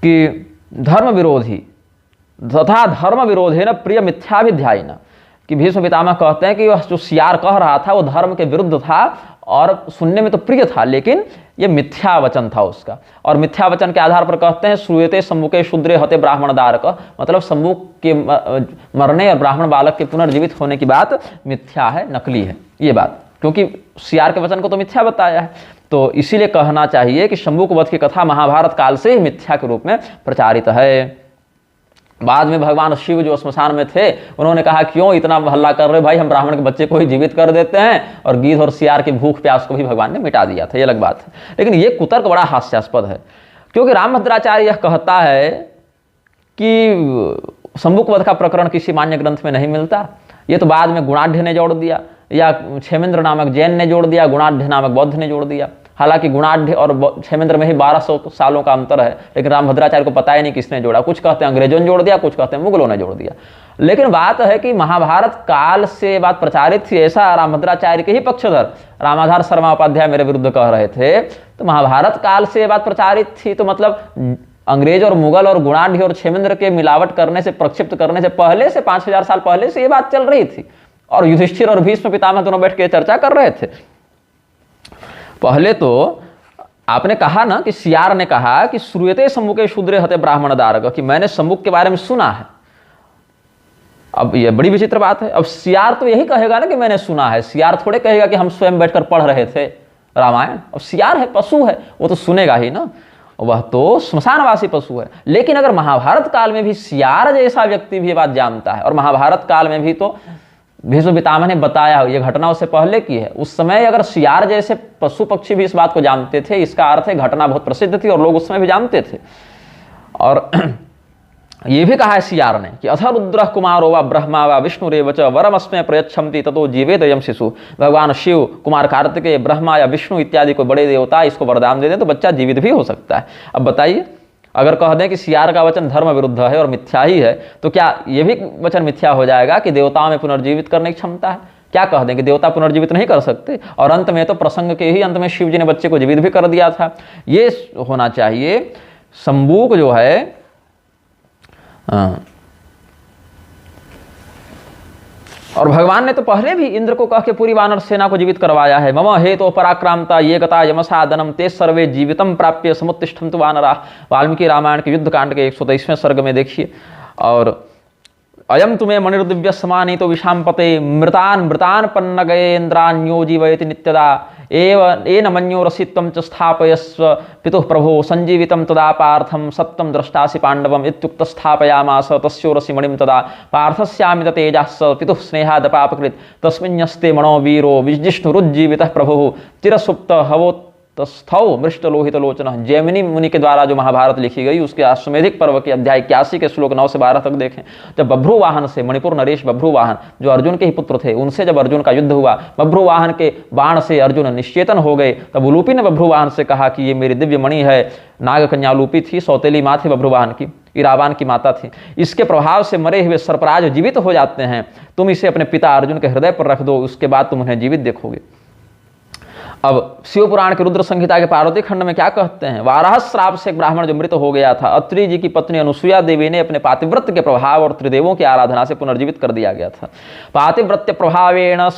Speaker 1: कि धर्म विरोधी तथा धर्म विरोधेन प्रिय मिथ्याभिध्यायिना, कि भीष्म पितामह कहते हैं कि वह जो सियार कह रहा था वो धर्म के विरुद्ध था और सुनने में तो प्रिय था, लेकिन ये मिथ्या वचन था उसका। और मिथ्या वचन के आधार पर कहते हैं श्रूयते शंभुके शूद्रे हते ब्राह्मणदारक, मतलब शंभु के मरने और ब्राह्मण बालक के पुनर्जीवित होने की बात मिथ्या है, नकली है ये बात, क्योंकि सियार के वचन को तो मिथ्या बताया है। तो इसीलिए कहना चाहिए कि शंभुक वध की कथा महाभारत काल से ही मिथ्या के रूप में प्रचारित है। बाद में भगवान शिव जो श्मशान में थे उन्होंने कहा क्यों इतना हल्ला कर रहे भाई, हम ब्राह्मण के बच्चे को ही जीवित कर देते हैं, और गिद्ध और सियार की भूख प्यास को भी भगवान ने मिटा दिया था। ये अलग बात है, लेकिन ये कुतर्क बड़ा हास्यास्पद है, क्योंकि रामभद्राचार्य यह कहता है कि शंभुक वध का प्रकरण किसी मान्य ग्रंथ में नहीं मिलता। ये तो बाद में गुणाढ़ ने जोड़ दिया, या क्षेमेंद्र नामक जैन ने जोड़ दिया, गुणाढ़ नामक बौद्ध ने जोड़ दिया। हालांकि गुणाढ़ और क्षेमेंद्र में ही 1200 सालों का अंतर है, लेकिन रामभद्राचार्य को पता ही नहीं किसने जोड़ा। कुछ कहते हैं अंग्रेजों ने जोड़ दिया, कुछ कहते हैं मुगलों ने जोड़ दिया। लेकिन बात है कि महाभारत काल से बात प्रचारित थी, ऐसा रामभद्राचार्य के ही पक्षधर रामाधार शर्मा उपाध्याय मेरे विरुद्ध कह रहे थे। तो महाभारत काल से ये बात प्रचारित थी, तो मतलब अंग्रेज और मुगल और गुणाढ़ और क्षेमेंद्र के मिलावट करने से, प्रक्षिप्त करने से पहले से 5000 साल पहले से ये बात चल रही थी, और युधिष्ठिर और भीष्म पितामह दोनों बैठ के चर्चा कर रहे थे। पहले तो आपने कहा ना कि सियार ने कहा कि श्रूयते शंभुके शूद्रे हते ब्राह्मणदारक, कि मैंने शंभुक के बारे में सुना है। अब ये बड़ी विचित्र बात है। अब सियार तो यही कहेगा ना कि मैंने सुना है, सियार थोड़े कहेगा कि हम स्वयं बैठकर पढ़ रहे थे रामायण। अब सियार है, पशु है, वो तो सुनेगा ही ना, वह तो श्मशानवासी पशु है। लेकिन अगर महाभारत काल में भी सियार जैसा व्यक्ति भी ये बात जानता है, और महाभारत काल में भी तो भीष्म पितामह ने बताया, ये घटना उससे पहले की है, उस समय अगर सियार जैसे पशु पक्षी भी इस बात को जानते थे, इसका अर्थ है घटना बहुत प्रसिद्ध थी और लोग उस समय भी जानते थे। और ये भी कहा है सियार ने कि अथ रुद्र कुमारो व ब्रह्मा व विष्णुरेव च वरमस्मै प्रयच्छन्ति ततो जीवेत अयं शिशु। भगवान शिव, कुमार कार्तिकेय, ब्रह्मा या विष्णु इत्यादि कोई बड़े देवता इसको वरदान दे दें तो बच्चा जीवित भी हो सकता है। अब बताइए, अगर कह दें कि सियार का वचन धर्म विरुद्ध है और मिथ्या ही है, तो क्या यह भी वचन मिथ्या हो जाएगा कि देवताओं में पुनर्जीवित करने की क्षमता है? क्या कह दें कि देवता पुनर्जीवित नहीं कर सकते? और अंत में तो प्रसंग के ही अंत में शिव जी ने बच्चे को जीवित भी कर दिया था। ये होना चाहिए। शंभुक जो है और भगवान ने तो पहले भी इंद्र को कह के पूरी वानर सेना को जीवित करवाया है। मम हे तो पराक्रांता ये गता यमसादनम ते सर्वे जीवितम प्राप्य समुत्तिष्ठन्तु वानरा। वाल्मीकि रामायण के युद्ध कांड के 123वें सर्ग में देखिए। और अयम तुम्हें मणिर्दिव्य समानी तो विषांपते मृतान मृतान पन्नगेन्द्रान्यो जीवयति नित्यदा एन मन्योरसित्वं च स्थापयस्व पितुः प्रभो संजीवितं तदा पार्थं सत्यं द्रष्टासि पांडवम् इत्युक्त स्थापयामास तस्योरसि मणिं तदा पार्थस्यामित तेजः पितुः स्नेहादपापकृत् तस्मिन्यस्ते मनो वीरो विजिष्णुरुज्जीवितः प्रभुः चिरसुप्त हवोत् तस्थौ मृष्ट लोहित लोचन। जैमिनी मुनि के द्वारा जो महाभारत लिखी गई उसके अश्वमेधिक पर्व के अध्याय 81 के श्लोक 9 से 12 तक देखें। जब बभ्रुवाहन से, मणिपुर नरेश बभ्रुवाहन जो अर्जुन के ही पुत्र थे, उनसे जब अर्जुन का युद्ध हुआ, बभ्रुवाहन के बाण से अर्जुन निश्चेतन हो गए, तब उलूपी ने बभ्रुवाहन से कहा कि ये मेरी दिव्य मणि है। नागकन्या उलूपी थी, सौतेली माँ थी बभ्रुवाहन की, इरावान की माता थी। इसके प्रभाव से मरे हुए सर्पराज जीवित हो जाते हैं। तुम इसे अपने पिता अर्जुन के हृदय पर रख दो, उसके बाद तुम उन्हें जीवित देखोगे। अब शिव पुराण के रुद्र संहिता के पार्वती खंड में क्या कहते हैं? वाराह श्राप से एक ब्राह्मण जो मृत हो गया था, अत्रि जी की पत्नी अनुसुईया देवी ने अपने पातिव्रत्य के प्रभाव और त्रिदेवों की आराधना से पुनर्जीवित कर दिया गया था। पातिव्रत्य प्रभावेण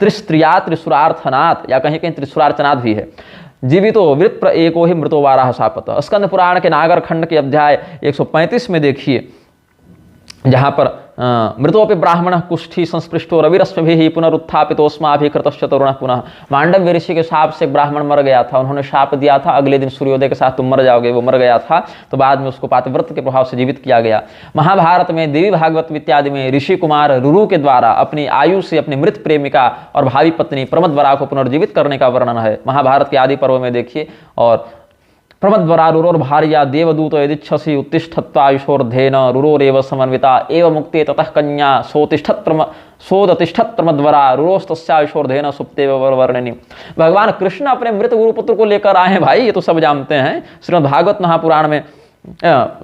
Speaker 1: त्रिस्त्रिया त्रिसुरार्थनाथ, या कहीं कहीं त्रिसुरार्चनाथ भी है। जीवितो विप्र एको ही मृतो वाराह शापत। स्कंद पुराण के नागर खंड के अध्याय 135 में देखिए, जहां पर मृतोपि ब्राह्मण कुष्ठी संस्पृष्टो रविरश्मिभिः पुनरुत्थापितोस्माभिकृतश्च तरुणः पुनः। मांडव्य ऋषि के शाप से ब्राह्मण मर गया था, उन्होंने शाप दिया था अगले दिन सूर्योदय के साथ तुम मर जाओगे, वो मर गया था, तो बाद में उसको पातिव्रत के प्रभाव से जीवित किया गया। महाभारत में देवी भागवत इत्यादि में ऋषि कुमार रुरु के द्वारा अपनी आयु से अपनी मृत प्रेमिका और भावी पत्नी प्रमदवरा को पुनर्जीवित करने का वर्णन है महाभारत के आदि पर्व में देखिए। और प्रमदवरा रुरोर भार्या देवदूत यदिच्छसि उत्तिष्ठत्वायुषोर्धेन रुरोरेव समन्विता एव मुक्ते ततः कन्या सोदतिष्ठत् प्रमदवरा रुरोस्तस्यायुषोर्धेन सुप्तेव वर्णनि। भगवान कृष्ण अपने मृत गुरुपुत्र को लेकर आए हैं भाई, ये तो सब जानते हैं। श्रीमद् भागवत महापुराण में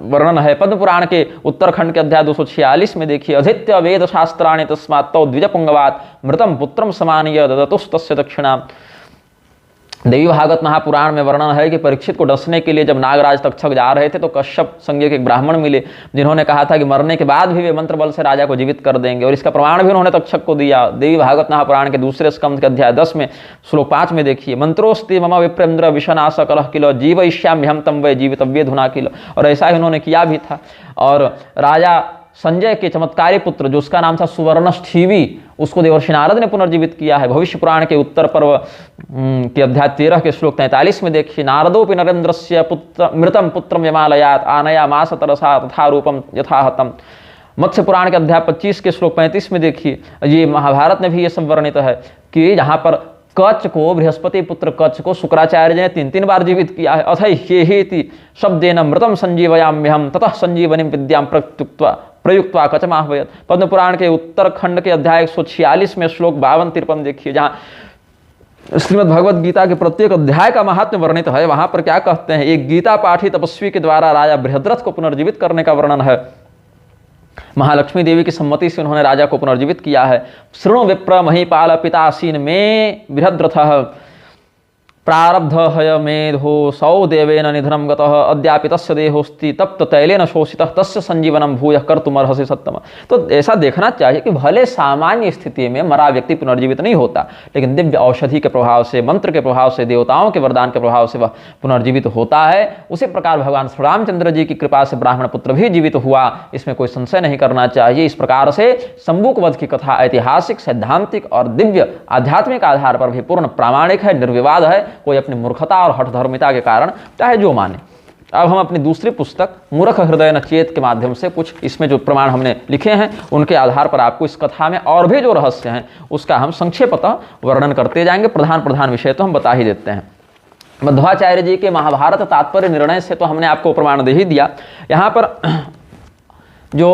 Speaker 1: वर्णन है। पद्म पुराण के उत्तरखंड के अध्याय 246 में देखिए, अधीत्य वेद शास्त्राणि तस्मात् तौ द्विजपुंगवात् मृतम पुत्रम समानीय ददतुस्तस्य दक्षिणा। देवी भागवत महापुराण में वर्णन है कि परीक्षित को डसने के लिए जब नागराज तक्षक जा रहे थे तो कश्यप संज्ञ के एक ब्राह्मण मिले, जिन्होंने कहा था कि मरने के बाद भी वे मंत्र बल से राजा को जीवित कर देंगे, और इसका प्रमाण भी उन्होंने तक्षक को दिया। देवी भागवत महापुराण के दूसरे स्कंद के अध्याय 10 में श्लोक 5 में देखिए, मंत्रोस्ति मम विप्रेन्द्र विषनाश कलह किलो जीवयिष्याम्यहं तम वै जीवितव्ये धुना किलो। और ऐसा ही उन्होंने किया भी था। और राजा संजय के चमत्कारी पुत्र जो उसका नाम था सुवर्णष्ठीवी, उसको देवर्षि नारद ने पुनर्जीवित किया है। भविष्य पुराण के उत्तर पर्व के अध्याय 13 के श्लोक 43 में देखिए, नारदोपि नरेन्द्रस्य पुत्र मृतम पुत्रम यमालयात आनया मास तरसा तथा रूपम यथाहतम। मत्स्य पुराण के अध्याय 25 के श्लोक 35 में देखिए, ये महाभारत में भी ये सब वर्णित है कि जहाँ पर कच्छ को, बृहस्पति पुत्र कच्छ को शुक्राचार्य ने 3 बार जीवित किया है। अथ हेति शब्देन मृतम संजीवयाम्यहम ततः संजीवनीम विद्याम प्रयुक्त्वा कचमाह्वयत्। पद्म पुराण के उत्तरखंड के अध्याय 146 में श्लोक 52-53 देखिए, जहाँ श्रीमद् भगवत गीता के प्रत्येक अध्याय का महात्म्य वर्णित है। वहां पर क्या कहते हैं, एक गीता पाठी तपस्वी के द्वारा राजा बृहद्रथ को पुनर्जीवित करने का वर्णन है। महालक्ष्मी देवी की सम्मति से उन्होंने राजा को पुनर्जीवित किया है। शृणु विप्र महीपाल पितासीन में बृहद्रथः प्रारब्ध हय मेधो सौ देवेन निधनम गतः अद्यापि तस्य देहोस्ति तप्त तैलेन शोषितः तस्य संजीवनम भूयः कर्तुमर्हसि सत्तम। तो ऐसा देखना चाहिए कि भले सामान्य स्थिति में मरा व्यक्ति पुनर्जीवित नहीं होता, लेकिन दिव्य औषधि के प्रभाव से, मंत्र के प्रभाव से, देवताओं के वरदान के प्रभाव से वह पुनर्जीवित होता है। उसी प्रकार भगवान श्री रामचंद्र जी की कृपा से ब्राह्मण पुत्र भी जीवित हुआ, इसमें कोई संशय नहीं करना चाहिए। इस प्रकार से शंबुक वध की कथा ऐतिहासिक, सैद्धांतिक और दिव्य आध्यात्मिक आधार पर भी पूर्ण प्रामाणिक है, निर्विवाद है। कोई अपनी मूर्खता और हठधर्मिता के कारण चाहे जो माने। अब हम अपनी दूसरी पुस्तक मूर्ख हृदय न चेत के माध्यम से कुछ इसमें जो प्रमाण हमने लिखे हैं उनके आधार पर आपको इस कथा में और भी जो रहस्य हैं उसका हम संक्षेपतः वर्णन करते जाएंगे। प्रधान विषय तो हम बता ही देते हैं। मध्वाचार्य जी के महाभारत तात्पर्य निर्णय से तो हमने आपको प्रमाण दे ही दिया। यहाँ पर जो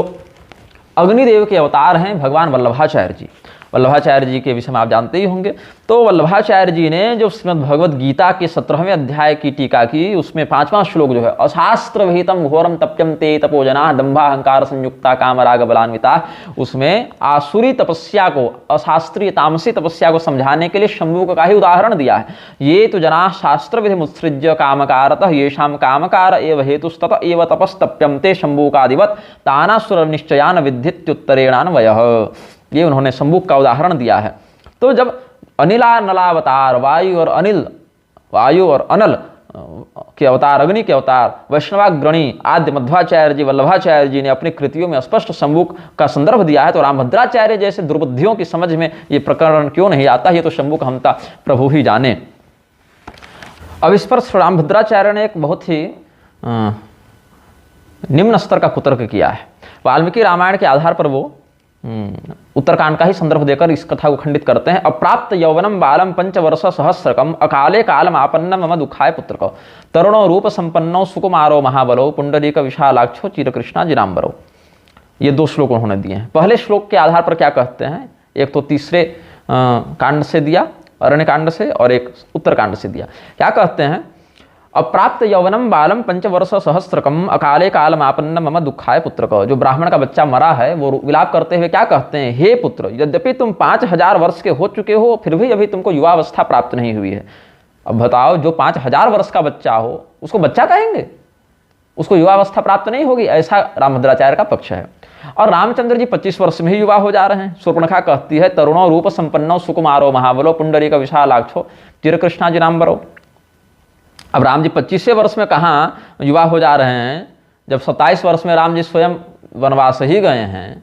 Speaker 1: अग्निदेव के अवतार हैं भगवान वल्लभाचार्य जी, वल्लभाचार्य जी के विषय में आप जानते ही होंगे। तो वल्लभाचार्य जी ने जो श्रीमद् भगवत गीता के 17वें अध्याय की टीका की, उसमें 5वां श्लोक जो है, अशास्त्र विहितम घोरम तप्यम ते तपोजना दंभाहंकार संयुक्ता कामराग बलान्विता, उसमें आसुरी तपस्या को, अशास्त्रीय तामसी तपस्या को समझाने के लिए शंभुक का ही उदाहरण दिया है। ये तो जना शास्त्र विधि मुत्सृज्य कामकारतः येषाम कामकार एव हेतुस्तत एव तपस्तप्यम ते शंभुकादिवत तानासुर निश्चयान विद्युत्तरेणान्वयः। ये उन्होंने शंभुक का उदाहरण दिया है। तो जब अनिला नलावतार, वायु और अनल के अवतार, अग्नि के अवतार, वैष्णवाग्रणी आद्य मध्वाचार्य जी, वल्लभाचार्य जी ने अपनी कृतियों में स्पष्ट शंभुक का संदर्भ दिया है, तो रामभद्राचार्य जैसे दुर्बुद्धियों की समझ में ये प्रकरण क्यों नहीं आता, ये तो शंभुक हमता प्रभु ही जाने। अब इस पर रामभद्राचार्य ने एक बहुत ही निम्न स्तर का कुतर्क किया है। वाल्मीकि रामायण के आधार पर वो उत्तरकांड का ही संदर्भ देकर इस कथा को खंडित करते हैं। अप्राप्त यौवनम बालम 5 वर्ष सहस्रकम अकाले कालम आपन्न मम दुखाय पुत्रको तरुणो रूप संपन्नो सुकुमारो महाबलो पुंडरीक विशालाक्षो चिरकृष्णा जिनाम्बरो। ये 2 श्लोक उन्होंने दिए हैं। पहले श्लोक के आधार पर क्या कहते हैं, एक तो तीसरे कांड से दिया, अरण्य कांड से, और एक उत्तरकांड से दिया। क्या कहते हैं, अप्राप्त यौवनम बालम 5 वर्ष सहस्रकम अकाले कालमापन्न मम दुखाय पुत्र को। जो ब्राह्मण का बच्चा मरा है वो विलाप करते हुए क्या कहते हैं, हे पुत्र, यद्यपि तुम 5000 वर्ष के हो चुके हो फिर भी अभी तुमको युवावस्था प्राप्त नहीं हुई है। अब बताओ, जो 5000 वर्ष का बच्चा हो उसको बच्चा कहेंगे, उसको युवावस्था प्राप्त नहीं होगी, ऐसा रामभद्राचार्य का पक्ष है। और रामचंद्र जी 25 वर्ष में ही युवा हो जा रहे हैं। शूर्पणखा कहती है, तरुणो रूप संपन्नो सुकुमारो महाबलो पुंडरीक विशालाक्षो चिरकृष्णा जिनाम्बरो। अब राम जी 25वें वर्ष में कहाँ युवा हो जा रहे हैं, जब 27 वर्ष में राम जी स्वयं वनवास ही गए हैं।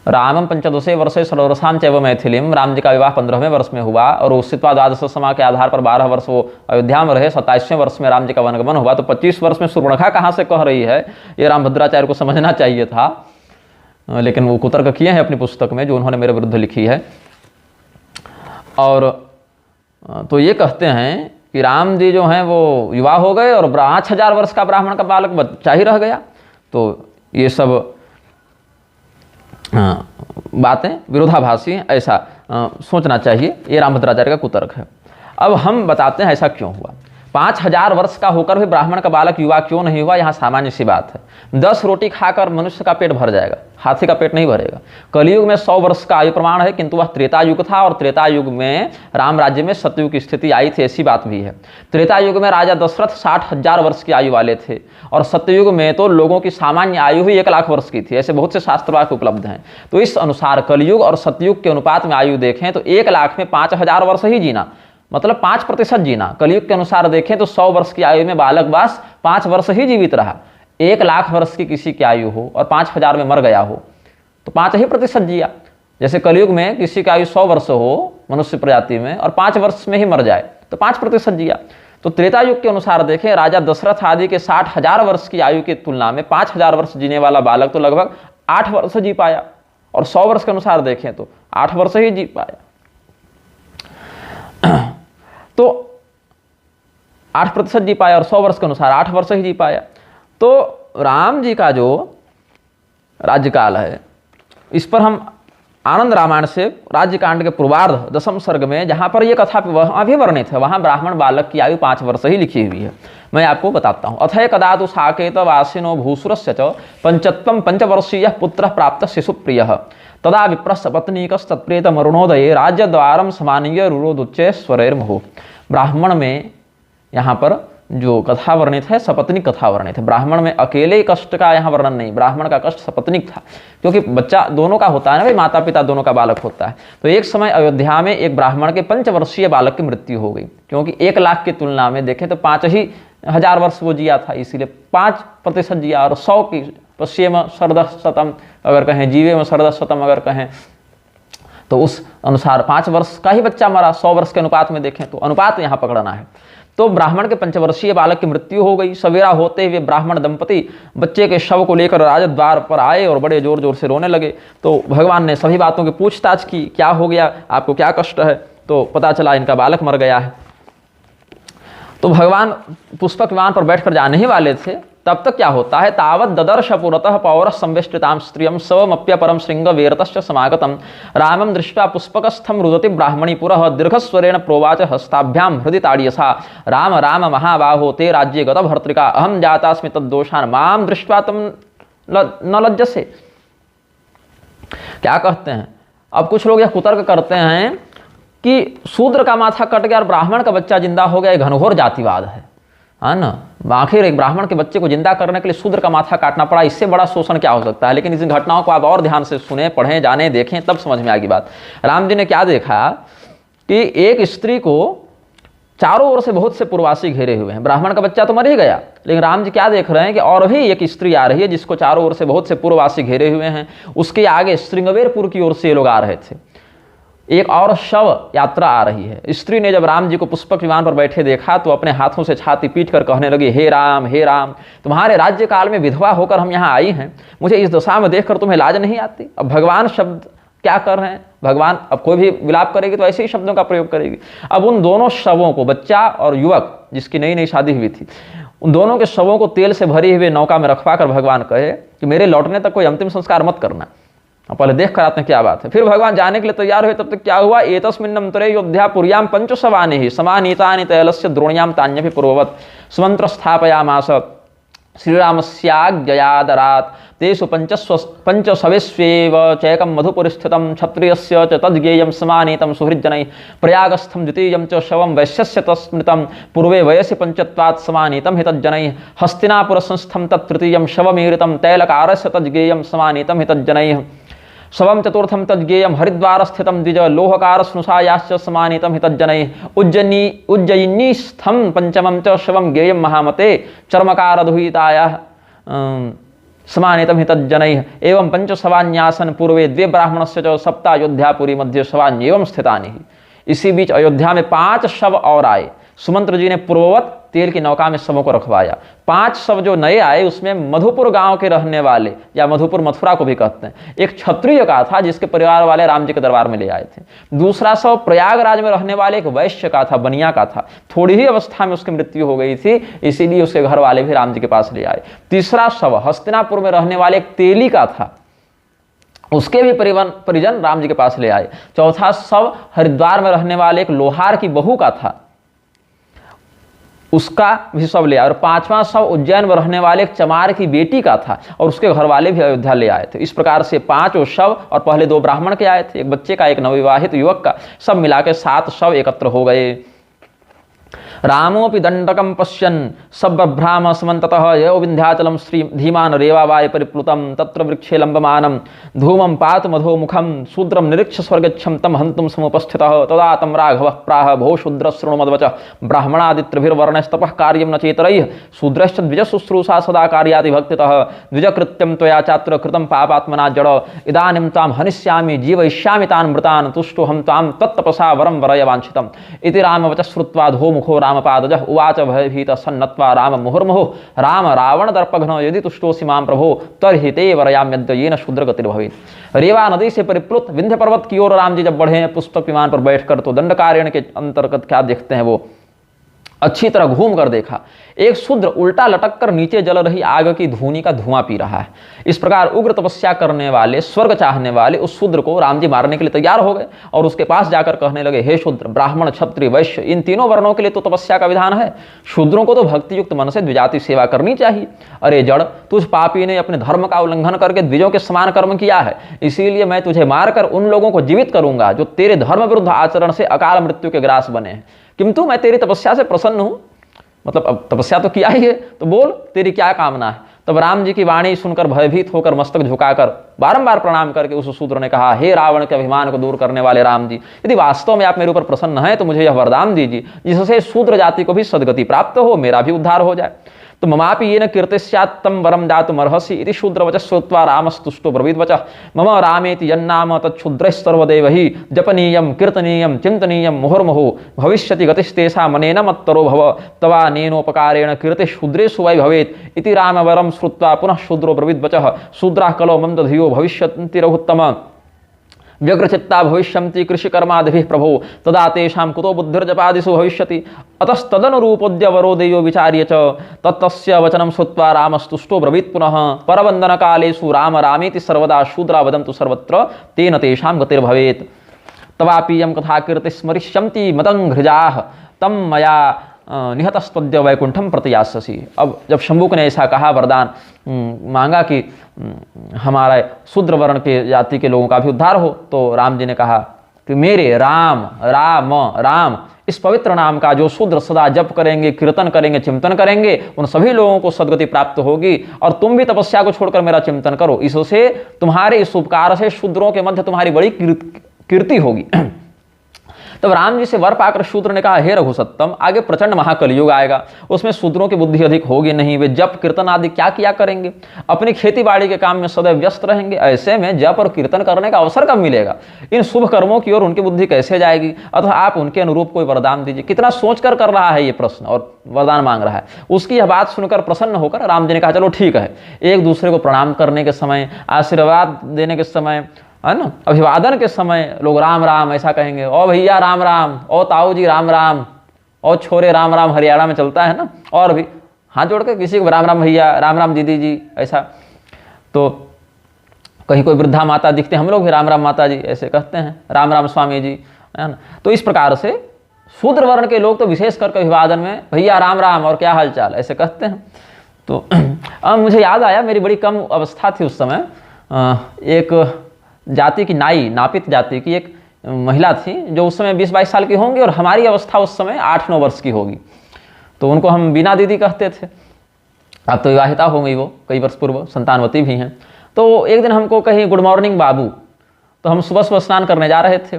Speaker 1: रामम पंचदशे वर्षे षोडशां चैव मैथिलीम, राम जी का विवाह 15वें वर्ष में हुआ और उषित्वा द्वादश समा के आधार पर 12 वर्ष वो अयोध्या में रहे, 27वें वर्ष में राम जी का वनगमन हुआ। तो 25 वर्ष में शूर्पणखा कहाँ से कह रही है, ये रामभद्राचार्य को समझना चाहिए था, लेकिन वो कुतर्क किए हैं अपनी पुस्तक में जो उन्होंने मेरे विरुद्ध लिखी है। और तो ये कहते हैं कि राम जी जो हैं वो युवा हो गए और 5000 वर्ष का ब्राह्मण का बालक बच्चा ही रह गया। तो ये सब बातें विरोधाभासी हैं, ऐसा सोचना चाहिए। ये रामभद्राचार्य का कुतर्क है। अब हम बताते हैं ऐसा क्यों हुआ। 5000 वर्ष का होकर भी ब्राह्मण का बालक युवा क्यों नहीं हुआ, यहाँ सामान्य सी बात है। 10 रोटी खाकर मनुष्य का पेट भर जाएगा, हाथी का पेट नहीं भरेगा। कलयुग में 100 वर्ष का आयु प्रमाण है, किंतु वह त्रेता युग था और त्रेता युग में राम राज्य में सतयुग की स्थिति आई थी, ऐसी बात भी है। त्रेता युग में राजा दशरथ 60,000 वर्ष की आयु वाले थे और सतयुग में तो लोगों की सामान्य आयु ही 1 लाख वर्ष की थी। ऐसे बहुत से शास्त्रवाक्य उपलब्ध हैं। तो इस अनुसार कलयुग और सतयुग के अनुपात में आयु देखें तो 1 लाख में 5000 वर्ष ही जीना, मतलब 5% जीना। कलयुग के अनुसार देखें तो 100 वर्ष की आयु में बालक बस 5 वर्ष ही जीवित रहा। 1 लाख वर्ष की किसी की आयु हो और 5000 में मर गया हो तो 5% जिया। जैसे कलयुग में किसी की आयु 100 वर्ष हो मनुष्य प्रजाति में और 5 वर्ष में ही मर जाए तो 5% जिया। तो त्रेता युग के अनुसार देखें राजा दशरथ आदि के 60,000 वर्ष की आयु की तुलना में 5000 वर्ष जीने वाला बालक तो लगभग 8 वर्ष जी पाया, और 100 वर्ष के अनुसार देखें तो 8 वर्ष ही जी पाया। तो 8% जी पाया और 100 वर्ष के अनुसार 8 वर्ष ही जी पाया। तो राम जी का जो राज्यकाल है इस पर हम आनंद रामायण से राज्यकांड के पूर्वार्ध 10वें सर्ग में जहाँ पर ये कथा वहाँ भी वर्णित है, वहाँ ब्राह्मण बालक की आयु 5 वर्ष ही लिखी हुई है। मैं आपको बताता हूँ। अथय कदा तु साकेत वासिनो भूसुरस्य च पंचत्वं पंचवर्षीय पुत्र प्राप्त शिशुप्रिय तदा विप्रस्य पत्नीकस्तत्प्रेत मरुणोदये राज्यद्वारम समानीय रुरोदुच्चय स्वरैर्मुहुः। ब्राह्मण में यहाँ पर जो कथा वर्णित है सपत्निक कथा वर्णित है। ब्राह्मण में अकेले कष्ट का यहाँ वर्णन नहीं, ब्राह्मण का कष्ट सपत्निक था, क्योंकि बच्चा दोनों का होता है ना भाई, माता पिता दोनों का बालक होता है। तो एक समय अयोध्या में एक ब्राह्मण के 5 वर्षीय बालक की मृत्यु हो गई, क्योंकि 1 लाख की तुलना में देखें तो 5,000 वर्ष वो जिया था, इसीलिए 5% जिया। और 100 की पश्चिम शरदशतम अगर कहें, जीवे में शरदशतम अगर कहें, तो उस अनुसार 5 वर्ष का ही बच्चा मरा। 100 वर्ष के अनुपात में देखें तो अनुपात यहाँ पकड़ना है। तो ब्राह्मण के 5 वर्षीय बालक की मृत्यु हो गई। सवेरा होते हुए ब्राह्मण दंपति बच्चे के शव को लेकर राजद्वार पर आए और बड़े जोर जोर से रोने लगे। तो भगवान ने सभी बातों की पूछताछ की, क्या हो गया, आपको क्या कष्ट है। तो पता चला इनका बालक मर गया है। तो भगवान पुष्पक विमान पर बैठकर जाने ही वाले थे, तब तक क्या होता है, तावत ददर्श पुरतः पौर संवेष्टितां स्त्रियं स्वमप्य परम श्रृंग वेरतश्च समागतम रामं दृष्ट्वा पुष्पकस्थं रुदति ब्राह्मणी पुरः दीर्घस्वरेण प्रोवाच हस्ताभ्यां हृदि ताड़यसा राम राम महाबाहो ते राज्ये गत भर्तृका अहम जातास्मि तद्दोषान् मां दृष्ट्वा तुम न लज्जसे। क्या कहते हैं, अब कुछ लोग यह कुतर्क करते हैं कि शूद्र का माथा कट गया और ब्राह्मण का बच्चा जिंदा हो गया, ये घनघोर जातिवाद है ना। आखिर एक ब्राह्मण के बच्चे को जिंदा करने के लिए शूद्र का माथा काटना पड़ा, इससे बड़ा शोषण क्या हो सकता है। लेकिन इन घटनाओं को आप और ध्यान से सुने, पढ़ें, जाने, देखें, तब समझ में आएगी बात। राम जी ने क्या देखा कि एक स्त्री को चारों ओर से बहुत से पूर्ववासी घेरे हुए हैं। ब्राह्मण का बच्चा तो मर ही गया, लेकिन राम जी क्या देख रहे हैं कि और भी एक स्त्री आ रही है जिसको चारों ओर से बहुत से पूर्ववासी घेरे हुए हैं। उसके आगे श्रृंगवेरपुर की ओर से ये लोग आ रहे थे। एक और शव यात्रा आ रही है। स्त्री ने जब राम जी को पुष्पक विमान पर बैठे देखा तो अपने हाथों से छाती पीट कर कहने लगी, हे राम तुम्हारे राज्य काल में विधवा होकर हम यहाँ आई हैं, मुझे इस दशा में देखकर तुम्हें लाज नहीं आती। अब भगवान शब्द क्या कर रहे हैं, भगवान अब कोई भी विलाप करेगी तो ऐसे ही शब्दों का प्रयोग करेगी। अब उन दोनों शवों को, बच्चा और युवक जिसकी नई नई शादी हुई थी, उन दोनों के शवों को तेल से भरी हुए नौका में रखवा कर भगवान कहे कि मेरे लौटने तक कोई अंतिम संस्कार मत करना, पहले देख कर आते हैं क्या बात है। फिर भगवान जाने के लिए तैयार हुए, तब तक क्या हुआ, एतस्मिन्नंतरे योध्या पुर्याम पंचशवानि समानीतानि तैलस्य द्रोण्याम तान्यपि पूर्ववत् स्वमंत्र स्थापयामास श्रीरामस्याज्ञयादरात् तेषु पंचशवेष्वेव चैकं मधुपुर स्थितं क्षत्रियस्य च तद्गेयं समानीतं सुहृज्जनैः प्रयागस्थं द्वितीयं च शवं वैश्यस्य तस्मृतं पूर्वे वयसि पंचत्वात् समानीतं हितज्जनैः हस्तिनापुर संस्थं तत्तृतीयं शवमीरितं तैलकारस्य तद्गेयं समानीतं हितज्जनैः शवं चतुर्थं तद्गेयं हरिद्वार स्थितं द्विज लोहकार स्नुषायाश्च समानीतं हितज्जनैः उज्जयिनीस्थं पंचमं च शवं गेयं महामते चर्मकार दुहितायाः समानितम हि तज्जनैः एवं पंचसवान्यासन पूर्वे द्वे ब्राह्मणस्य च सप्त अयोध्यापुरी मध्ये सवान्येवं स्थितानि। इसी बीच अयोध्या में 5 शव और आए। सुमंत्र जी ने पूर्ववत तेल की नौका में शवों को रखवाया। 5 शव जो नए आए उसमें मधुपुर गांव के रहने वाले, या मधुपुर मथुरा को भी कहते हैं, एक क्षत्रिय का था जिसके परिवार वाले राम जी के दरबार में ले आए थे। दूसरा शव प्रयागराज में रहने वाले एक वैश्य का था, बनिया का था। थोड़ी ही अवस्था में उसकी मृत्यु हो गई थी, इसीलिए उसके घर वाले भी राम जी के पास ले आए। तीसरा शव हस्तिनापुर में रहने वाले एक तेली का था, उसके भी परिजन राम जी के पास ले आए। चौथा शव हरिद्वार में रहने वाले एक लोहार की बहू का था, उसका भी शव ले आए। और 5वां शव उज्जैन में रहने वाले एक चमार की बेटी का था और उसके घर वाले भी अयोध्या ले आए थे। इस प्रकार से 5 शव और पहले 2 ब्राह्मण के आए थे, एक बच्चे का, एक नवविवाहित युवक का, सब मिला के 7 शव एकत्र हो गए। रामोपि दंडकम पश्यन् सब्रभ्राम समन्ततः यो विंध्याचलम श्री धीमान रेवावाय परिप्लुतम तत्र वृक्षे लंबमानं धूमं पात मधो मुखम शूद्रम निरीक्ष स्वर्गच्छम तम हंतुम समुपस्थितः तदा तम राघवः प्राह भो शूद्र शृणु मद्वचः ब्राह्मणादित्रिभिर्वर्णस्तपः कार्यं न चेतरैः शूद्रश्च द्विजशुश्रूषा सदा कार्याति भक्तितः द्विजकृत्यं त्वया चात्र कृतं पापात्मना जड इदानीं तां हनिष्यामि जीवयिष्यामि तान् मृतान् तुष्टोऽहं तां तत्तपसा वरं वरय वाञ्छितम् इति रामवचः श्रुत्वा धूमुखो रामपादजः उवाच भयभीत सन्नत्वा राम मुहुर्मुहुः राम रावण दर्पघ्न यदि तुष्टोऽसि मां प्रभो तर्हि ते वरयाम्यद्य येन शूद्र गतिर्भवेत्। रेवा नदी से परिप्लुत विंध्य पर्वत की ओर राम जी जब बढ़े पुष्पक विमान पर बैठकर, तो दंडकारण्य के अंतर्गत क्या देखते हैं, वो अच्छी तरह घूम कर देखा। एक शूद्र उल्टा लटक कर नीचे जल रही आग की धूनी का धुआं पी रहा है। इस प्रकार उग्र तपस्या करने वाले, स्वर्ग चाहने वाले उस शूद्र को राम जी मारने के लिए तैयार हो गए और उसके पास जाकर कहने लगे, हे शूद्र, ब्राह्मण, क्षत्रिय, वैश्य, इन तीनों वर्णों के लिए तो तपस्या का विधान है। शूद्रों को तो भक्ति युक्त मन से द्विजाति सेवा करनी चाहिए। अरे जड़, तुझ पापी ने अपने धर्म का उल्लंघन करके द्विजों के समान कर्म किया है, इसीलिए मैं तुझे मारकर उन लोगों को जीवित करूंगा जो तेरे धर्म विरुद्ध आचरण से अकाल मृत्यु के ग्रास बने हैं। किंतु मैं तेरी तपस्या से प्रसन्न हूं, मतलब अब तपस्या तो किया ही है, तो बोल तेरी क्या कामना है। तब राम जी की वाणी सुनकर भयभीत होकर मस्तक झुकाकर बारंबार प्रणाम करके उस शूद्र ने कहा, हे रावण के अभिमान को दूर करने वाले राम जी, यदि वास्तव में आप मेरे ऊपर प्रसन्न हैं तो मुझे यह वरदान दीजिए जिससे शूद्र जाति को भी सद्गति प्राप्त हो, मेरा भी उद्धार हो जाए। तो ममापि येन कीर्तिस्यात्तम वरम दातुमर्हसि इति शूद्रवचः श्रुत्वा रामस्तुष्टो ब्रवीद्वचः मम रामेति यन्नाम तच्छूद्रैस्सर्वदेव हि जपनीयं कीर्तनीयं चिन्तनीयं मुहुर्मुहुः भविष्यति गतिस्तेषां मनेन मत्तरो भव तवानेनोपकारेण कीर्तिः शूद्रेषु वै भवेत् इति रामवरं श्रुत्वा पुनः शूद्रो ब्रवीद्वचः शूद्राः कलो मन्दधियो भविष्यन्ति रघुत्तम व्यग्रचित्ता भविष्यन्ति कृषिकर्मादिभिः प्रभो तदा तेषां कुतो बुद्धिर्जपादिषु भविष्यति अतस्तदनुरूपोऽद्य वरो देयो विचार्य च तत्तस्य वचनं श्रुत्वा रामस्तुष्टो ब्रवीत् पुनः परवन्दनकालेषु राम रामेति सर्वदा शूद्रा वदन्तु सर्वत्र तेन तेषां गतिर्भवेत्। तवापीयं कथा कीर्ति स्मरिष्यन्ति मतंघ्रिजाः तं मया निहतस्तद्य वैकुंठम प्रतियास्यसि। अब जब शंभुक ने ऐसा कहा, वरदान मांगा कि हमारा शूद्र वर्ण के जाति के लोगों का भी उद्धार हो, तो राम जी ने कहा कि मेरे राम राम राम इस पवित्र नाम का जो शूद्र सदा जप करेंगे, कीर्तन करेंगे, चिंतन करेंगे, उन सभी लोगों को सद्गति प्राप्त होगी। और तुम भी तपस्या को छोड़कर मेरा चिंतन करो, इससे तुम्हारे इस उपकार से शूद्रों के मध्य तुम्हारी बड़ी कीर्ति होगी। तब राम जी से वर पाकर शूद्र ने कहा, हे रघुसत्तम, आगे प्रचंड महाकलयुग आएगा, उसमें शूद्रों की बुद्धि अधिक होगी नहीं, वे जप कीर्तन आदि क्या किया करेंगे, अपनी खेती बाड़ी के काम में सदैव व्यस्त रहेंगे। ऐसे में जप और कीर्तन करने का अवसर कब मिलेगा, इन शुभ कर्मों की ओर उनकी बुद्धि कैसे जाएगी। अतः आप उनके अनुरूप कोई वरदान दीजिए। कितना सोचकर कर रहा है ये प्रश्न और वरदान मांग रहा है। उसकी यह बात सुनकर प्रसन्न होकर राम जी ने कहा, चलो ठीक है। एक दूसरे को प्रणाम करने के समय, आशीर्वाद देने के समय, है ना, अभिवादन के समय लोग राम राम ऐसा कहेंगे, ओ भैया राम राम, ओ ताऊ जी राम राम, ओ छोरे राम राम, हरियाणा में चलता है ना। और भी हाथ जोड़ के किसी को राम राम भैया, राम राम दीदी जी, ऐसा। तो कहीं कोई वृद्धा माता दिखते, हम लोग भी राम राम माता जी ऐसे कहते हैं, राम राम स्वामी जी, है ना। तो इस प्रकार से शूद्र वर्ण के लोग तो विशेष करके अभिवादन में भैया राम राम और क्या हाल चाल ऐसे कहते हैं। तो अब मुझे याद आया, मेरी बड़ी कम अवस्था थी उस समय, एक जाति की नाई, नापित जाति की एक महिला थी जो उस समय 20-22 साल की होंगी और हमारी अवस्था उस समय 8-9 वर्ष की होगी। तो उनको हम बीना दीदी कहते थे। अब तो विवाहिता हो गई वो कई वर्ष पूर्व, संतानवती भी हैं। तो एक दिन हमको कही गुड मॉर्निंग बाबू। तो हम सुबह सुबह स्नान करने जा रहे थे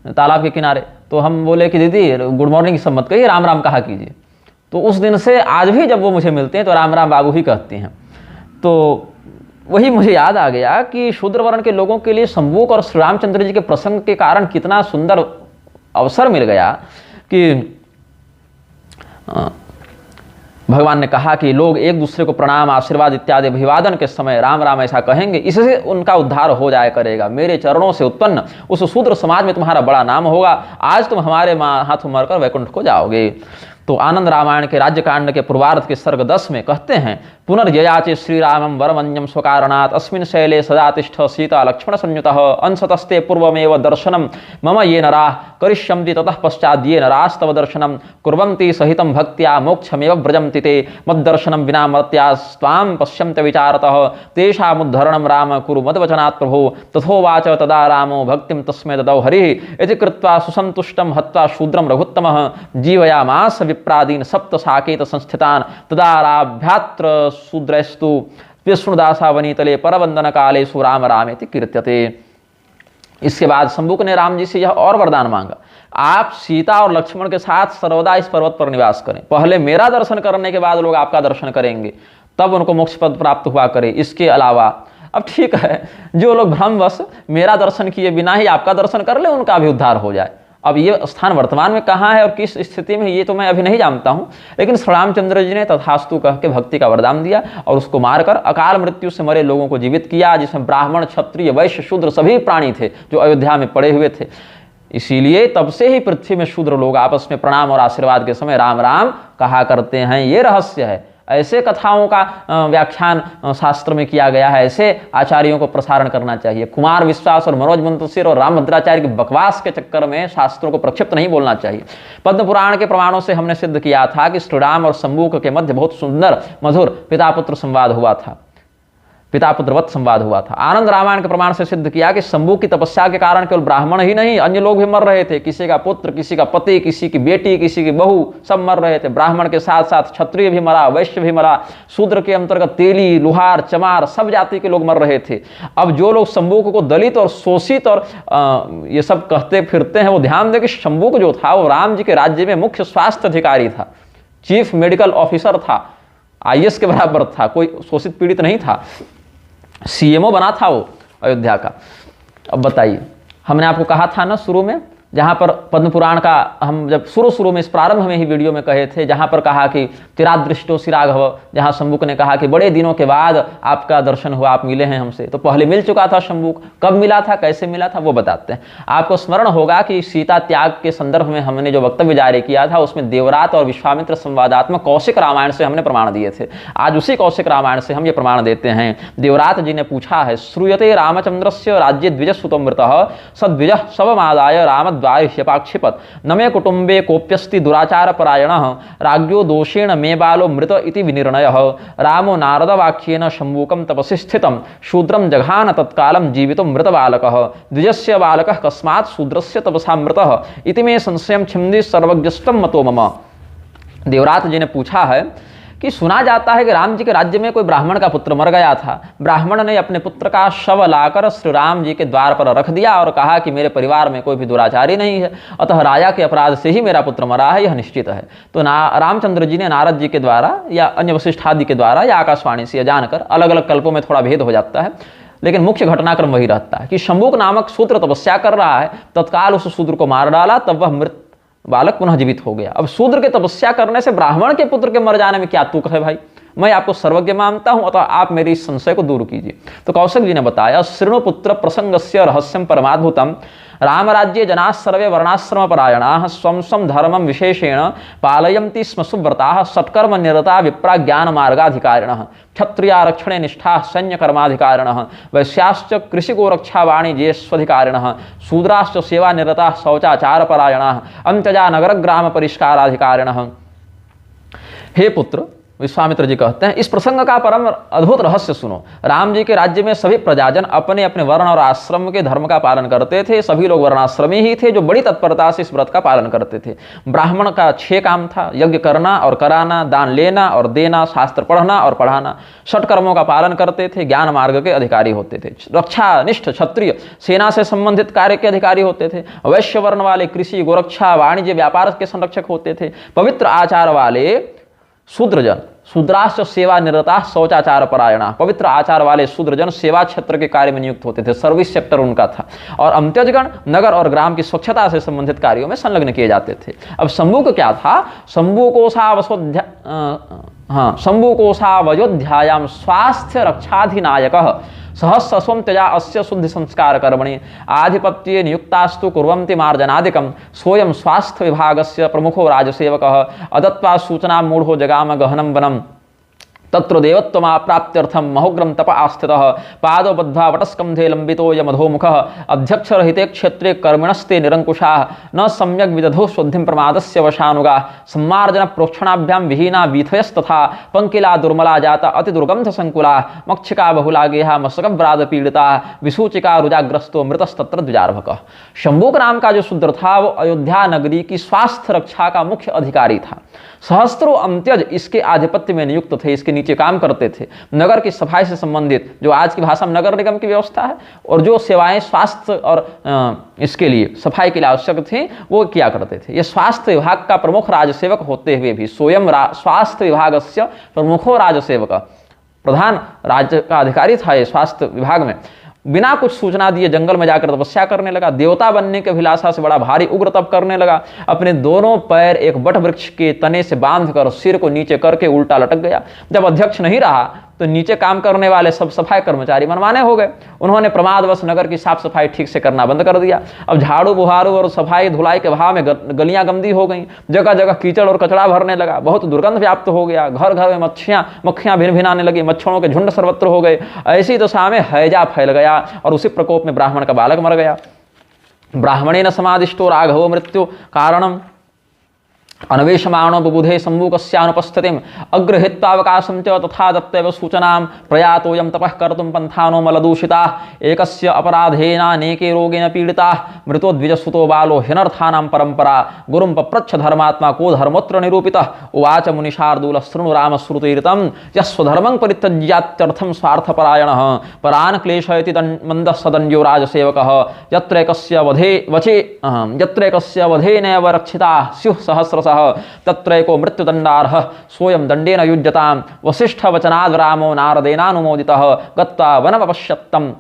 Speaker 1: तालाब के किनारे। तो हम बोले कि दीदी गुड मॉर्निंग सब मत कहिए, राम राम कहा कीजिए। तो उस दिन से आज भी जब वो मुझे मिलते हैं तो राम राम बाबू ही कहते हैं। तो वही मुझे याद आ गया कि शूद्र वर्ण के लोगों के लिए शंबुक और श्री रामचंद्र जी के प्रसंग के कारण कितना सुंदर अवसर मिल गया कि भगवान ने कहा कि लोग एक दूसरे को प्रणाम, आशीर्वाद इत्यादि अभिवादन के समय राम राम ऐसा कहेंगे, इससे उनका उद्धार हो जाया करेगा। मेरे चरणों से उत्पन्न उस शूद्र समाज में तुम्हारा बड़ा नाम होगा, आज तुम हमारे हाथों मरकर वैकुंठ को जाओगे। तो आनंद रामायण के राज्यकांड के पूर्वार्ध के सर्ग 10 में कहते हैं, पुनर्जयाचे श्रीरामं वरमन्यम स्वकारणात् अस्मिन् शैले सदा तिष्ठ सीता लक्ष्मण संयुतः अंशतस्ते पूर्वमेव दर्शनम मम ये नराः करिष्यन्ति ततः पश्चात् ये नरास्तव दर्शनम कुर्वन्ति सहितं भक्त्या मोक्षमेव व्रजन्ति ते मद्दर्शनं विना मर्त्यास्त्वां पश्यन्ति विचारतः तेषामुद्धरणं राम कुरु मद्वचनात् प्रभो तथोवाच तदा रामो भक्तिं तस्मै ददौ हरिः इति कृत्वा सुसन्तुष्टं हत्वा शूद्रं रघुत्तमः जीवयामास विप्रादीन सप्त साकेत संस्थितान तदाराभ्यात्र शूद्रस्तु विष्णुदासा वनीतले परवंदन कालेषु राम रामेति कीर्त्यते। इसके बाद शंबुक ने राम जी से यह और वरदान मांगा, आप सीता और लक्ष्मण के साथ सर्वदा इस पर्वत पर निवास करें, पहले मेरा दर्शन करने के बाद लोग आपका दर्शन करेंगे, तब उनको मोक्ष पद प्राप्त हुआ करे। इसके अलावा अब ठीक है, जो लोग भ्रमवश मेरा दर्शन किए बिना ही आपका दर्शन कर ले, उनका भी उद्धार हो जाए। अब ये स्थान वर्तमान में कहाँ है और किस स्थिति में, ये तो मैं अभी नहीं जानता हूँ, लेकिन श्री रामचंद्र जी ने तथास्तु कह के भक्ति का वरदान दिया और उसको मारकर अकाल मृत्यु से मरे लोगों को जीवित किया, जिसमें ब्राह्मण, क्षत्रिय, वैश्य, शूद्र सभी प्राणी थे जो अयोध्या में पड़े हुए थे। इसीलिए तब से ही पृथ्वी में शूद्र लोग आपस में प्रणाम और आशीर्वाद के समय राम राम कहा करते हैं। ये रहस्य है। ऐसे कथाओं का व्याख्यान शास्त्र में किया गया है, ऐसे आचार्यों को प्रसारण करना चाहिए। कुमार विश्वास और मनोज मुंतशिर और रामभद्राचार्य की बकवास के चक्कर में शास्त्रों को प्रक्षिप्त नहीं बोलना चाहिए। पद्म पुराण के प्रमाणों से हमने सिद्ध किया था कि श्री राम और शंबुक के मध्य बहुत सुंदर मधुर पिता पुत्र संवाद हुआ था, पिता पुत्रवत संवाद हुआ था। आनंद रामायण के प्रमाण से सिद्ध किया कि शंबुक की तपस्या के कारण केवल ब्राह्मण ही नहीं, अन्य लोग भी मर रहे थे। किसी का पुत्र, किसी का पति, किसी की बेटी, किसी की बहू, सब मर रहे थे। ब्राह्मण के साथ साथ क्षत्रिय भी मरा, वैश्य भी मरा, शूद्र के अंतर्गत तेली, लुहार, चमार, सब जाति के लोग मर रहे थे। अब जो लोग शंबुक को दलित और शोषित और ये सब कहते फिरते हैं, वो ध्यान दें कि शंबुक जो था वो राम जी के राज्य में मुख्य स्वास्थ्य अधिकारी था, चीफ मेडिकल ऑफिसर था, IAS के बराबर था, कोई शोषित पीड़ित नहीं था, CMO बना था वो अयोध्या का। अब बताइए, हमने आपको कहा था ना शुरू में, जहाँ पर पद्म पुराण का हम जब शुरू में इस प्रारंभ में ही वीडियो में कहे थे, जहाँ पर कहा कि चिरादृष्टोऽसि राघव, जहाँ शंबुक ने कहा कि बड़े दिनों के बाद आपका दर्शन हुआ, आप मिले हैं हमसे। तो पहले मिल चुका था शंबुक, कब मिला था, कैसे मिला था, वो बताते हैं। आपको स्मरण होगा कि सीता त्याग के संदर्भ में हमने जो वक्तव्य जारी किया था, उसमें देवरात और विश्वामित्र संवादात्मक कौशिक रामायण से हमने प्रमाण दिए थे। आज उसी कौशिक रामायण से हम ये प्रमाण देते हैं। देवरात जी ने पूछा है, श्रूयते रामचंद्रस्य राज्ये द्विजसुतमृतः सद्विजः शवमादाय राम द्वारिह्यपाक्षिपत न मे कुटुंबे कोप्यस्ति दुराचार परायणः राज्ञो दोषेण मे बालो मृत इति विनिर्णयः रामो नारद वाक्येन शंबुकं तपसि स्थितं शूद्रं जघान तत्कालं जीवितो मृत बालकः द्विजस्य बालकः कस्मात् शूद्रस्य तपसा मृतः इति मे संशयं छिन्दी सर्वज्ञष्टं मतो मम। देवरात जी ने पूछा है कि सुना जाता है कि राम जी के राज्य में कोई ब्राह्मण का पुत्र मर गया था। ब्राह्मण ने अपने पुत्र का शव लाकर श्री राम जी के द्वार पर रख दिया और कहा कि मेरे परिवार में कोई भी दुराचारी नहीं है, अतः राजा के अपराध से ही मेरा पुत्र मरा है, यह निश्चित है। तो रामचंद्र जी ने नारद जी के द्वारा या अन्य वशिष्ठ आदि के द्वारा या आकाशवाणी से जानकर, अलग अलग कल्पों में थोड़ा भेद हो जाता है, लेकिन मुख्य घटनाक्रम वही रहता है कि शंबुक नामक शूद्र तपस्या कर रहा है, तत्काल उस शूद्र को मार डाला, तब वह मृत बालक पुनः जीवित हो गया। अब शूद्र के तपस्या करने से ब्राह्मण के पुत्र के मर जाने में क्या तुक है भाई? मैं आपको सर्वज्ञ मानता हूं, अतः आप मेरी इस संशय को दूर कीजिए। तो कौशिक जी ने बताया, शृणुपुत्र प्रसंगस्य रहस्यम परमाद्भुतम रामराज्ये जनाः सर्वे वर्णाश्रम परायणाः स्वं स्वं धर्मं विशेषेण पालयन्ति स्म सुव्रताः सत्कर्म निरता विप्रा ज्ञान मार्गाधिकारिणः क्षत्रियारक्षणे निष्ठाः सैन्यकर्माधिकारिणः वैश्याश्च कृषिगोरक्षा वाणिज्येष्वधिकारिणः शूद्राश्च सेवा निरताः शौचाचार परायणाः अंत्यजा नगरग्राम परिष्काराधिकारिणः। हे पुत्र, विश्वामित्र जी कहते हैं, इस प्रसंग का परम अद्भुत रहस्य सुनो। राम जी के राज्य में सभी प्रजाजन अपने अपने वर्ण और आश्रम के धर्म का पालन करते थे। सभी लोग वर्णाश्रमी ही थे जो बड़ी तत्परता से इस व्रत का पालन करते थे। ब्राह्मण का 6 काम था, यज्ञ करना और कराना, दान लेना और देना, शास्त्र पढ़ना और पढ़ाना। षटकर्मों का पालन करते थे, ज्ञान मार्ग के अधिकारी होते थे। रक्षानिष्ठ क्षत्रिय सेना से संबंधित कार्य के अधिकारी होते थे। वैश्य वर्ण वाले कृषि, गोरक्षा, वाणिज्य, व्यापार के संरक्षक होते थे। पवित्र आचार वाले शूद्रजन शूद्राश्च सेवा निरता शौचाचार परायणा, पवित्र आचार वाले शूद्रजन सेवा क्षेत्र के कार्य में नियुक्त होते थे, सर्विस सेक्टर उनका था। और अमत्यजगण नगर और ग्राम की स्वच्छता से संबंधित कार्यों में संलग्न किए जाते थे। अब शंभू को क्या था, शंभु कोशावयोध्यायाम स्वास्थ्य रक्षाधिनायकः सहस्रस्वं त्यजा अस्य शुद्धि संस्कार कर्मणि आधिपत्ये नियुक्तास्तु कुर्वन्ति मार्जनादिकं सोऽयं स्वास्थ्य विभागस्य प्रमुखो राजसेवकः अदत्त्वा सूचनां मूढो जगाम गहनं वनं तत्र देवत्वमाप्राप्त्यर्थं महोग्रं तप आस्थितः पादो बद्ध्वा वटस्कन्धे लम्बितो यमधोमुखः अध्यक्षरहिते क्षेत्रे कर्मिणस्ते निरङ्कुशाः न सम्यग् विदधो शुद्धिं प्रमादस्य वशानुगाः सम्मार्जन प्रोक्षणाभ्यां विहीना वीथयस्तथा पंकिला दुर्मला जाता अतिदुर्गन्धसङ्कुलाः मक्षिका बहुला गेहा मशकव्राद पीड़िताः विसूचिका रुजाग्रस्तो मृतस्तत्र द्विजार्भकः। शंभुक नाम का जो शूद्र था वो अयोध्या नगरी की स्वास्थ्य रक्षा का मुख्य अधिकारी था। सहस्त्रों अमत्यज इसके आधिपत्य में नियुक्त थे, इसके नीचे काम करते थे। नगर की सफाई से संबंधित जो आज की भाषा में नगर निगम की व्यवस्था है और जो सेवाएं स्वास्थ्य और इसके लिए सफाई के लिए आवश्यक थी वो किया करते थे। ये स्वास्थ्य विभाग का प्रमुख राजसेवक होते हुए भी स्वयं स्वास्थ्य विभागस्य प्रमुखो राजसेवक, प्रधान राज्य का अधिकारी था ये स्वास्थ्य विभाग में। बिना कुछ सूचना दिए जंगल में जाकर तपस्या करने लगा, देवता बनने के अभिलाषा से बड़ा भारी उग्र तप करने लगा। अपने दोनों पैर एक बट वृक्ष के तने से बांधकर सिर को नीचे करके उल्टा लटक गया। जब अध्यक्ष नहीं रहा तो नीचे काम करने वाले सब सफाई कर्मचारी मनमाने हो गए। उन्होंने प्रमादवश नगर की साफ सफाई ठीक से करना बंद कर दिया। अब झाड़ू बुहारू और सफाई धुलाई के भाव में गलियां गंदी हो गई, जगह जगह कीचड़ और कचड़ा भरने लगा, बहुत दुर्गंध व्याप्त हो गया। घर घर में मक्खियां भिन भिनाने लगी, मच्छरों के झुंड सर्वत्र हो गए। ऐसी दशा में हैजा फैल गया और उसी प्रकोप में ब्राह्मण का बालक मर गया। ब्राह्मणेन समादिष्टो राघवो मृत्यु कारणम अन्वेषमाणो बुबुधे शंभुकस्यानुपस्थितिम् अग्रहित्वावकाशं च तथा दत्तैव सूचनां प्रयातोऽयं तपः कर्तुं पन्थानो मलदूषिताः एकस्य अपराधेनानेके रोगेण पीडिताः मृतो द्विजसुतो बालो ह्यनर्थानां परम्परा गुरुं पप्रच्छ धर्मात्मा को धर्मोऽत्र निरूपितः उवाच मुनिशार्दूलः शृणु रामश्रुतिरितं यः स्वधर्मं परित्यज्यात्यर्थं स्वार्थपरायणः परान् क्लेशयति मन्दः सदन्यो राजसेवकः यत्रैकस्य वधेनैव रक्षिताः स्युः सहस्रशः तत्रैको मृत्युदण्डार्ह सोऽयं दण्डेन युज्यतां वसिष्ठ वचनाद् रामो नारदेनानुमोदितः गत्वा वनमपश्यत्तम्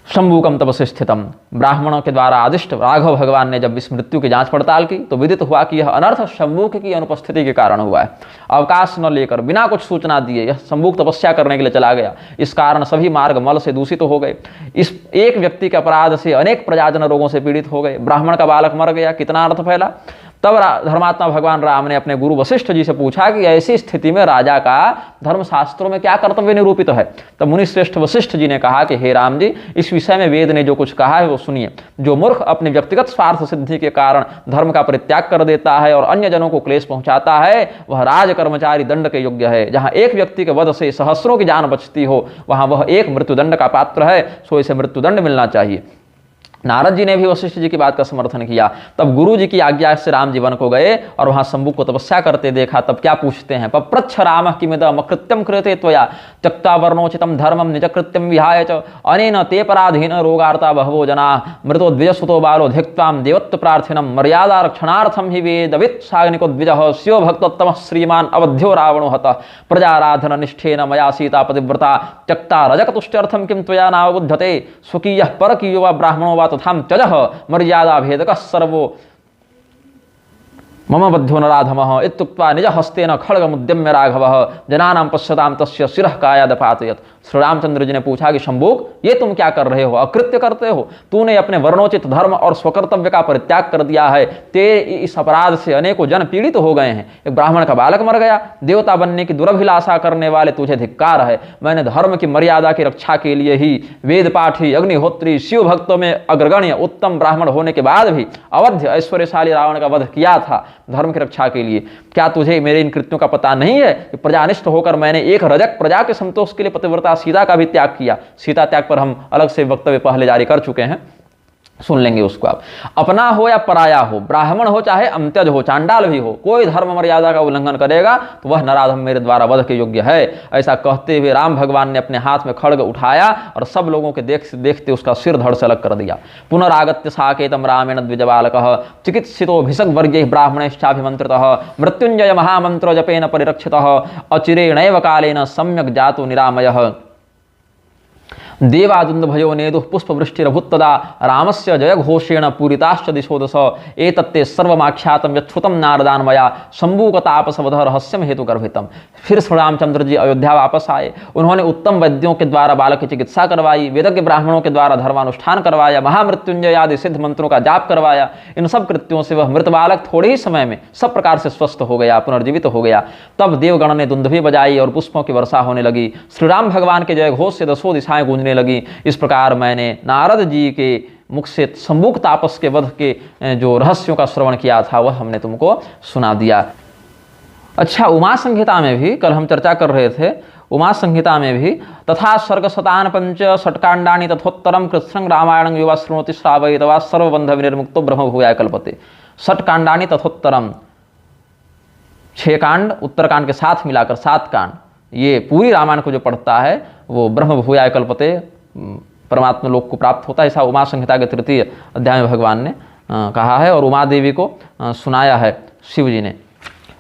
Speaker 1: शंभुकम तपसे स्थितम। ब्राह्मणों के द्वारा आदिष्ट राघव भगवान ने जब इस मृत्यु की जांच पड़ताल की तो विदित हुआ कि यह अनर्थ शंभुक की अनुपस्थिति के कारण हुआ है। अवकाश न लेकर बिना कुछ सूचना दिए यह शंभुक तपस्या करने के लिए चला गया। इस कारण सभी मार्ग मल से दूषित हो गए। इस एक व्यक्ति के अपराध से अनेक प्रजाजन रोगों से पीड़ित हो गए। ब्राह्मण का बालक मर गया, कितना अर्थ फैला। तब धर्मात्मा भगवान राम ने अपने गुरु वशिष्ठ जी से पूछा कि ऐसी स्थिति में राजा का धर्मशास्त्रों में क्या कर्तव्य निरूपित है। तब मुनि श्रेष्ठ वशिष्ठ जी ने कहा कि हे राम जी, इस विषय में वेद ने जो कुछ कहा है वो सुनिए। जो मूर्ख अपने व्यक्तिगत स्वार्थ सिद्धि के कारण धर्म का परित्याग कर देता है और अन्य जनों को क्लेश पहुंचाता है वह राज कर्मचारी दंड के योग्य है। जहां एक व्यक्ति के वध से सहस्रों की जान बचती हो वहां वह एक मृत्युदंड का पात्र है, सो इसे मृत्युदंड मिलना चाहिए। नारद जी ने भी वशिष्ठ जी की बात का समर्थन किया। तब गुरु जी की आज्ञा से राम जी वन को गए और वहां शंभुक को तपस्या करते देखा। तब क्या पूछते हैं, पप्रच्छ रामः किमिदम् अकृत्यं कृते त्वया त्यक्त्वा वर्णोचितं धर्मं निजकृत्यं विहाय च अनेन ते पराधीन रोगार्ता बहवो जनाः मृतो द्विजसुतो बालो धिक्त्वां देवत्व प्रार्थिनं मर्यादा रक्षणार्थं हि वेदवित् साग्निको द्विजः स्यो भक्तोत्तमः श्रीमान् अवध्यो रावणो हतः प्रजाराधन निष्ठेन मया सीता पतिव्रता त्यक्ता रजकतुष्ट्यर्थं किं त्वया नावबुध्यते स्वकीयः परकीयो वा ब्राह्मणो वा तथां त्यजः मर्यादा भेदकः सर्वो मम बद्धो नराधमः इत्युक्त्वा निज हस्तेन खड्गमुद्यम्य राघवः जनानां पश्यतां तस्य शिरः कायादपातयत्। श्री रामचंद्र जी ने पूछा कि शंभुक, ये तुम क्या कर रहे हो, अकृत्य करते हो। तूने अपने वर्णोचित धर्म और स्वकर्तव्य का परित्याग कर दिया है। तेरे इस अपराध से अनेकों जन पीड़ित हो गए हैं। एक ब्राह्मण का बालक मर गया। देवता बनने की दुरभिलाषा करने वाले तुझे धिक्कार है। मैंने धर्म की मर्यादा की रक्षा के लिए ही वेद पाठी, अग्निहोत्री, शिव भक्तों में अग्रगण्य उत्तम ब्राह्मण होने के बाद भी अवध्य ऐश्वर्यशाली रावण का वध किया था धर्म की रक्षा के लिए। क्या तुझे मेरे इन कृत्यों का पता नहीं है कि प्रजानिष्ठ होकर मैंने एक रजक प्रजा के संतोष के लिए पतिव्रता सीता का भी त्याग किया। सीता त्याग पर हम अलग से वक्तव्य पहले जारी कर चुके हैं। सुन लेंगे उसको आप। अपना हो या पराया हो, ब्राह्मण हो चाहे अंत्यज हो, चांडाल भी हो, कोई धर्म मर्यादा का उल्लंघन करेगा तो वह नराधम मेरे द्वारा वध के योग्य है। ऐसा कहते हुए राम भगवान ने अपने हाथ में खड्ग उठाया और सब लोगों के देखते उसका सिर धड़ से अलग कर दिया। पुनरागत्य साकेतम रामेण द्विजबालकः चिकित्सितो भिषग वर्गैः ब्राह्मणैश्चाभिमंत्रितः मृत्युंजय महामंत्र जपेन परिरक्षितः अचिरेणैव कालेन सम्यक जातो निरामयः देवादुंद भयो नेदु पुष्पवृष्टिरभूत्तदा रामस्य जयघोषेण पूरिताश्च दिशो दश एतत्ते सर्वमाख्यातम यच्छ्रुतम नारदान्मया शंभूकतापसवध रहस्यम हेतु गर्भितम। फिर श्री रामचंद्र जी अयोध्या वापस आए। उन्होंने उत्तम वैद्यों के द्वारा बालक की चिकित्सा करवाई, वेदज्ञ ब्राह्मणों के द्वारा धर्मानुष्ठान करवाया, महामृत्युंजय आदि सिद्ध मंत्रों का जाप करवाया। इन सब कृत्यों से वह मृत बालक थोड़े ही समय में सब प्रकार से स्वस्थ हो गया, पुनर्जीवित हो गया। तब देवगण ने दुंदुभी बजाई और पुष्पों की वर्षा होने लगी। श्री राम भगवान के जय घोष से दसों दिशाएं गूंजने लगी। इस प्रकार मैंने नारद जी के मुख से शंभूक तापस के वध के जो रहस्यों का श्रवण किया था वह हमने तुमको सुना दिया। अच्छा, उमा संहिता में भी कल हम चर्चा कर रहे थे, उमा संहिता में भी तथा सर्ग शतान पंच षटकांडानि तथोत्तरम कृत्संग रामायणं युवा श्रृणोति श्रावयेत वा सर्वबंध विनिर्मुक्तो ब्रह्म भूयाय कल्पते। षटकांडानि तथोत्तरम, 6 कांड उत्तरकांड के साथ मिलाकर 7 कांड, ये पूरी रामायण को जो पढ़ता है वो ब्रह्म भूयाय कल्पते, परमात्मा लोक को प्राप्त होता है। ऐसा उमा संहिता के 3 अध्याय में भगवान ने कहा है और उमा देवी को सुनाया है शिव जी ने।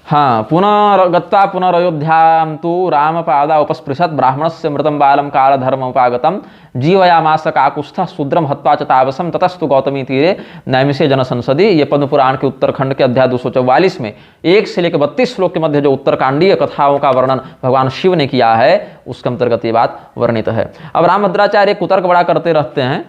Speaker 1: हाँ, पुनर्गत्वा पुनरयोध्यां तु रामपादा उपस्पृशत् ब्राह्मणस्य मृतं बालं कालधर्ममुपागतं जीवयामास काकुत्स्थः शूद्रं हत्वा च तावसं ततस्तु गौतमी तीरे नैमिषे जनसंसदि। ये पद्म पुराण के उत्तरखंड के अध्याय 244 में 1 से लेकर 32 श्लोक के मध्य जो उत्तरकांडीय कथाओं का वर्णन भगवान शिव ने किया है उसके अंतर्गत ये बात वर्णित है। अब रामभद्राचार्य कुतर्क बड़ा करते रहते हैं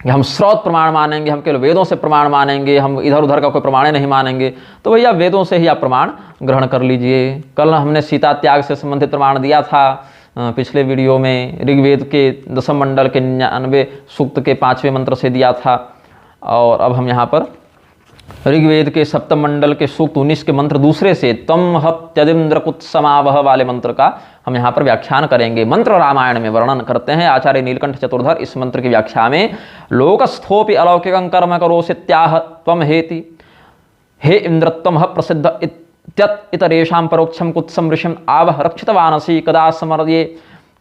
Speaker 1: कि हम स्रोत प्रमाण मानेंगे, हम केवल वेदों से प्रमाण मानेंगे, हम इधर उधर का कोई प्रमाण नहीं मानेंगे। तो भैया वेदों से ही आप प्रमाण ग्रहण कर लीजिए। कल हमने सीता त्याग से संबंधित प्रमाण दिया था पिछले वीडियो में, ऋग्वेद के 10वें मंडल के 99 सूक्त के 5वें मंत्र से दिया था। और अब हम यहाँ पर ऋग्वेद के 7वें मंडल के सूक्त 19 के मंत्र दूसरे से तम हत्यदिंद्र कुत्समावह वाले मंत्र का हम यहाँ पर व्याख्यान करेंगे। मंत्र रामायण में वर्णन करते हैं आचार्य नीलकंठ चतुर्धर इस मंत्र की व्याख्या में, लोकस्थोपि अलौकिकं कर्म करोसीत्याह त्वम हेति हे इंद्रत्वम प्रसिद्ध इतरेषां परोक्षं कुत्सम ऋषिम् आवह रक्षितवानसि कदा समर्ये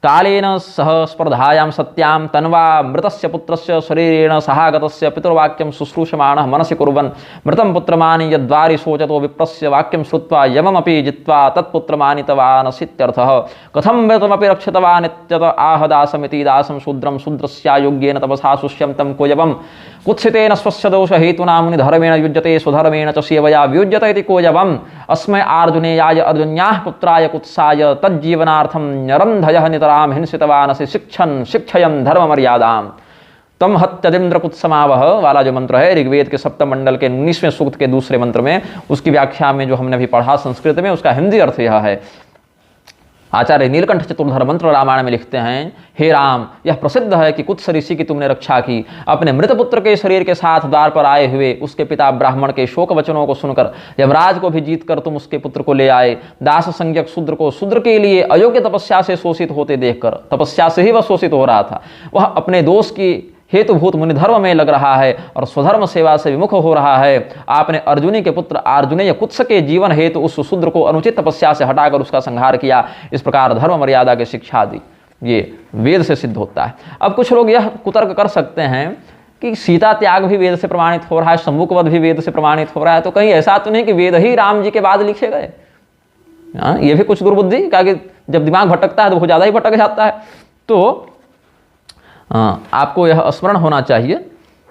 Speaker 1: कालेन सह स्पर्धायां सत्यां तन्वा मृतस्य पुत्रस्य शरीरेण सहागतस्य पितृवाक्यं शुश्रूषमाणः मनसि कुर्वन् मृतं पुत्रमानि यद्वारि शोचतो विप्रस्य वाक्यं श्रुत्वा यममपि जित्वा तत्पुत्रमानितवानसीत्यर्थः। कथं मृतमपि रक्षितवानित्यत आह दासमिति दासं शूद्रं शूद्रस्यायोग्येन तपसा शुष्यं तं कोयवं कुत्सितेन स्वस्य दोषहेतुना मुनिधर्मेण युज्यते स्वधर्मेण च सेवया वियुज्यते इति कोयवम् अस्मै आर्जुनेयाय अर्जुन्याः पुत्राय कुत्साय तज्जीवनार्थं नरन्धयः नितरां हिंसितवानसि शिक्षन् शिक्षयन् धर्म मर्यादाम्। तम हत्यदिंद्र कुत्समावह वाला जो मंत्र है ऋग्वेद के 7वें मंडल के 19वें सूक्त के दूसरे मंत्र में, उसकी व्याख्या में जो हमने अभी पढ़ा संस्कृत में, उसका हिंदी अर्थ यह है। आचार्य नीलकंठ चतुर्धर मंत्र रामायण में लिखते हैं, हे राम, यह प्रसिद्ध है कि कुत्स ऋषि की तुमने रक्षा की। अपने मृत पुत्र के शरीर के साथ द्वार पर आए हुए उसके पिता ब्राह्मण के शोक वचनों को सुनकर यमराज को भी जीतकर तुम उसके पुत्र को ले आए। दास संज्ञक शूद्र को शूद्र के लिए अयोग्य तपस्या से शोषित होते देखकर, तपस्या से ही वह शोषित हो रहा था, वह अपने दोष की हेतुभूत मुनिधर्म में लग रहा है और स्वधर्म सेवा से विमुख हो रहा है। आपने अर्जुनी के पुत्र अर्जुनेय कुत्स के जीवन हेतु उस शूद्र को अनुचित तपस्या से हटाकर उसका संहार किया। इस प्रकार धर्म मर्यादा की शिक्षा दी। ये वेद से सिद्ध होता है। अब कुछ लोग यह कुतर्क कर सकते हैं कि सीता त्याग भी वेद से प्रमाणित हो रहा है, शंभुकवध भी वेद से प्रमाणित हो रहा है, तो कहीं ऐसा तो नहीं कि वेद ही राम जी के बाद लिखे गए। ये भी कुछ दुर्बुद्धि, क्योंकि जब दिमाग भटकता है तो बहुत ज़्यादा ही भटक जाता है। तो आपको यह स्मरण होना चाहिए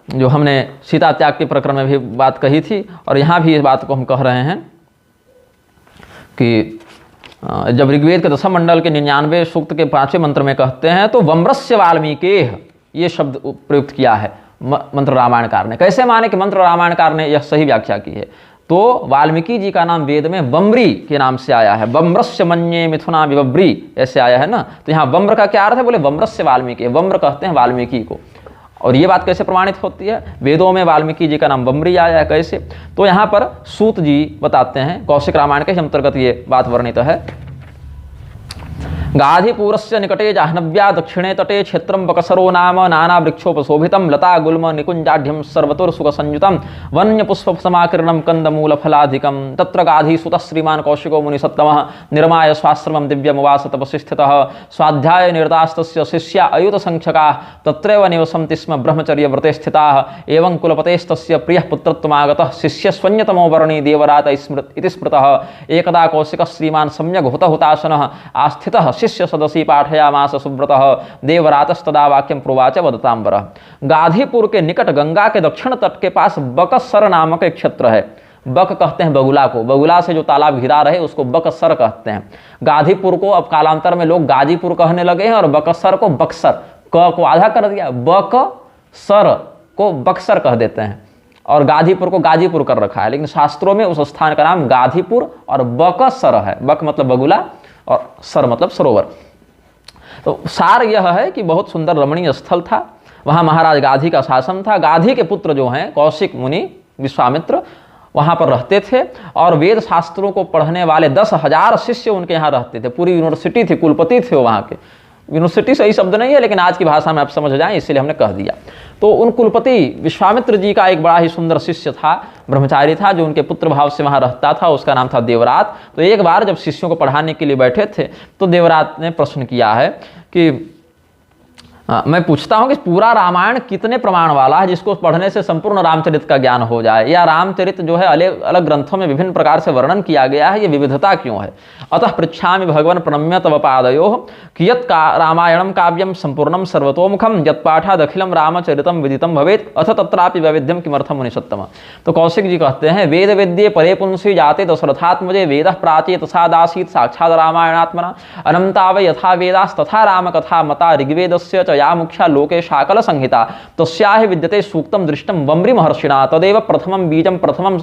Speaker 1: जो हमने सीता त्याग के प्रकरण में भी बात कही थी, और यहाँ भी इस बात को हम कह रहे हैं कि जब ऋग्वेद के 10वें मंडल के 99 सूक्त के 5वें मंत्र में कहते हैं तो वम्रस्य वाल्मीकेः ये शब्द प्रयुक्त किया है मंत्र रामायणकार ने। कैसे माने कि मंत्र रामायणकार ने यह सही व्याख्या की है, तो वाल्मीकि जी का नाम वेद में वम्री के नाम से आया है। वम्रस्य मन्ये मिथुना विवव्री ऐसे आया है ना। तो यहाँ वम्र का क्या अर्थ है, बोले वम्रस्य वाल्मीकि, वम्र कहते हैं वाल्मीकि को। और ये बात कैसे प्रमाणित होती है, वेदों में वाल्मीकि जी का नाम वम्री आया है कैसे, तो यहाँ पर सूत जी बताते हैं, कौशिक रामायण के अंतर्गत ये बात वर्णित है गाधिपुरस्य निकटे जाह्नव्या दक्षिणे तटे क्षेत्रं बकसरो नाम नाना वृक्षोपशोभितं लता गुल्म निकुंजाढ्यं सर्वतोर्सुखसंयुतं वन्यपुष्पसमाकीर्णं कंदमूलफलाधिकं तत्र गाधिसुतः श्रीमान् कौशिको मुनिसत्तमः निर्माय स्वाश्रमं दिव्यमुवास तपसि स्थितः स्वाध्याय निरतास्तस्य शिष्या अयुतसंख्यकाः तत्रैव निवसन्ति स्म ब्रह्मचर्यव्रते स्थिताः एवं कुलपतेस्तस्य प्रियः पुत्रत्वमागतः शिष्यस्वन्यतमो वर्णी देवरात इति स्मृतः एकदा कौशिकः श्रीमान् सम्यग् हुतहुतासनः आस्थितः शिष्य सदसी पाठयामास सुव्रतः देवरातस्तदा वाक्यं प्रोवाच वदतांबर। गाधीपुर के निकट गंगा के दक्षिण तट के पास बकसर नामक एक क्षेत्र है। बक कहते हैं बगुला को, बगुला से जो तालाब घिरा रहे उसको बकसर कहते हैं। गाधीपुर को अब कालांतर में लोग गाजीपुर कहने लगे हैं और बकसर को बक्सर, क को आधा कर दिया, बकसर को बक्सर कह देते हैं और गाधीपुर को गाजीपुर कर रखा है। लेकिन शास्त्रों में उस स्थान का नाम गाधीपुर और बकसर है। बक मतलब बगुला और सर मतलब सरोवर। तो सार यह है कि बहुत सुंदर रमणीय स्थल था, वहाँ महाराज गाधी का शासन था। गाधी के पुत्र जो हैं कौशिक मुनि विश्वामित्र वहाँ पर रहते थे और वेद शास्त्रों को पढ़ने वाले 10,000 शिष्य उनके यहाँ रहते थे। पूरी यूनिवर्सिटी थी, कुलपति थे वो वहाँ के। यूनिवर्सिटी सही शब्द नहीं है लेकिन आज की भाषा में आप समझ जाएं इसलिए हमने कह दिया। तो उन कुलपति विश्वामित्र जी का एक बड़ा ही सुंदर शिष्य था, ब्रह्मचारी था, जो उनके पुत्र भाव से वहाँ रहता था। उसका नाम था देवरात। तो एक बार जब शिष्यों को पढ़ाने के लिए बैठे थे तो देवरात ने प्रश्न किया है कि मैं पूछता हूँ कि पूरा रामायण कितने प्रमाण वाला है जिसको पढ़ने से संपूर्ण रामचरित का ज्ञान हो जाए, या रामचरित जो है अलग अलग ग्रंथों में विभिन्न प्रकार से वर्णन किया गया है, ये विविधता क्यों है। अतः पृच्छामि भगवन् प्रणम्य तव पादयोः कियत् रामायणं काव्यं संपूर्णं सर्वतोमुखं यत्पाठादखिलं रामचरितं विदितं भवेत् अथ तत्रापि वैविध्यं किमर्थं मुनिसत्तम। तो कौशिक जी कहते हैं वेद वेद्ये परे पुंसि जाते दशरथात्मजे वेदः प्राचेत सादासीत् साक्षात् रामायणात्मना अनंता वै यथा वेदास्तथा रामकथा मता ऋग्वेदस्य या मुख्या लोके शाकल संहिता तस्याहि विद्यते सूक्तम दृष्टम वम्री महर्षिणा तदेव प्रथमं बीजं प्रथमं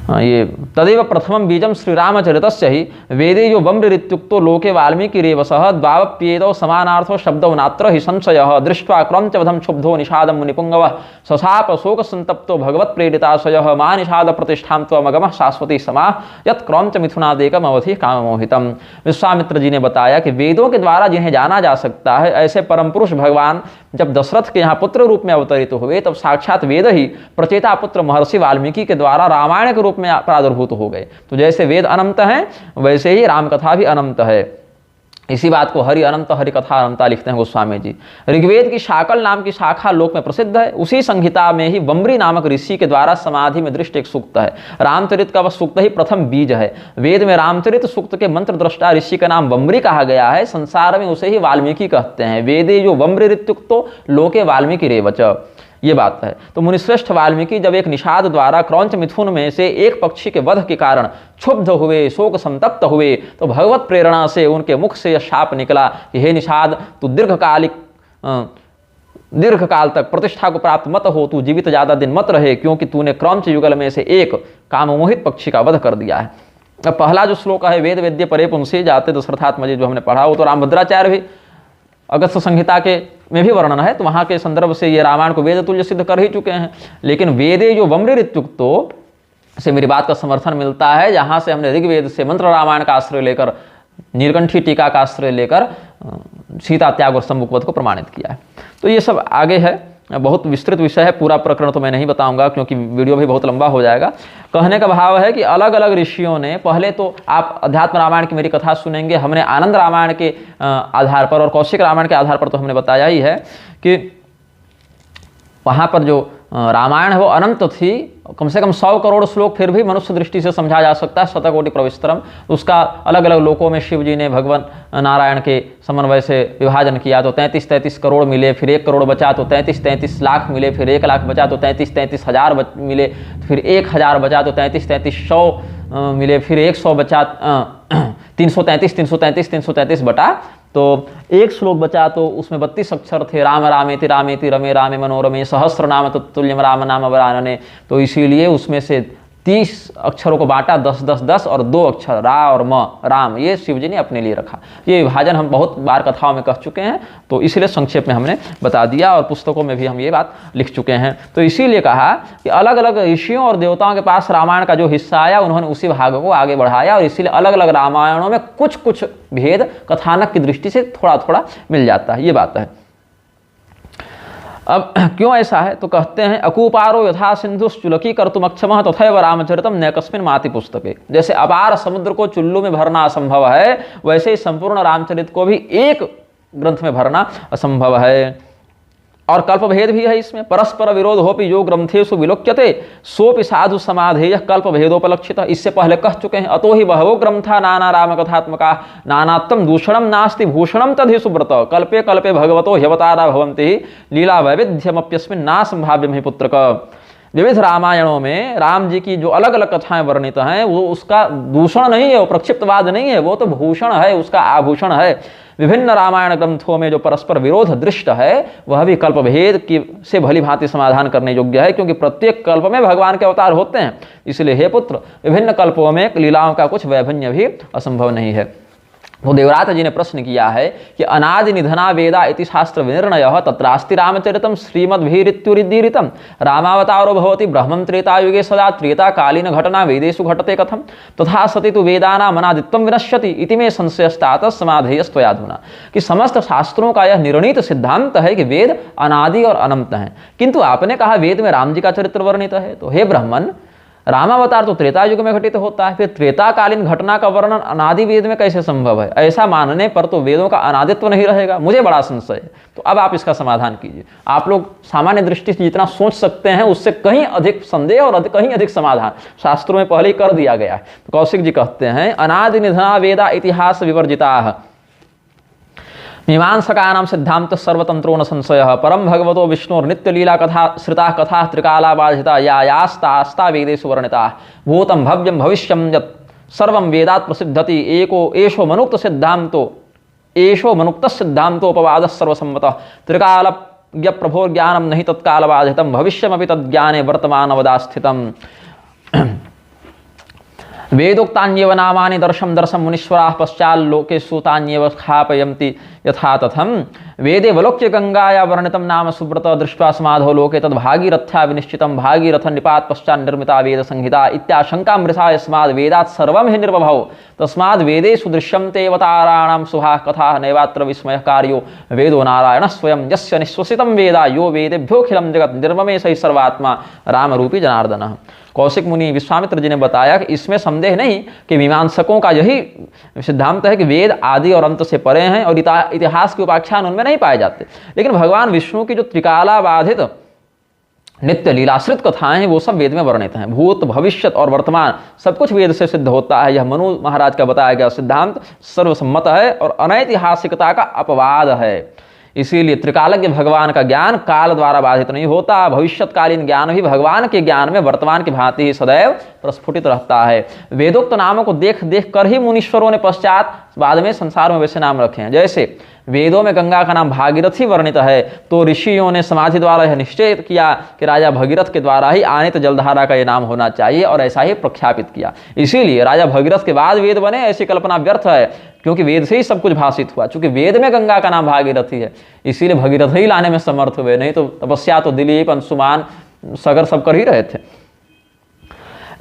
Speaker 1: ये तदेव प्रथमं बीजं श्रीरामचरितस्य ही वेदे यो वम्रिरित्युक्तो लोके वाल्मीकिरेव सह द्वावप्येदौ समानार्थो शब्दौ नात्र हि संशयः दृष्ट्वा क्रौञ्चवधं क्षुब्धो निषादं मुनिपुङ्गवः ससाप शोक संतप्तो भगवत् प्रेरिताशयः मा निषाद प्रतिष्ठां त्वमगमः शाश्वती समाः यत् क्रौञ्च मिथुनादेकम् अवधि काममोहितम्। विश्वामित्र जी ने बताया कि वेदों के द्वारा जिन्हें जाना जा सकता है ऐसे परम पुरुष भगवान जब दशरथ के यहाँ पुत्र रूप में अवतरित हुए तब साक्षात वेद ही प्रचेता पुत्र महर्षि वाल्मीकि के द्वारा रामायण के रूप में प्रादुर्भूत हो गए। तो जैसे वेद अनंत हैं वैसे ही रामकथा भी अनंत है। इसी बात को हरि अनंत हरि कथा अनंता लिखते हैं गोस्वामी जी। ऋग्वेद की शाकल नाम की शाखा लोक में प्रसिद्ध है। उसी संहिता में ही वम्री नामक ऋषि के द्वारा समाधि में दृष्ट एक सूक्त है। रामचरित का वह सूक्त ही प्रथम बीज है। वेद में रामचरित सूक्त के मंत्र दृष्टा ऋषि का नाम वम्री कहा गया है। संसार में उसे ही वाल्मीकि कहते हैं। वेदे जो वम्री ऋत्युक्तो लोके वाल्मीकि रेवच, ये बात है। तो मुनिश्रेष्ठ वाल्मीकि जब एक निषाद द्वारा क्रौंच मिथुन में से एक पक्षी के वध के कारण क्षुब्ध हुए, शोक संतप्त हुए, तो भगवत प्रेरणा से उनके मुख से यह शाप निकला कि हे निषाद, तू दीर्घ काल तक प्रतिष्ठा को प्राप्त मत हो, तू जीवित ज्यादा दिन मत रहे, क्योंकि तूने क्रौंच युगल में से एक काममोहित पक्षी का वध कर दिया है। अब पहला जो श्लोक है वेद वेद्य परे पुंसि जाते दशरथात्मजे जो हमने पढ़ा वो तो रामभद्राचार्य भी अगस्त्य संहिता के में भी वर्णन है, तो वहाँ के संदर्भ से ये रामायण को वेद तुल्य सिद्ध कर ही चुके हैं। लेकिन वेदे जो वम्री ऋत्युक्तो से मेरी बात का समर्थन मिलता है, जहाँ से हमने ऋग्वेद से मंत्र रामायण का आश्रय लेकर नीलकंठी टीका का आश्रय लेकर सीता त्याग और सम्मुखवध को प्रमाणित किया है। तो ये सब आगे है, बहुत विस्तृत विषय है, पूरा प्रकरण तो मैं नहीं बताऊंगा क्योंकि वीडियो भी बहुत लंबा हो जाएगा। कहने का भाव है कि अलग अलग ऋषियों ने, पहले तो आप अध्यात्म रामायण की मेरी कथा सुनेंगे, हमने आनंद रामायण के आधार पर और कौशिक रामायण के आधार पर तो हमने बताया ही है कि वहाँ पर जो रामायण है वो अनंत थी, कम से कम 100 करोड़ श्लोक फिर भी मनुष्य दृष्टि से समझा जा सकता है, शतकोटि प्रविस्तरम। उसका अलग अलग लोकों में शिव जी ने भगवान नारायण के समन्वय से विभाजन किया तो 33 करोड़ मिले, फिर 1 करोड़ बचा तो 33 लाख मिले, फिर 1 लाख बचा तो 33 हजार मिले, फिर 1000 बचा तो 33 मिले, फिर 100 बचा 333 बटा तो एक श्लोक बचा तो उसमें 32 अक्षर थे। राम रामेति रामेति रमे रामे मनोरमे सहस्र नाम तत्तुल्यम राम नाम वरानने। तो इसीलिए उसमें से 30 अक्षरों को बांटा, 10 10 10 और 2 अक्षर रा और म, राम, ये शिव जी ने अपने लिए रखा। ये विभाजन हम बहुत बार कथाओं में कह चुके हैं, तो इसीलिए संक्षेप में हमने बता दिया और पुस्तकों में भी हम ये बात लिख चुके हैं। तो इसीलिए कहा कि अलग अलग ऋषियों और देवताओं के पास रामायण का जो हिस्सा आया उन्होंने उसी भाग को आगे बढ़ाया, और इसीलिए अलग अलग रामायणों में कुछ कुछ भेद कथानक की दृष्टि से थोड़ा थोड़ा मिल जाता है, ये बात है। अब क्यों ऐसा है तो कहते हैं अकूपारो यथा सिंधुश्चुलकी कर्तुमक्षमः तथैव रामचरितम नैकस्मिन् माति पुस्तके। जैसे अपार समुद्र को चुल्लू में भरना असंभव है, वैसे ही संपूर्ण रामचरित को भी एक ग्रंथ में भरना असंभव है। और कल्पभेद भी है इसमें। परस्पर विरोध होपि यो ग्रंथेषु विलोक्यते सोपि साधु समाधेयः कल्पभेदोपलक्षितः। इससे पहले कह चुके हैं अतो हि बहवो ग्रंथा नाना राम कथात्मका नानात्म दूषणम नास्ति भूषणम तद्धि सुब्रत कल्पे कल्पे भगवतो ह्यवतारा भवन्ति लीला वैविध्यमप्यस्मिन् नासंभाव्यम हि पुत्रक। विविध रामायणों में राम जी की जो अलग अलग कथाएं वर्णित हैं वो उसका दूषण नहीं है, वो प्रक्षिप्तवाद नहीं है, वो तो भूषण है, उसका आभूषण है। विभिन्न रामायण ग्रंथों में जो परस्पर विरोध दृष्ट है वह भी कल्पभेद की से भली भांति समाधान करने योग्य है, क्योंकि प्रत्येक कल्प में भगवान के अवतार होते हैं। इसलिए हे पुत्र, विभिन्न कल्पों में लीलाओं का कुछ वैभिन्न भी असंभव नहीं है। तो देवरात जी ने प्रश्न किया है कि अनादि निधना वेदा इति शास्त्र विनिर्णय तत्रास्ति रामचरितम श्रीमद्भिरित्युरीरितम रामावतारो भवति ब्रह्मं त्रेतायुगे सदा त्रेताकालीन घटना वेदेषु घटते कथम तथा सति तु वेदानाम् अनादित्वं विनश्यति इति मे संशयस्तात समाधेयस्त्वयाधुना। कि समस्त शास्त्रों का यह निर्णीत सिद्धांत है कि वेद अनादि और अनंत हैं, किंतु आपने कहा वेद में राम जी का चरित्र वर्णित है। तो हे ब्राह्मण, रामावतार तो त्रेता युग में घटित होता है, फिर त्रेताकालीन घटना का वर्णन अनादि वेद में कैसे संभव है? ऐसा मानने पर तो वेदों का अनादित्व नहीं रहेगा। मुझे बड़ा संशय है। तो अब आप इसका समाधान कीजिए। आप लोग सामान्य दृष्टि से जितना सोच सकते हैं उससे कहीं अधिक संदेह और कहीं अधिक समाधान शास्त्रों में पहले ही कर दिया गया है। तो कौशिक जी कहते हैं अनादि निधना वेदा इतिहास विवर्जिता मीमांसकानां सिद्धांत सर्वतंत्रो न संशय परम भगवतो विष्णु नित्य लीला कथा श्रिता कथा त्रिकाला बाधिता यास्ता वेदेषु वर्णिता भूतम भव्यम भविष्यम यत् सर्वं वेदात् प्रसिद्धति एको एषो मनुक्त सिद्धांतोपवादः सर्वसम्मतः त्रिकाल प्रभो ज्ञानम नहीं तत्काल बाधितम भविष्यमपि तद्ज्ञाने वर्तमानवदास्थितम्। वेदोक्तान्येव नामानि दर्शम मुनीश्वराः पश्चाल्लोके सूतान्येव स्थापयन्ति यथा तथम वेदे वलोक्य गंगाया वर्णितं नाम सुब्रत दृष्ट्वा समाधो लोके तद्भागीरथ्या विनिश्चितं भागीरथ निपात पश्चात् निर्मिता वेद संहिता इत्याशंका मृषा यस्माद् वेदात् सर्वं हि निर्वभौ तस्माद् वेदेषु दृश्यन्ते अवताराणां शुभाः कथाः नैवात्र विस्मयकार्यो वेदो नारायणः स्वयं यस्य निःश्वसितं वेदा यो वेदेभ्योऽखिलं जगत् निर्ममे स सर्वात्मा रामरूपी जनार्दनः। कौशिक मुनि विश्वामित्र जी ने बताया कि इसमें संदेह नहीं कि मीमांसकों का यही सिद्धांत है कि वेद आदि और अंत से परे हैं और इतिहास के उपाख्यान उनमें नहीं पाए जाते, लेकिन भगवान विष्णु की जो त्रिकाला बाधित नित्य लीलाश्रित कथाएं हैं वो सब वेद में वर्णित हैं। भूत भविष्य और वर्तमान सब कुछ वेद से सिद्ध होता है। यह मनु महाराज का बताया गया सिद्धांत सर्वसम्मत है और अनैतिहासिकता का अपवाद है। इसीलिए त्रिकालज्ञ भगवान का ज्ञान काल द्वारा बाधित नहीं होता। भविष्यत्कालीन ज्ञान भी भगवान के ज्ञान में वर्तमान की भांति ही सदैव प्रस्फुटित रहता है। वेदोक्त नामों को देख देख कर ही मुनीश्वरों ने पश्चात बाद में संसार में वैसे नाम रखे हैं। जैसे वेदों में गंगा का नाम भागीरथी वर्णित है तो ऋषियों ने समाधि द्वारा यह निश्चय किया कि राजा भगीरथ के द्वारा ही आनित जलधारा का यह नाम होना चाहिए और ऐसा ही प्रख्यापित किया। इसीलिए राजा भगीरथ के बाद वेद बने, ऐसी कल्पना व्यर्थ है, क्योंकि वेद से ही सब कुछ भाषित हुआ। चूंकि वेद में गंगा का नाम भागीरथी है इसीलिए भगीरथ ही लाने में समर्थ हुए, नहीं तो तपस्या तो दिलीप अंशुमान सगर सब कर ही रहे थे।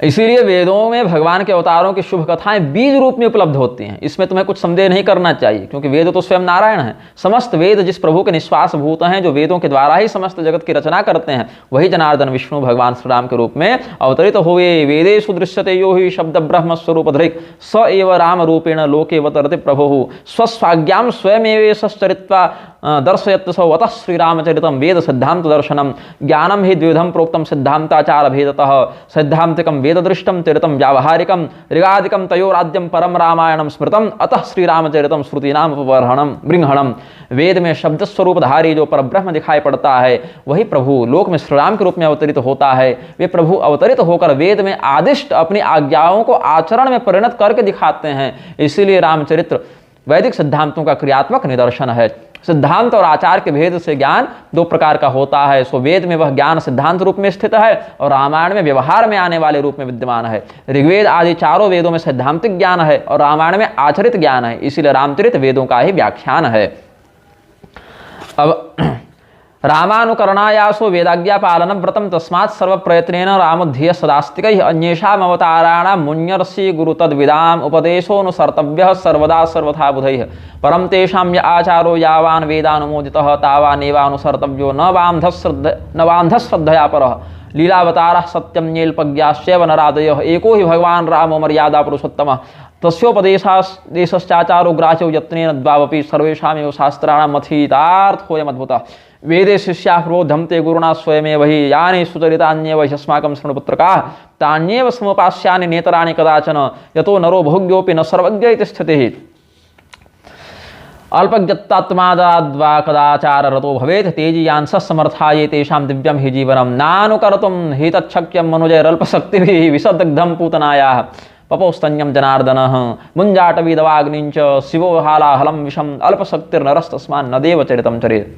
Speaker 1: इसीलिए वेदों में भगवान के अवतारों की शुभ कथाएं बीज रूप में उपलब्ध होती हैं। इसमें तुम्हें कुछ संदेह नहीं करना चाहिए, क्योंकि वेद तो स्वयं नारायण है। समस्त वेद जिस प्रभु के निश्वास भूत हैं, जो वेदों के द्वारा ही समस्त जगत की रचना करते हैं, वही जनार्दन विष्णु भगवान श्री राम के रूप में अवतरित हुए। वेदेषु दृश्यते यो ही शब्द ब्रह्म स्वरूप धृक् स एव राम रूपेण लोके अवतरति प्रभुः स्वस्वाज्ञां स्वयमेवेशश्चरित्वा दर्शयत्यसौ अतः श्रीरामचरितं वेद सिद्धांत दर्शनम ज्ञानम हि द्विधम प्रोक्तम सिद्धांताचार भेदतः सैद्धांतिकम वेद दृष्टम चरितम व्यावहारिकम ऋगादिकम तयोराद्यम परम रामायणम स्मृतम अतः श्रीरामचरितम श्रुतीनाम उपबर्हणम बृंहणम। वेद में शब्द स्वरूपधारी जो परब्रह्म दिखाई पड़ता है वही प्रभु लोक में श्रीराम के रूप में अवतरित होता है। वे प्रभु अवतरित होकर वेद में आदिष्ट अपनी आज्ञाओं को आचरण में परिणत करके दिखाते हैं। इसीलिए रामचरित्र वैदिक सिद्धांतों का क्रियात्मक निदर्शन है। सिद्धांत और आचार के भेद से ज्ञान दो प्रकार का होता है। सो वेद में वह ज्ञान सिद्धांत रूप में स्थित है और रामायण में व्यवहार में आने वाले रूप में विद्यमान है। ऋग्वेद आदि चारों वेदों में सैद्धांतिक ज्ञान है और रामायण में आचरित ज्ञान है, इसीलिए रामचरित वेदों का ही व्याख्यान है। अब रामानुकरणायासो वेदाज्ञा पालनम व्रतम तस्मात् सर्व प्रयत्नेन रामध्येय सदास्तिकैः अन्येषाम् अवताराणां मुन्यर्षि गुरु तद्विदाम् उपदेशोऽनुसर्तव्यः सर्वदा सर्वथा बुधैः परं तेषां य आचारो यावान् वेदानुमोदितः तावानेवानुसर्तव्यो न वान्धश्रद्धया परः लीलावतारः सत्यं न्येल्पज्ञाश्चैव नरादयः एको हि भगवान् रामो मर्यादा पुरुषोत्तमः तस्योपदेशाचारो ग्राह्यो यत्नेन द्वावपि सर्वेषामेव शास्त्राणां मथीतार्थोऽयमद्भुतः वेदे शिष्याः प्रोद्धन्ते गुरुणा स्वयमेव हि यानि सुचरितान्येव ह्यस्माकं शृणुपुत्रकाः तान्येव समुपास्यानि नेतराणि कदाचन यतो नरो बहुज्ञोऽपि न सर्वज्ञ इति स्थितिः अल्पज्ञत्वात्मादाद्वा कदाचाररतो भवेत् तेजीयांसः समर्थाये तेषां दिव्यं हि जीवनं नानुकर्तुं हि तच्छक्यं मनुजैरल्पशक्तिभिः विसदग्धं पूतनायाः पपोस्तन्यं जनार्दनः मुञ्जाटवीदवाग्निञ्च शिवो हालाहलं विषम् अल्पशक्तिर्नरस्तस्मान् न देव चरितं चरेत्।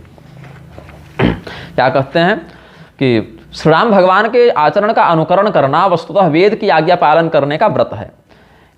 Speaker 1: क्या कहते हैं कि श्री राम भगवान के आचरण का अनुकरण करना वस्तुतः वेद की आज्ञा पालन करने का व्रत है,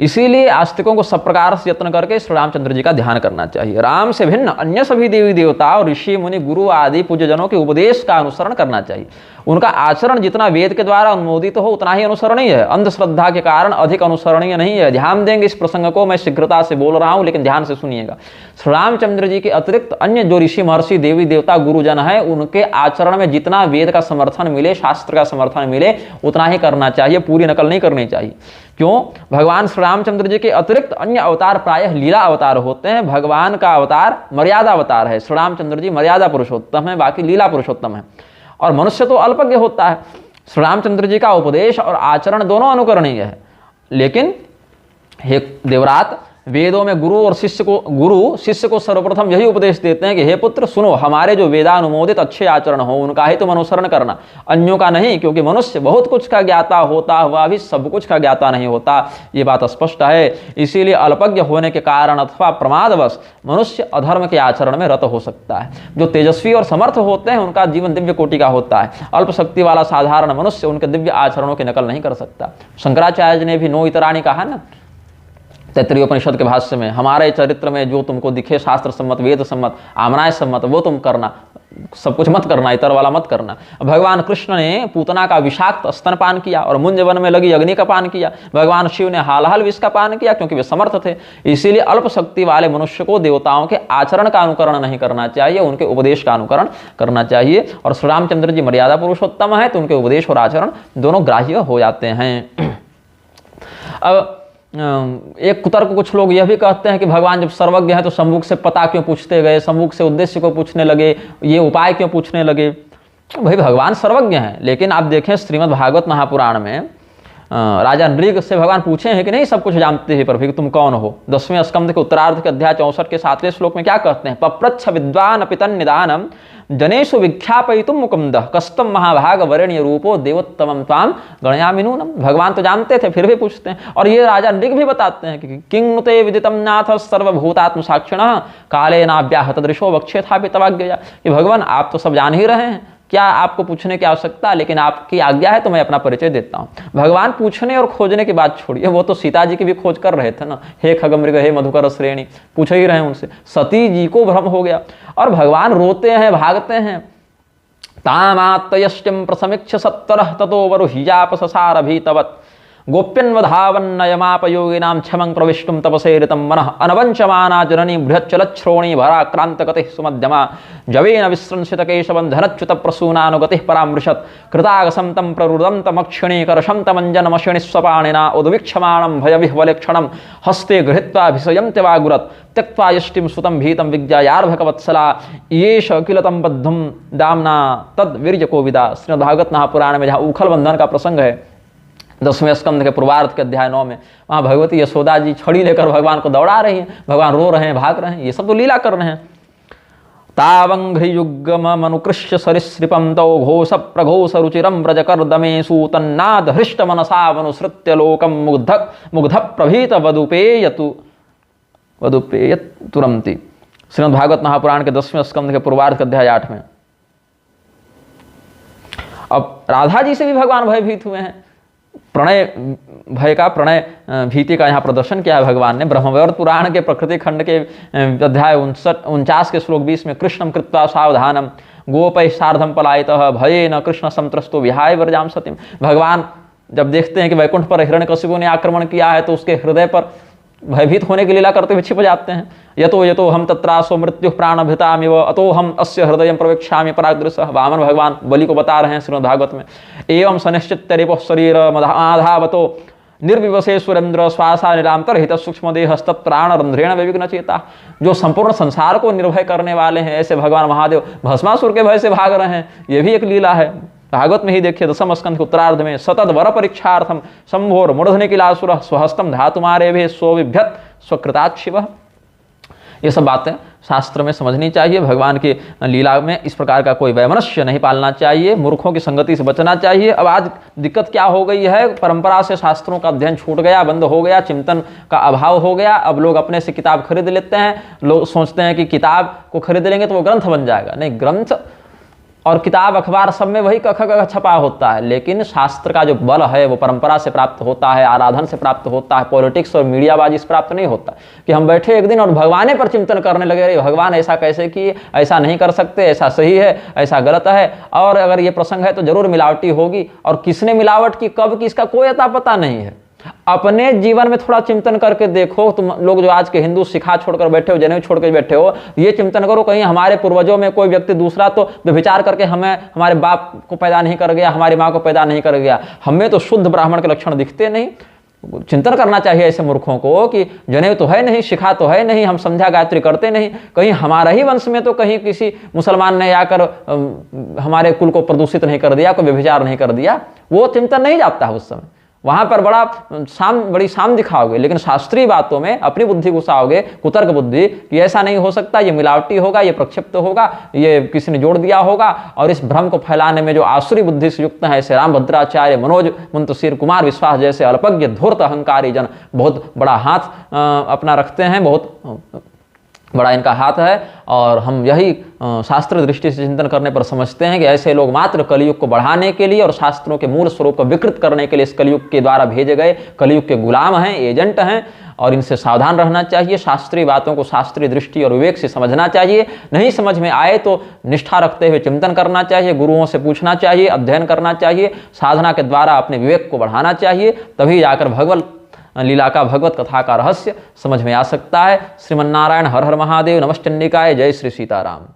Speaker 1: इसीलिए आस्तिकों को सब प्रकार से यत्न करके श्री रामचंद्र जी का ध्यान करना चाहिए। राम से भिन्न अन्य सभी देवी देवता और ऋषि मुनि गुरु आदि पूज्यजनों के उपदेश का अनुसरण करना चाहिए। उनका आचरण जितना वेद के द्वारा अनुमोदित हो उतना ही अनुसरणीय है, अंधश्रद्धा के कारण अधिक अनुसरणीय नहीं है। ध्यान देंगे इस प्रसंग को, मैं शीघ्रता से बोल रहा हूं लेकिन ध्यान से सुनिएगा। श्री रामचंद्र जी के अतिरिक्त अन्य जो ऋषि महर्षि देवी देवता गुरुजन है उनके आचरण में जितना वेद का समर्थन मिले, शास्त्र का समर्थन मिले उतना ही करना चाहिए, पूरी नकल नहीं करनी चाहिए। क्यों? भगवान श्री रामचंद्र जी के अतिरिक्त अन्य अवतार प्रायः लीला अवतार होते हैं, भगवान का अवतार मर्यादा अवतार है। श्री रामचंद्र जी मर्यादा पुरुषोत्तम है, बाकी लीला पुरुषोत्तम है। और मनुष्य तो अल्पज्ञ होता है। श्री रामचंद्र जी का उपदेश और आचरण दोनों अनुकरणीय है, लेकिन हे देवरात, वेदों में गुरु शिष्य को सर्वप्रथम यही उपदेश देते हैं कि हे पुत्र सुनो, हमारे जो वेदानुमोदित अच्छे आचरण हो उनका ही तुम अनुसरण करना, अन्यों का नहीं। क्योंकि मनुष्य बहुत कुछ का ज्ञाता होता हुआ भी सब कुछ का ज्ञाता नहीं होता, ये बात स्पष्ट है। इसीलिए अल्पज्ञ होने के कारण अथवा प्रमादवश मनुष्य अधर्म के आचरण में रत हो सकता है। जो तेजस्वी और समर्थ होते हैं उनका जीवन दिव्य कोटि का होता है। अल्पशक्ति वाला साधारण मनुष्य उनके दिव्य आचरणों की नकल नहीं कर सकता। शंकराचार्य जी ने भी नो इतराणी कहा ना तैत्तरीय उपनिषद के भाष्य में, हमारे चरित्र में जो तुमको दिखे शास्त्र सम्मत, वेद सम्मत, आमनाय सम्मत वो तुम करना, सब कुछ मत करना, इतर वाला मत करना। भगवान कृष्ण ने पूतना का विषाक्त स्तनपान किया और मुंज वन में लगी अग्नि का पान किया। भगवान शिव ने हाल विष का पान किया क्योंकि वे समर्थ थे। इसीलिए अल्प शक्ति वाले मनुष्य को देवताओं के आचरण का अनुकरण नहीं करना चाहिए, उनके उपदेश का अनुकरण करना चाहिए। और श्री रामचंद्र जी मर्यादा पुरुषोत्तम है तो उनके उपदेश और आचरण दोनों ग्राह्य हो जाते हैं। अब एक कुतर्क कुछ लोग यह भी कहते हैं कि भगवान जब सर्वज्ञ हैं तो सम्मुख से पता क्यों पूछते गए, सम्मुख से उद्देश्य को पूछने लगे, ये उपाय क्यों पूछने लगे। भाई भगवान सर्वज्ञ हैं, लेकिन आप देखें श्रीमद् भागवत महापुराण में राजा नृग से भगवान पूछे हैं कि नहीं सब कुछ जानते हैं पर फिर तुम कौन हो। 10वें स्कंद के उत्तरार्ध के अध्याय 64 के 7वें श्लोक में क्या कहते हैं, पप्रच्छ विद्वान पितन निदानम जनेषु विख्यापयितुम मुकुंदः कस्तम महाभाग वरेण्य रूपो देवोत्तमं त्वाम गणयामि नूनम। भगवान तो जानते थे फिर भी पूछते हैं। और ये राजा नृग भी बताते हैं कि किं नुते विदितम नाथ सर्वभूतात्म साक्षिणः कालेनाव्याहत दृशो वक्ष्यथापि तवाज्ञया। कि भगवान आप तो सब जान ही रहे हैं, क्या आपको पूछने की आवश्यकता, लेकिन आपकी आज्ञा है तो मैं अपना परिचय देता हूँ। भगवान पूछने और खोजने की बात छोड़िए, वो तो सीता जी की भी खोज कर रहे थे ना, हे खगमृग हे मधुकर श्रेणी, पूछ ही रहे उनसे। सती जी को भ्रम हो गया और भगवान रोते हैं, भागते हैं। तामात्तयष्टिम प्रसमीक्ष सत्वरः ततो वरुहिजाप ससारभीतवत् गोप्यन्वधावन्नयमापयोगिनां क्षमं प्रविष्टुं तपसेरितं मनः अनवञ्चमाना जननी बृहच्चलच्छ्रोणी भराक्रान्तगतिः सुमध्यमा जवेन विस्रंसितकेशवं धनच्युतप्रसूनानुगतिः परामृशत् कृतागसं तं प्ररुदं तमक्षिणी करशं तमञ्जनमशिणिस्वपाणिना उद्वीक्षमाणं भयविह्वलेक्षणं हस्ते गृहीत्वाभिषयं त्यवागुरत् त्यक्त्वा यष्टिं सुतं भीतं विज्ञायार्भकवत्सला येष अखिलतं बद्धं दाम्ना तद्वीर्यकोविदा। श्रीमद्भागवत महापुराण में जहाँ उखल बंधन का प्रसंग है 10वें स्कंद के पूर्वार्ध के अध्याय 9 में, वहाँ भगवती यशोदा जी छड़ी लेकर भगवान को दौड़ा रही हैं, भगवान रो रहे हैं, भाग रहे हैं, ये सब तो लीला कर रहे हैं। तावंघ्रियुग्ममनुकृष्य सरिसृपं तौ घोष प्रघोष रुचिरं व्रजकर्दमे सूतन्नाद हृष्ट मनसावनुसृत्य लोकं मुग्ध प्रभीत वदुपेयतुरंति। श्रीमद् भागवत महापुराण के 10वें स्कंद के पूर्वार्ध के अध्याय 8 में। अब राधा जी से भी भगवान भयभीत हुए हैं। प्रणय भय का, प्रणय भीति का यहाँ प्रदर्शन किया है भगवान ने। ब्रह्मवैवर्त पुराण के प्रकृति खंड के अध्याय 49 के श्लोक 20 में कृष्णम कृत्वा सावधानम गोपै सार्धम पलायितः भये न कृष्ण संत्रस्तो विहाय व्रजाम सतीम। भगवान जब देखते हैं कि वैकुंठ पर हिरण्यकशिपु ने आक्रमण किया है तो उसके हृदय पर भयभीत होने की लीला करते हुए छिप जाते हैं। यतो हम तत्रासो मृत्यु प्राणभितामिव अतो हम अस्य हृदय प्रवेक्षामि परागदृशः। वामन भगवान बलि को बता रहे हैं श्रीमद् भागवत में। एवं सनिश्चित्य रिपुः शरीर माधावतो निर्विवशे सुरेंद्र श्वासा निरांतरहित सूक्ष्म देहस्तत् प्राण रंध्रेण विविघ्न चेता। जो संपूर्ण संसार को निर्भय करने वाले हैं, ऐसे भगवान महादेव भस्मासुर के भय से भाग रहे हैं। ये भी एक लीला है। भागवत में ही देखिए 10वें स्कंध के उत्तरार्ध में सतत वर परीक्षार्थम संभोर मूर्धनि किलासुर स्वहस्तम धातुमारे भे स्वविभ्यत स्वकृतात् शिवः। ये सब बातें शास्त्र में समझनी चाहिए। भगवान की लीला में इस प्रकार का कोई वैमनस्य नहीं पालना चाहिए, मूर्खों की संगति से बचना चाहिए। अब आज दिक्कत क्या हो गई है, परंपरा से शास्त्रों का अध्ययन छूट गया, बंद हो गया, चिंतन का अभाव हो गया। अब लोग अपने से किताब खरीद लेते हैं। लोग सोचते हैं कि किताब को खरीद लेंगे तो वो ग्रंथ बन जाएगा। नहीं, ग्रंथ और किताब अखबार सब में वही कख छपा होता है, लेकिन शास्त्र का जो बल है वो परंपरा से प्राप्त होता है, आराधन से प्राप्त होता है, पॉलिटिक्स और मीडियाबाजी से प्राप्त नहीं होता। कि हम बैठे एक दिन और भगवान पर चिंतन करने लगे, अरे भगवान ऐसा कैसे किए, ऐसा नहीं कर सकते, ऐसा सही है, ऐसा गलत है, और अगर ये प्रसंग है तो जरूर मिलावटी होगी, और किसने मिलावट की, कब की, इसका कोई अता पता नहीं है। अपने जीवन में थोड़ा चिंतन करके देखो। तुम लोग जो आज के हिंदू सिखा छोड़कर बैठे हो, जनेऊ छोड़कर बैठे हो, ये चिंतन करो कहीं हमारे पूर्वजों में कोई व्यक्ति दूसरा तो व्यभिचार करके हमें, हमारे बाप को पैदा नहीं कर गया, हमारी माँ को पैदा नहीं कर गया, हमें तो शुद्ध ब्राह्मण के लक्षण दिखते नहीं। चिंतन करना चाहिए ऐसे मूर्खों को कि जनेऊ तो है नहीं, शिखा तो है नहीं, हम संध्या गायत्री करते नहीं, कहीं हमारा ही वंश में तो कहीं किसी मुसलमान ने आकर हमारे कुल को प्रदूषित नहीं कर दिया, कोई व्यभिचार नहीं कर दिया। वो चिंतन नहीं जाता है उस समय। वहां पर बड़ी शाम दिखाओगे, लेकिन शास्त्रीय बातों में अपनी बुद्धि घुसाओगे, कुतर्क बुद्धि, कि ऐसा नहीं हो सकता, ये मिलावटी होगा, ये प्रक्षिप्त होगा, ये किसी ने जोड़ दिया होगा। और इस भ्रम को फैलाने में जो आसुरी बुद्धि से युक्त है, ऐसे रामभद्राचार्य, मनोज मुंतशिर, कुमार विश्वास जैसे अल्पज्ञ धूर्त अहंकारी जन बहुत बड़ा हाथ अपना रखते हैं, बहुत बड़ा इनका हाथ है। और हम यही शास्त्र दृष्टि से चिंतन करने पर समझते हैं कि ऐसे लोग मात्र कलयुग को बढ़ाने के लिए और शास्त्रों के मूल स्वरूप को विकृत करने के लिए इस कलयुग के द्वारा भेजे गए कलयुग के गुलाम हैं, एजेंट हैं, और इनसे सावधान रहना चाहिए। शास्त्रीय बातों को शास्त्रीय दृष्टि और विवेक से समझना चाहिए। नहीं समझ में आए तो निष्ठा रखते हुए चिंतन करना चाहिए, गुरुओं से पूछना चाहिए, अध्ययन करना चाहिए, साधना के द्वारा अपने विवेक को बढ़ाना चाहिए। तभी जाकर भगवत लीला का, भगवत कथा का रहस्य समझ में आ सकता है। श्रीमन्नारायण हर हर महादेव। नमश्चंडिकाय। जय श्री सीताराम।